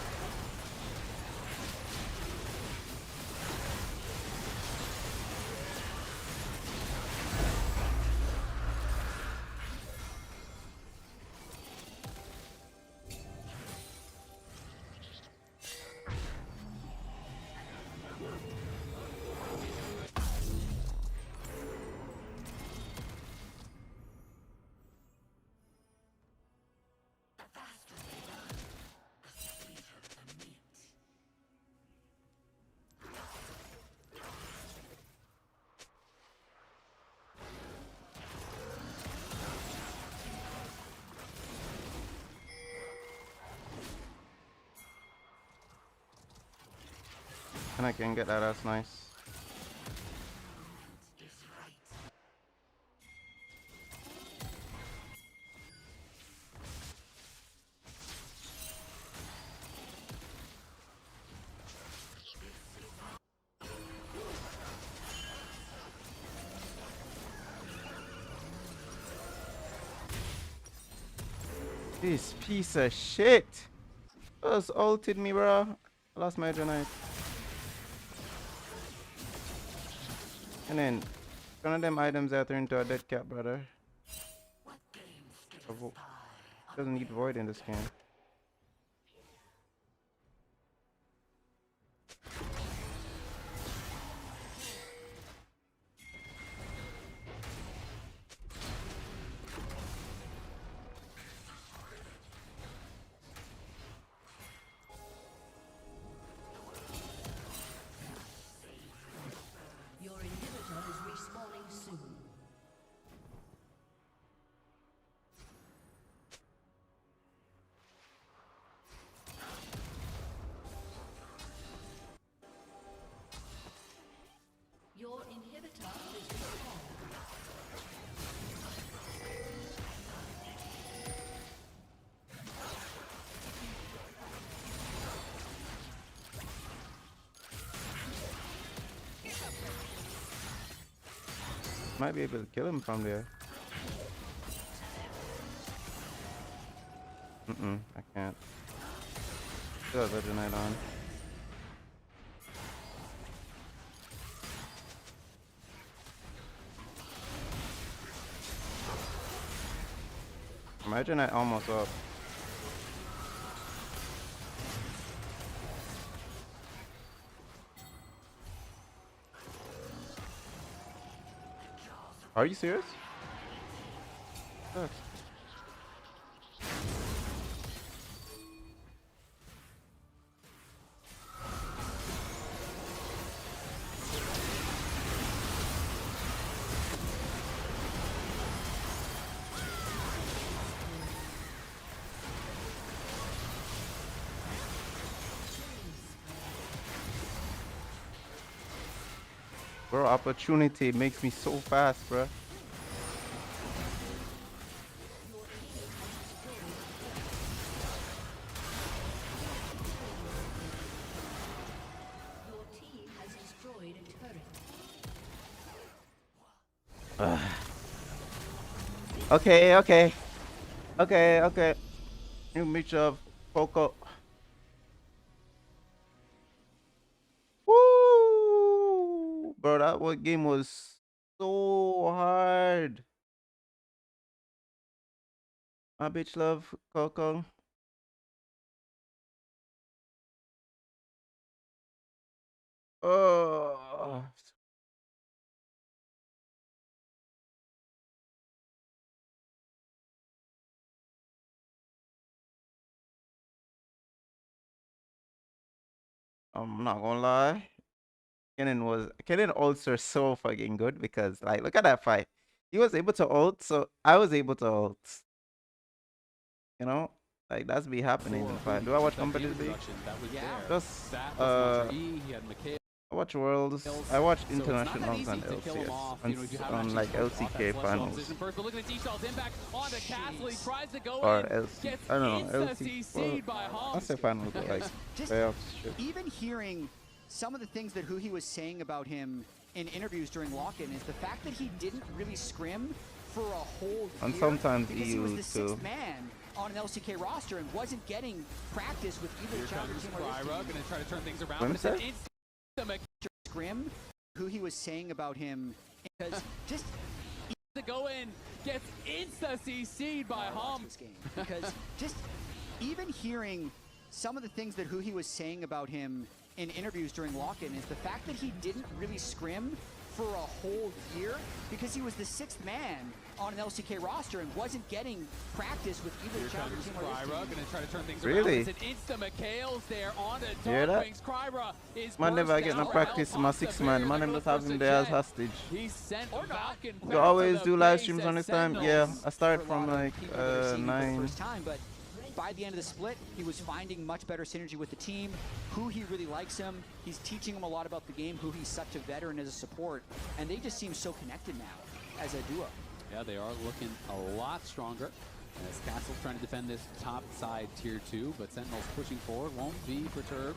and I can get that, that's nice. This piece of shit just ulted me, bro. I lost my Dragonite. And then one of them items that turn into a dead cat, brother. Doesn't need void in this game. Your inhibitor is respawning soon. Might be able to kill him from there. I can't. Still have Legend Knight on. Legend Knight almost up. Are you serious? Sucks. Bro, opportunity makes me so fast, bro. Your team has destroyed a turret. Okay. New mixture of Poco. Woo! Bro, that one game was so hard. My bitch love Coco. Oh. I'm not gonna lie. Kennen ults are so fucking good because like look at that fight. He was able to ult, so I was able to ult. You know? Like that's be happening in the fight. Do I watch competitive league? Just I watch Worlds. I watch internationals and LCS. On like LCK finals. Or LC. I don't know. LC. Well, I say finals, but like playoffs. Shit. Even hearing some of the things that Huhi was saying about him in interviews during lock-in is the fact that he didn't really scrim for a whole year. And sometimes because EU he was the too. sixth man on an LCK roster and wasn't getting practice with either challenger team or this team. Gonna try to turn things around. What is that? Scrim, who he was saying about him, because just to go in, gets insta CC'd by Hum. Because just even hearing some of the things that Huhi was saying about him in interviews during lock-in is the fact that he didn't really scrim for a whole year because he was the sixth man on an LCK roster and wasn't getting practice with either challenger team or this team. Gonna try to turn things Really? around. It's an insta McHale's there on the hear that? Wings. Kryra is Man never get no practice in my 6 man. Man them just have him there as hostage. You always do live streams on this time? Yeah, I started from like 9. First time, but by the end of the split, he was finding much better synergy with the team. Huhi really likes him. He's teaching him a lot about the game. Huhi's such a veteran as a support, and they just seem so connected now as a duo. Yeah, they are looking a lot stronger. As Castle's trying to defend this top side tier 2, but Sentinel's pushing forward, won't be perturbed.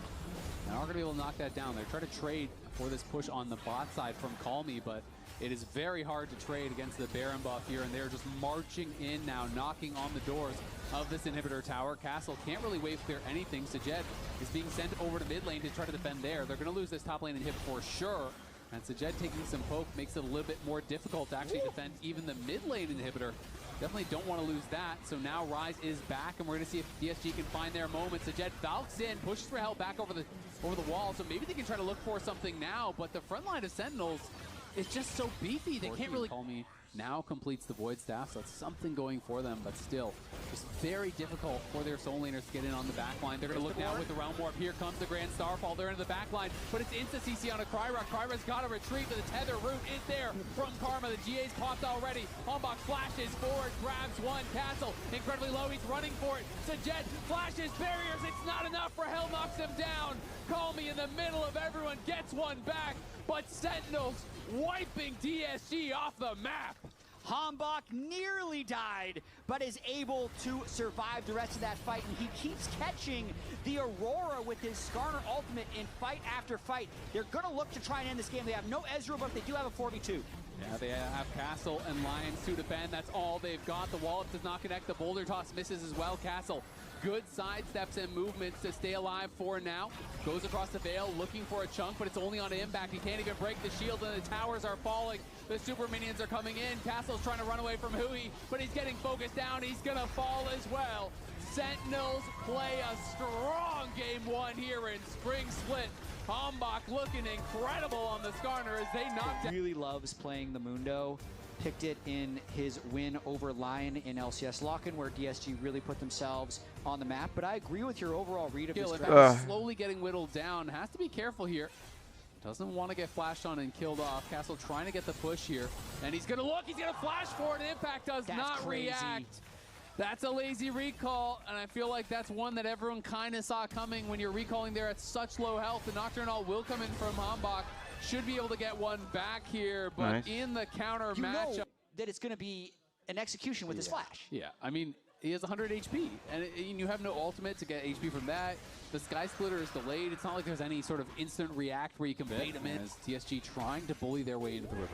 And aren't going to be able to knock that down. They're trying to trade for this push on the bot side from Call Me, but it is very hard to trade against the Baron buff here, and they're just marching in now, knocking on the doors of this inhibitor tower. Castle can't really wave clear anything. Sajed is being sent over to mid lane to try to defend there. They're going to lose this top lane inhib for sure. And Sajed taking some poke makes it a little bit more difficult to actually defend even the mid lane inhibitor. Definitely don't want to lose that. So now Ryze is back, and we're going to see if DSG can find their moment. Sajed falcons in, pushes for help back over the wall. So maybe they can try to look for something now, but the front line of Sentinels is just so beefy. They can't really call me. Now completes the Void Staff, so that's something going for them, but still, just very difficult for their soul laners to get in on the back line. They're going to look now with the Realm Warp. Here comes the Grand Starfall. They're into the back line, but it's insta CC on a Kryra. Kryra's got to retreat, but the tether route is there from Karma. The GA's popped already. Hombok flashes forward, grabs one. Castle incredibly low. He's running for it. Sajed flashes barriers. It's not enough for Hell, knocks him down. Call Me in the middle of everyone, gets one back, but Sentinels wiping DSG off the map. Hombok nearly died, but is able to survive the rest of that fight, and he keeps catching the Aurora with his Skarner ultimate in fight after fight. They're going to look to try and end this game. They have no Ezreal, but they do have a 4v2. Yeah, they have Castle and Lions to defend. That's all they've got. The wallop does not connect. The boulder toss misses as well. Castle, good side steps and movements to stay alive for now. Goes across the veil looking for a chunk, but it's only on impact. He can't even break the shield, and the towers are falling. The super minions are coming in. Castle's trying to run away from Hui, but he's getting focused down. He's going to fall as well. Sentinels play a strong game one here in Spring Split. Hombach looking incredible on the Skarner as they knocked down. Really loves playing the Mundo. Picked it in his win over Lion in LCS Lock-In, where DSG really put themselves on the map. But I agree with your overall read of this draft. Slowly getting whittled down. Has to be careful here. Doesn't want to get flashed on and killed off. Castle trying to get the push here. And he's going to look. He's going to flash for it. Impact does not react. That's a lazy recall, and I feel like that's one that everyone kind of saw coming when you're recalling there at such low health. The Nocturnal will come in from Hombach. Should be able to get one back here, but in the counter matchup, know that it's going to be an execution with his flash. Yeah, I mean, he has 100 HP, and you have no ultimate to get HP from that. The Sky Splitter is delayed. It's not like there's any sort of instant react where you can bait him in. As TSG trying to bully their way into the river.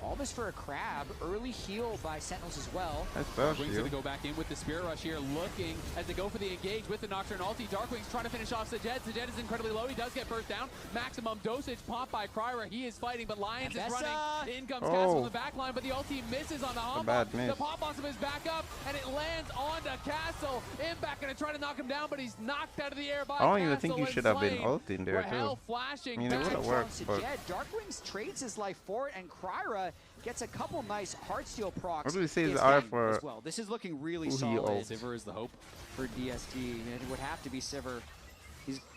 All this for a Crab. Early heal by Sentinels as well. Darkwing's going to go back in with the Spirit Rush here, looking as they go for the engage with the Nocturnal ulti. Darkwing's trying to finish off Sajed. Sajed is incredibly low. He does get burst down. Maximum dosage popped by Kryra. He is fighting, but Lions is running. In comes Castle on the back line, but the ulti misses on the Hombach. The Pop Blossom is back up, and it lands onto Castle. Impact going to try to knock him down, but he's knocked out of the air by Castle. I don't even think you should have been ulting there, too. Flashing I mean, it would have worked, but... Darkwings trades his life for it, and Kryra gets a couple nice Heartsteel procs. What do we say is R for? As well. This is looking really solid. Sivir is the hope for DSG. It would have to be Sivir.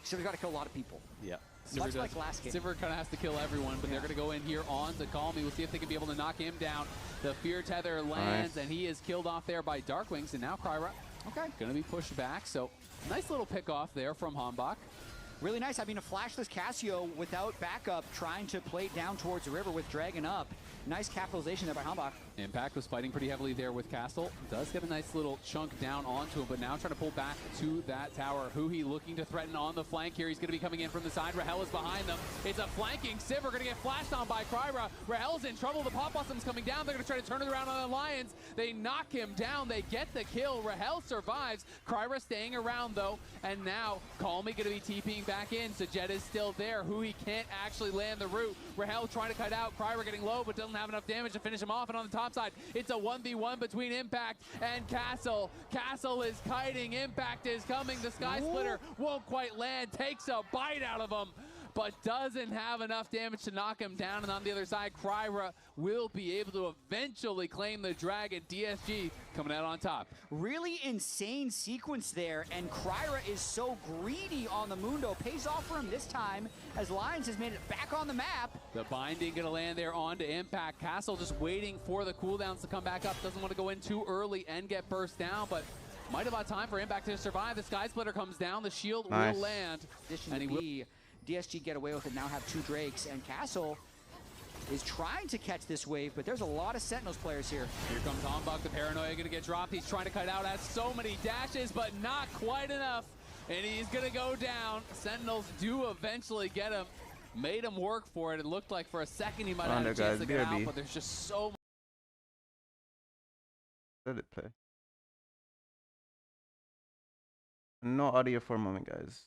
Sivir got to kill a lot of people. Yeah. Much like last game. Sivir kind of has to kill everyone, but they're going to go in here on to Calmy. We'll see if they can be able to knock him down. The Fear Tether lands, and he is killed off there by Darkwings, and now Kryra going to be pushed back. So nice little pick off there from Hombach. Really nice. I mean, a flashless Cassio without backup, trying to play down towards the river with Dragon up. Nice capitalization there by Hombach. Impact was fighting pretty heavily there with Castle. Does get a nice little chunk down onto him, but now trying to pull back to that tower. Hui looking to threaten on the flank here. He's going to be coming in from the side. Rahel is behind them. It's a flanking Sivir going to get flashed on by Kryra. Rahel's in trouble. The Pop Blossom's coming down. They're going to try to turn it around on the Lions. They knock him down. They get the kill. Rahel survives. Kryra staying around though, and now Calmy going to be TPing back in. Sajed is still there. Hui can't actually land the root. Rahel trying to cut out. Kryra getting low, but doesn't have enough damage to finish him off. And on the top side, it's a 1v1 between Impact and Castle. Castle is kiting. Impact is coming. The Sky Splitter won't quite land. Takes a bite out of him, but doesn't have enough damage to knock him down. And on the other side, Kryra will be able to eventually claim the dragon. DSG coming out on top. Really insane sequence there, and Kryra is so greedy on the Mundo. Pays off for him this time as Lions has made it back on the map. The binding gonna land there onto Impact. Castle just waiting for the cooldowns to come back up. Doesn't want to go in too early and get burst down, but might have had time for Impact to survive. The Sky Splitter comes down. The shield will land. And he will. DSG get away with it, now have 2 Drakes, and Castle is trying to catch this wave, but there's a lot of Sentinels players here. Here comes Hombach, the Paranoia gonna get dropped. He's trying to cut out, has so many dashes, but not quite enough. And he's gonna go down. Sentinels do eventually get him. Made him work for it. It looked like for a second he might have had a chance to get out, but there's just so much. Let it play. No audio for a moment, guys.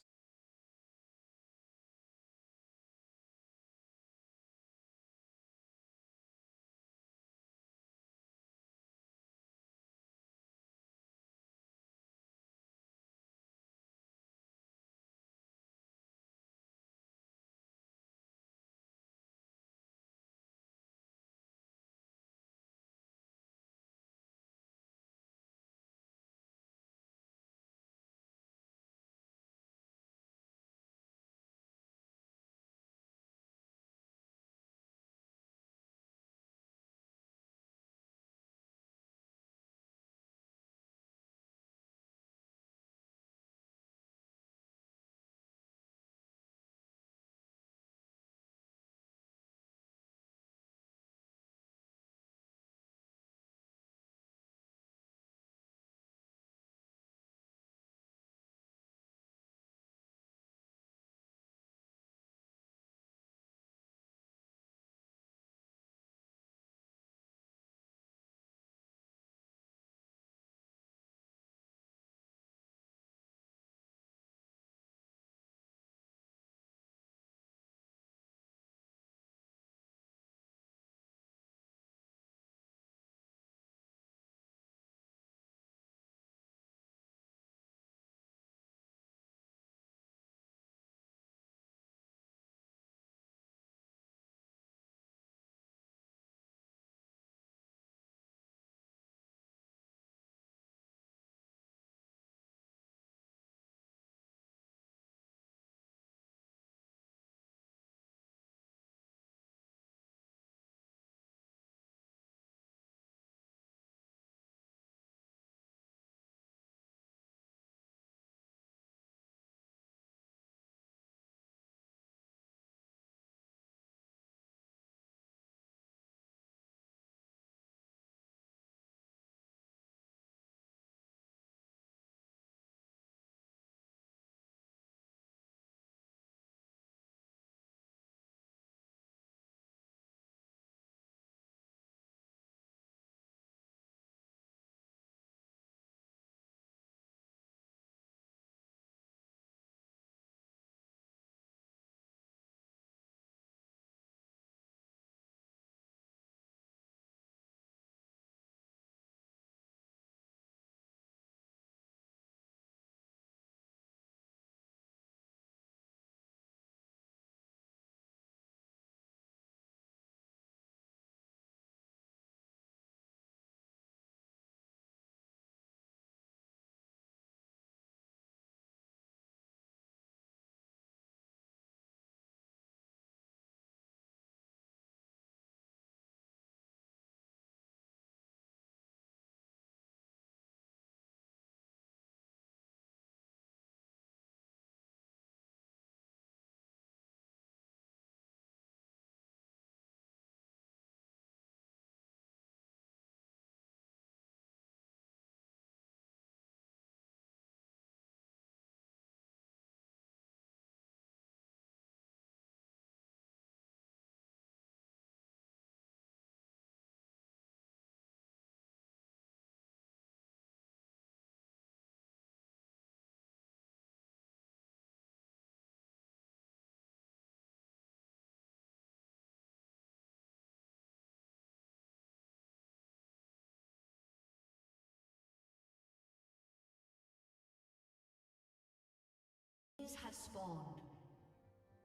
Slaves have spawned.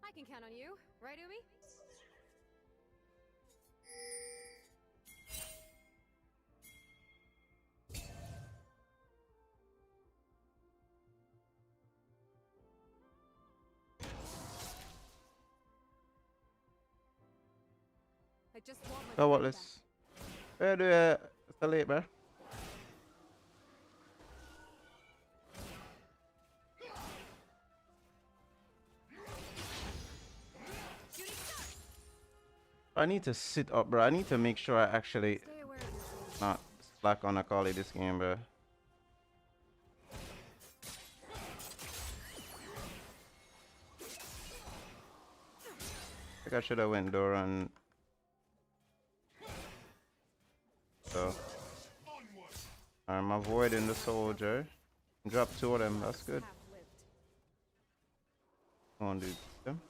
I can count on you, right, Umi? I just want my So what? friend Let's. Where do you? It's too late, bro. I need to sit up, bro. I need to make sure I actually back. Stay aware of yourself. not slack on a call this game, bro. I think I should have went door and so I'm avoiding the soldier. Drop two of them. That's good. Half-lived. Come on, dude. Them.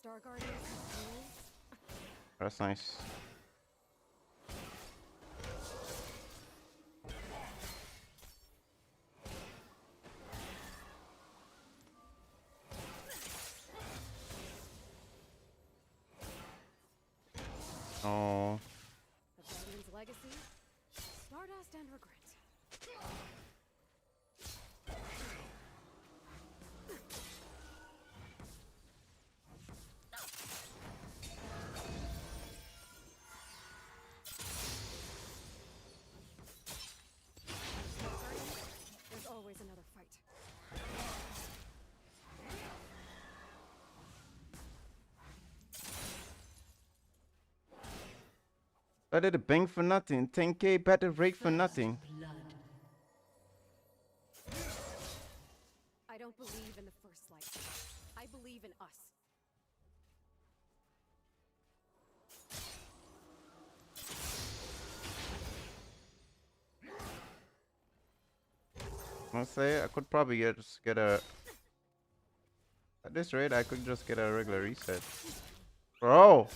Star Guardians have rules. That's nice. Oh, The Guardian's legacy, stardust and regret. There's always another fight. I did a bang for nothing. 10K battle rate for nothing. Blood. I don't believe in the first light. I believe in us. I'll say I could probably just get a. At this rate, I could just get a regular reset. Bro!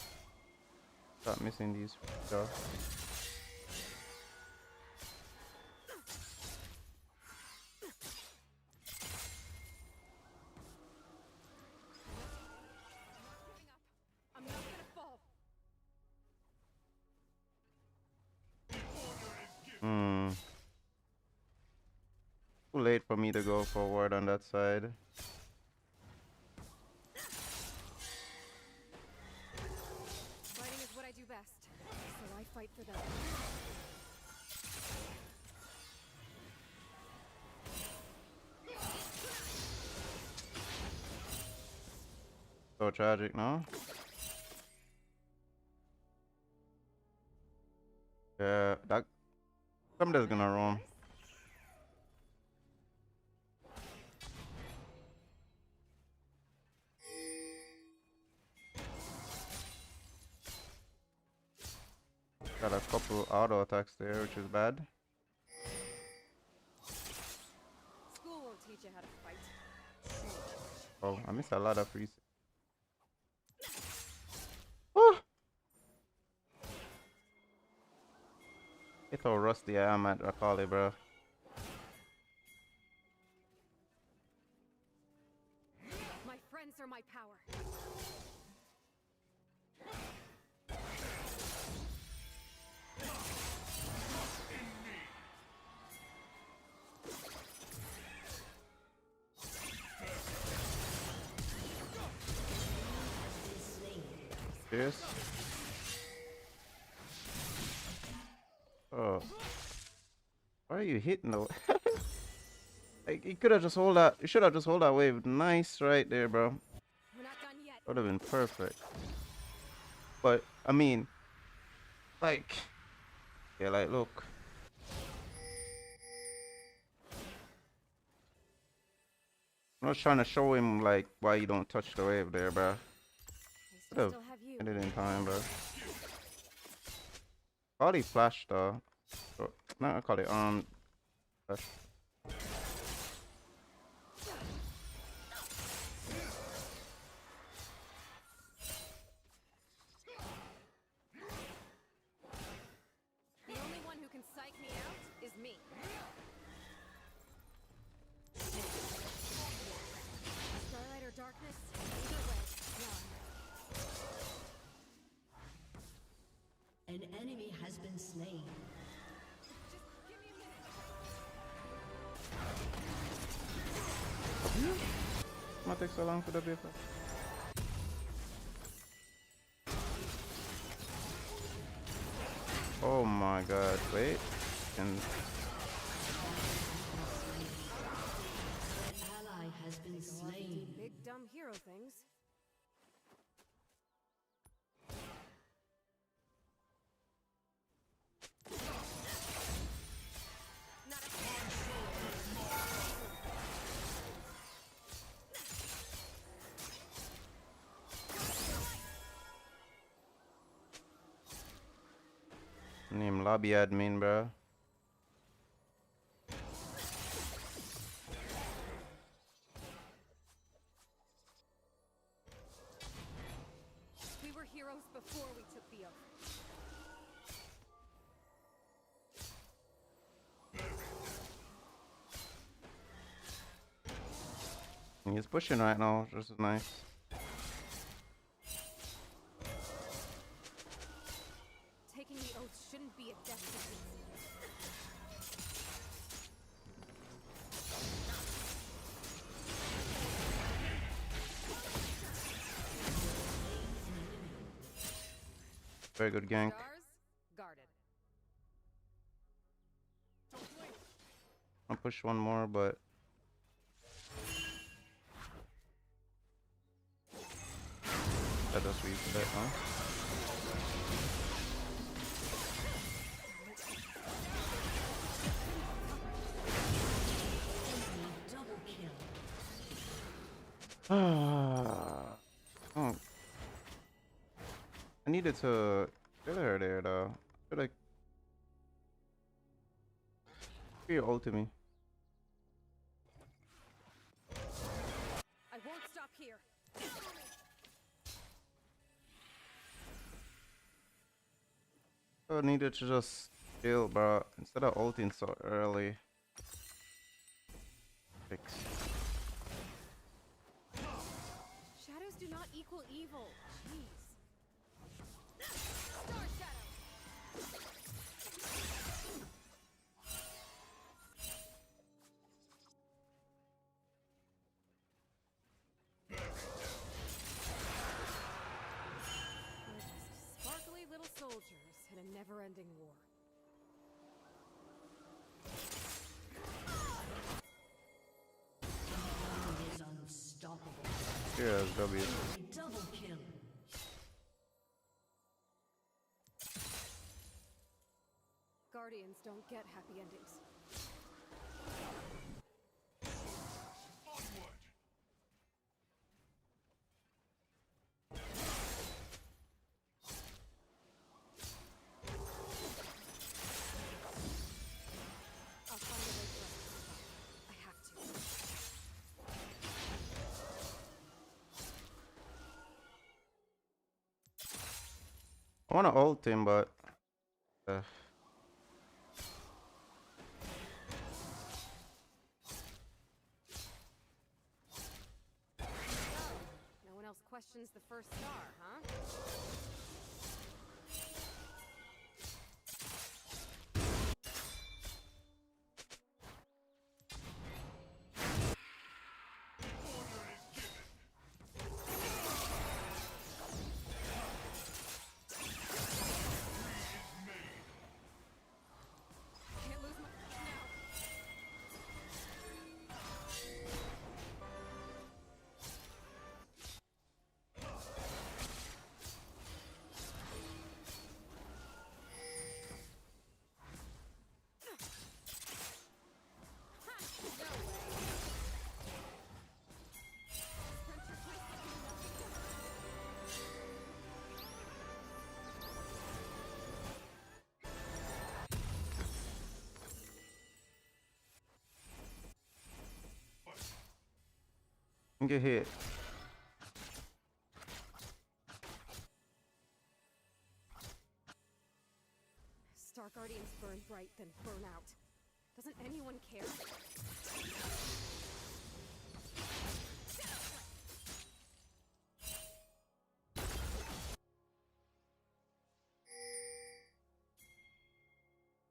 Stop missing these stuff. I'm not gonna fall. Too late for me to go forward on that side. Fighting is what I do best. So I fight for them. So tragic, no? Yeah, that somebody's gonna roam. Got a couple auto attacks there, which is bad. School won't teach you how to fight. Oh, I missed a lot of free. Oh! It's how rusty I am at Rakali, bro. My friends are my power. Serious? Oh. Why are you hitting though? Like, you could have just hold that. You should have just hold that wave. Nice right there, bro. We're not done yet. Would have been perfect. But, I mean, like, yeah, like, look. I'm just trying to show him, like, why you don't touch the wave there, bro. I Could have still have you. ended in time, bro. Call it flash, though. Or, not call it, flash. gonna take so long for the paper? Oh my god, wait. And Ally has been slain. Big dumb hero things. name lobby admin, bro. We were heroes before we took the oath. He's pushing right now, which is nice. Taking the oath shouldn't be a death sentence. Very good gank. Stars guarded. I'll push one more, but that does reset, huh? Double kill. Oh. I needed to kill her there though. I feel like you ulted me. I won't stop here. I needed to just chill, bro. Instead of ulting so early. Fix. Shadows do not equal evil. Jeez. Star Shadow. We're just sparkly little soldiers in a never-ending war. Is unstoppable. Here's W. Double kill. Guardians don't get happy endings. I'll find a way for us to survive. I have to. I wanna ult him, but No one else questions the first star, huh? Can't lose my now. get hit. Star Guardians burn bright, then burn out. Doesn't anyone care?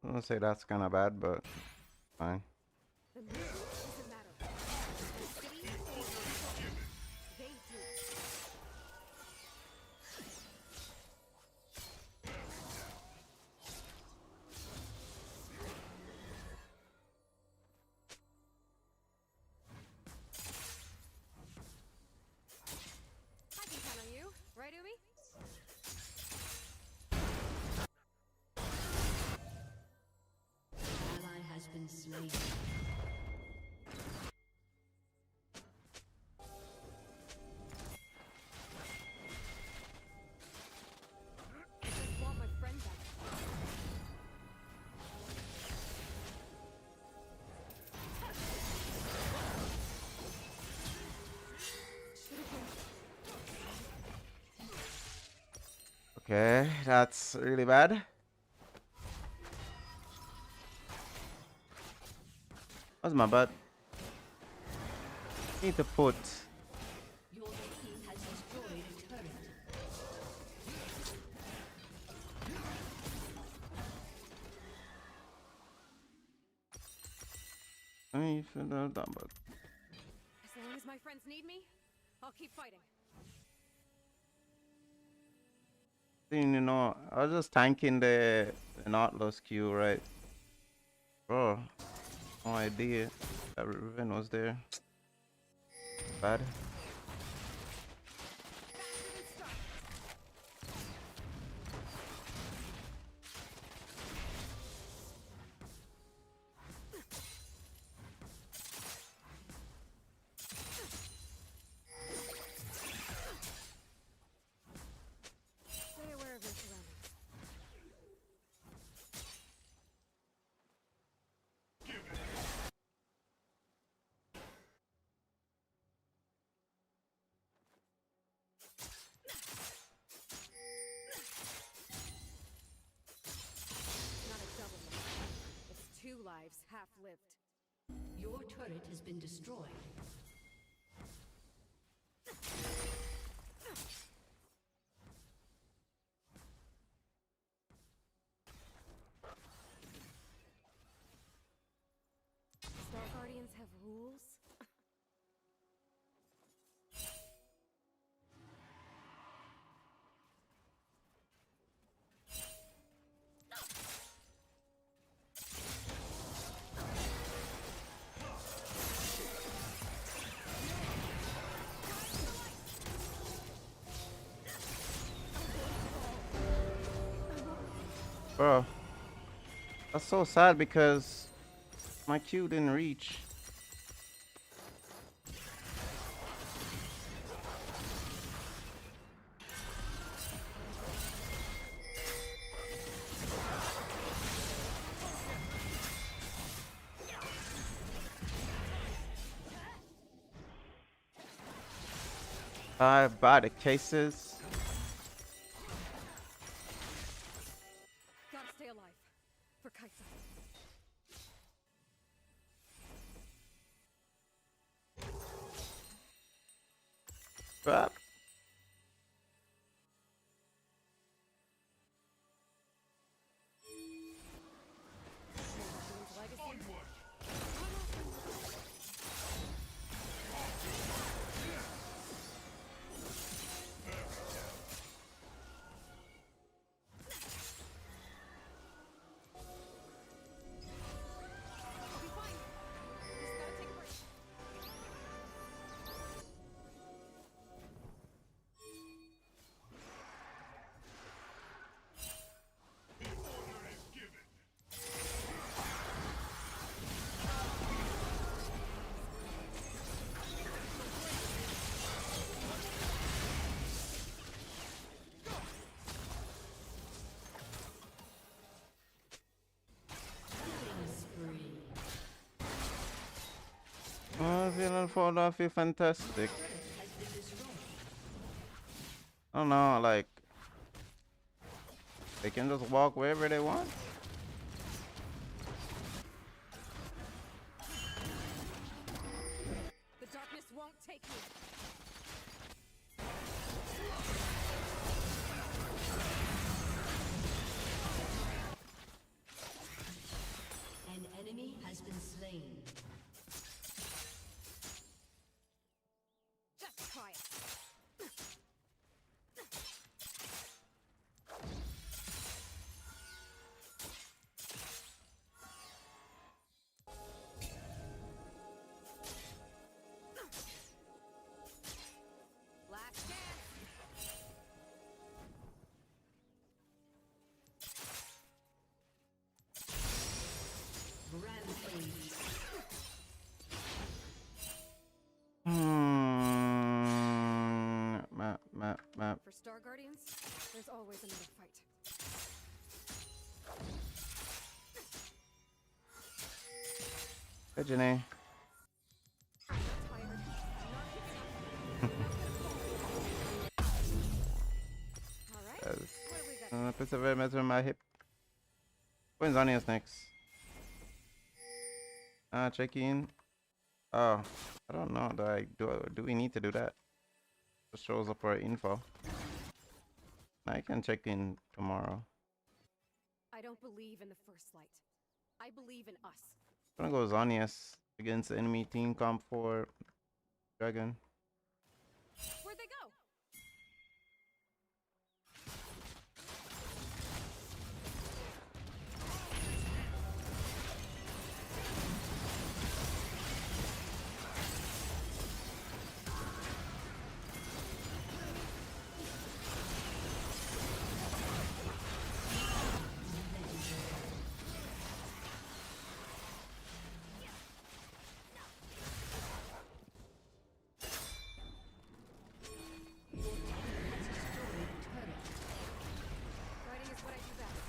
I'm gonna say that's kind of bad, but fine. The moon doesn't matter. The city or Okay, that's really bad. What's my butt? Need to put. Your team has destroyed a turret. I mean, for the dumb bug. As long as my friends need me, I'll keep fighting. You know, I was just tanking the Nautilus Q, right? Bro, no idea that Riven was there. Bad. Stay aware of your surroundings. Not a double life. It's 2 lives, half lived. Your turret has been destroyed. Star Guardians have rules? Bro, that's so sad because my Q didn't reach. Bad cases. Gotta stay alive. For Kaisa. Crap. I'll be fine. Just gotta take a break. Oh, feeling fall off, you fantastic. I don't know, like they can just walk wherever they want. The darkness won't take me. An enemy has been slain. Just try it. Last chance. Rampage. Map. For Star Guardians, there's always another fight. Hey, Janae. I'm not tired. I'm not giving up. All right. Yes. What Persevere, measure my hip. When's Onius next? Check in. Oh, I don't know. Do we need to do that? Just shows up our info. I can check in tomorrow. I don't believe in the first light. I believe in us. I'm gonna go Zonius against the enemy team comp for Dragon. Where'd they go? Fighting is what I do best.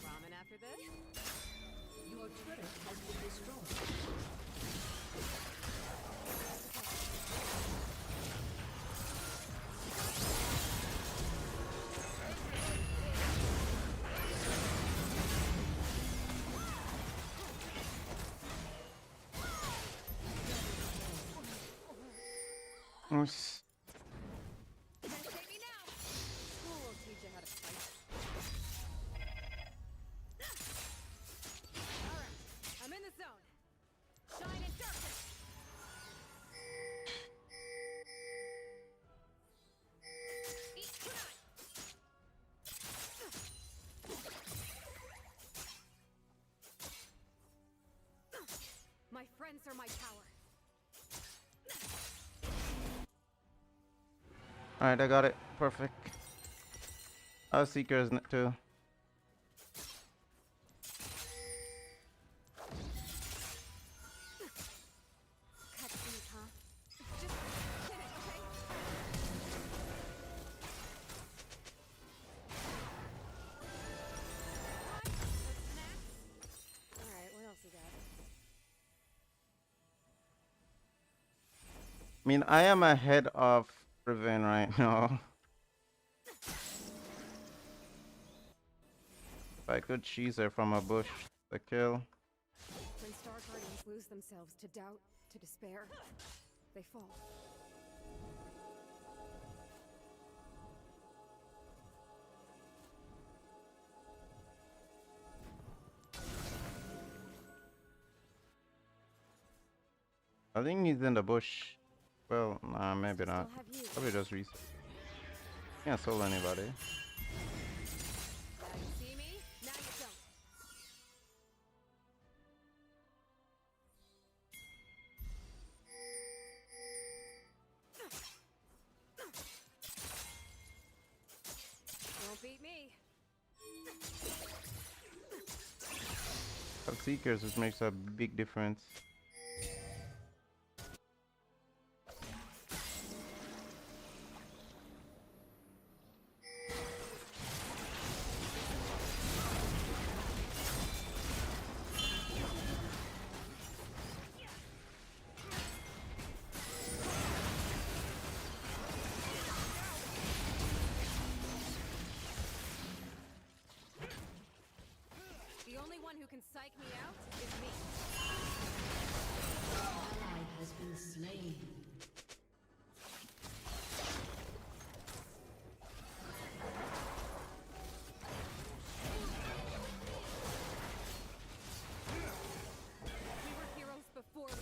Ramen after this? Your turret has been destroyed. Nice. Can't save me now. School will teach you how to fight. Alright, I'm in the zone. Shine in darkness. Eat kunai. My friends are my power. Alright, I got it. Perfect. Seekers too. Cutscenes, huh? Just hit it, okay? Right, snacks. Alright, what else you got? I mean, I am ahead of Riven right now. If I could cheese her from a bush, the kill. When Star Guardians lose themselves to doubt, to despair, they fall. I think he's in the bush. Well, nah, maybe not. Still have you. Probably just reset. Can't soul anybody. Now you see me, now you don't. Won't beat me. Seekers, which makes a big difference. The only one who can psych me out is me. Ally has been slain. We were heroes before we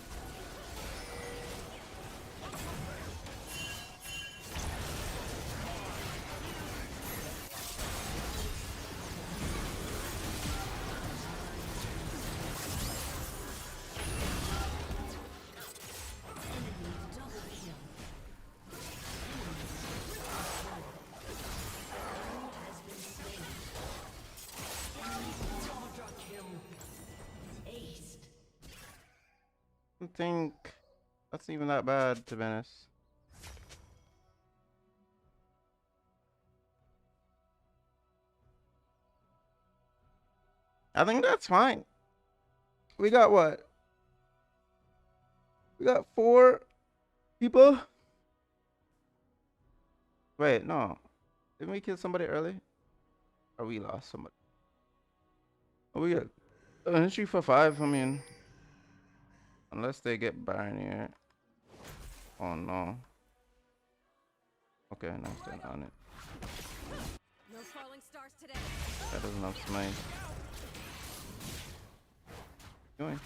I don't think that's even that bad, to be honest. I think that's fine. We got what? We got 4 people. Wait, no. Didn't we kill somebody early? Or we lost somebody? Oh, we got entry for 5. I mean, unless they get Baron here. Oh no. Okay, nice. They're on it. No falling stars today. That doesn't have smite. Doing.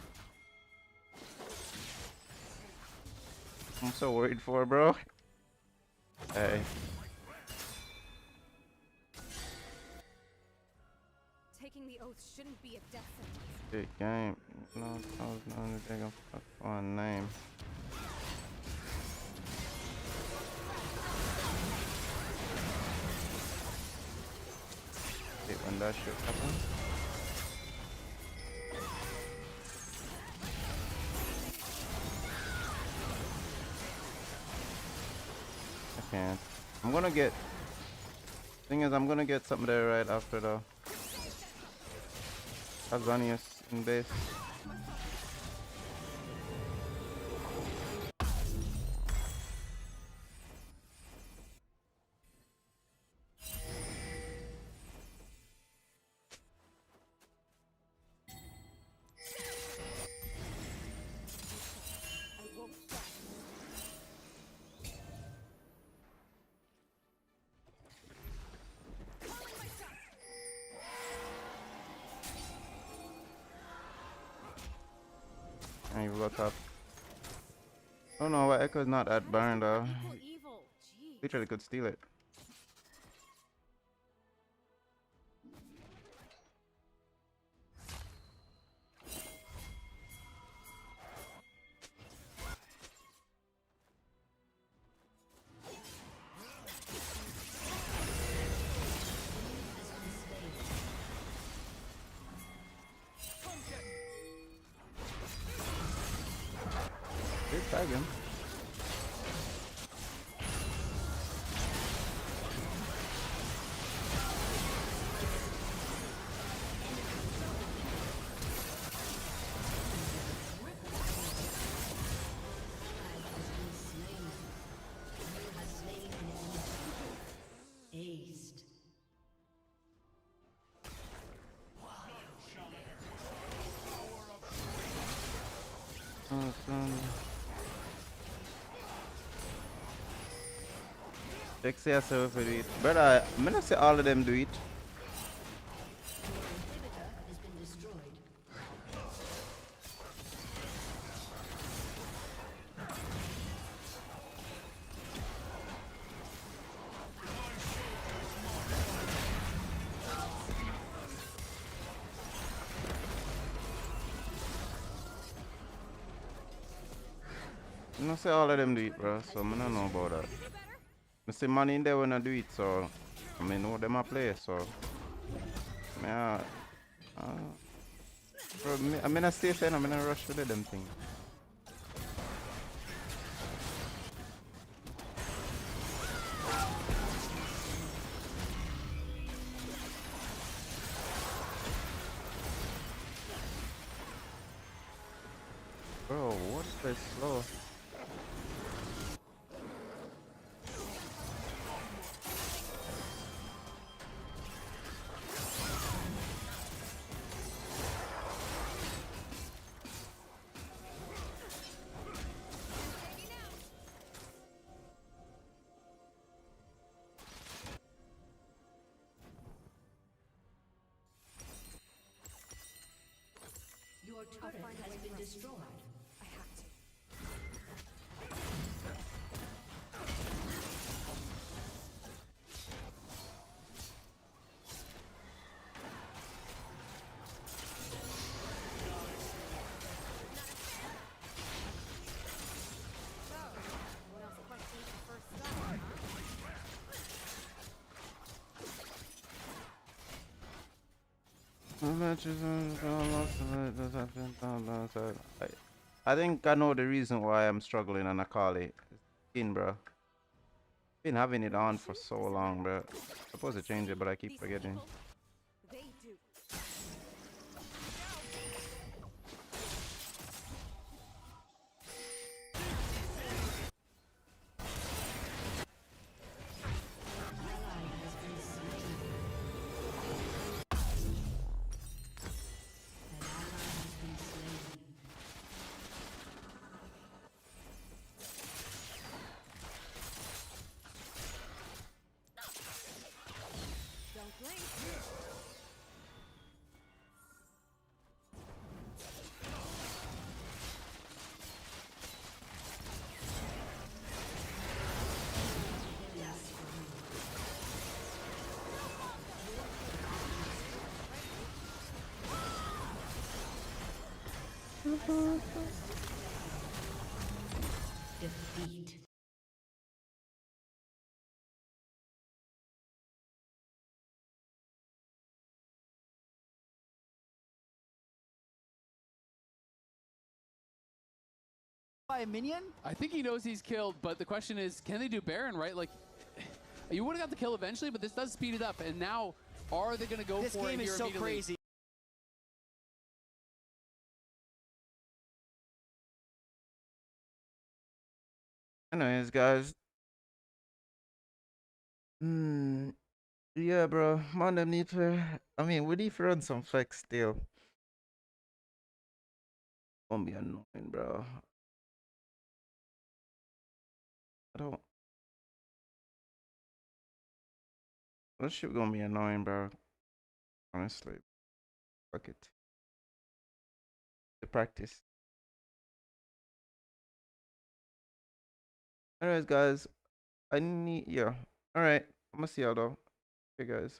I'm so worried for her, bro. Hey. Taking the oath shouldn't be a death sentence. Big game. No, I was not gonna take a fun name. Wait, when that shit happens. I can't. I'm gonna get. Thing is, I'm gonna get something there right after the Azanius in base. I won't stop. Calling my shot. And you look up. Oh no, Echo's not that burned though. Equal evil. Jeez. Literally could steal it. They tag him. Aced. Oh, son. Check see yourself if you do it. Brother, I'm gonna say all of them do it. Your inhibitor has been destroyed. I'm gonna say all of them do it, bro. So I don't know about that. I see money in there when I do it, so I mean know them I play, so yeah. Bro, I'm gonna stay fan, I'm gonna rush to the them thing. Bro, what's this slow? Your turret has been destroyed. I have to. So, what else questions the first star, huh? I think I know the reason why I'm struggling on Akali. Skin, bro. Been having it on for so long, bro. Supposed to change it, but I keep These forgetting. people, they do. Defeat. By a minion? I think he knows he's killed, but the question is, can they do Baron, right? Like, you would have got the kill eventually, but this does speed it up. And now, are they going to go This for it game here is so immediately? crazy. Anyways, guys. Yeah, bro. Man, them need to. I mean, we need to run some flex still. Gonna be annoying, bro. I don't. This shit gonna be annoying, bro. Honestly. Fuck it. The practice. Anyways, guys. I need. Yeah. Alright. I'm gonna see y'all though. Okay, guys.